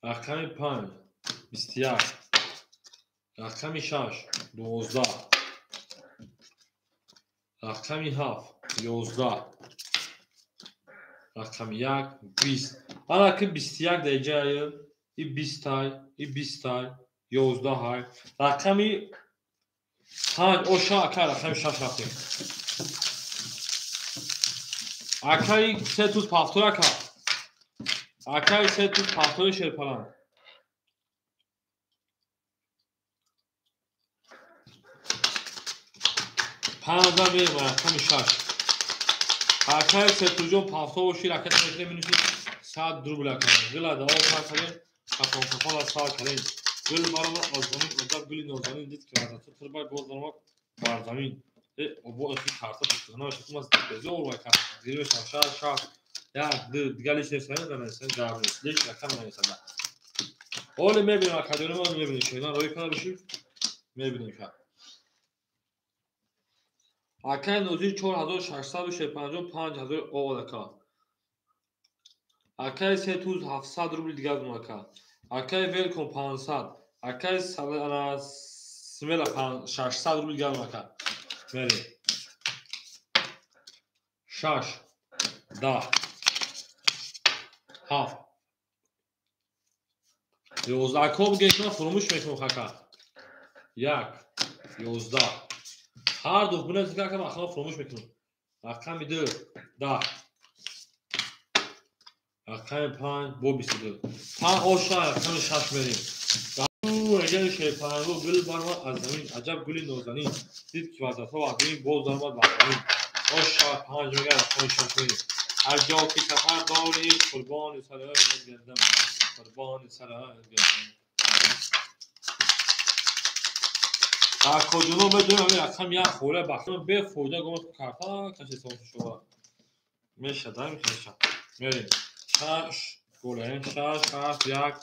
رقم 5 21 رقم 6 12 رقم 7 11 رقم 1 20 حالا که 21 دیگه ای 20 تای 11 های رقمی 5 او شا اکای رقم 6 رفتیم اکای سه توز پافتور اکای سه توز پافتور شرپلان 15 میریم رقم 6 اکای سه توزون پافتور و شیر اکای تنکره مینوشید 100 درو بلا کنیم گل دا او کار کنیم کافون از سال کنیم گل برام از زمین ادب گلی نوزمین دید که از تو تربای گل درما بر زمین او بو اخی کارتا بکنه شکم از دیگه او وای کارت زیر شاش یا دیگه لیش نمیسنه نمیسنه جواب نیست لیش رقم نمیسنه اول میبینیم اکادمی ما میبینیم شما روی کانال بشید میبینیم که اکای نوزی 4655 5000 اولکا اکای سه توز 700 روبل دیگه از ماکا اکای ویلکم 500 اکای سمیلا 600 روبل دیگه از ماکا میریم 6 10 7 11 اکا بگه که فرموش میکنم خاکا 1 11 هر دو بونه دیگه که من فرموش میکنم رقم 2 10 رقم 5 با 22 5 آشنا رقم 6 میریم اگر شیطانو گل برما از زمین عجب گلی نوزنین دید که وزت ها وقتیم باز درماد بخوریم آشنا 5 میگه رقم 6 میریم هر جا که سفر داری قربان سرهای گردم قربان سرهای گردم در کجونو بدونم این رقم یک خوره بخورم به فوجه گمت کارتا کسی سوش شما میشه دارم کشم میریم 6 گله 6 7 1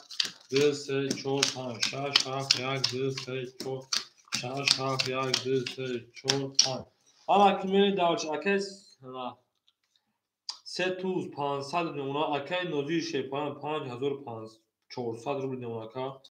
2 3 4 5 6 7 1 2 3 4 6 7 1 2 3 4 5 حالا که میریم داوچ اکس سه توز 500 نمونه اکای نوزی شیپان 5400 رو نمونه که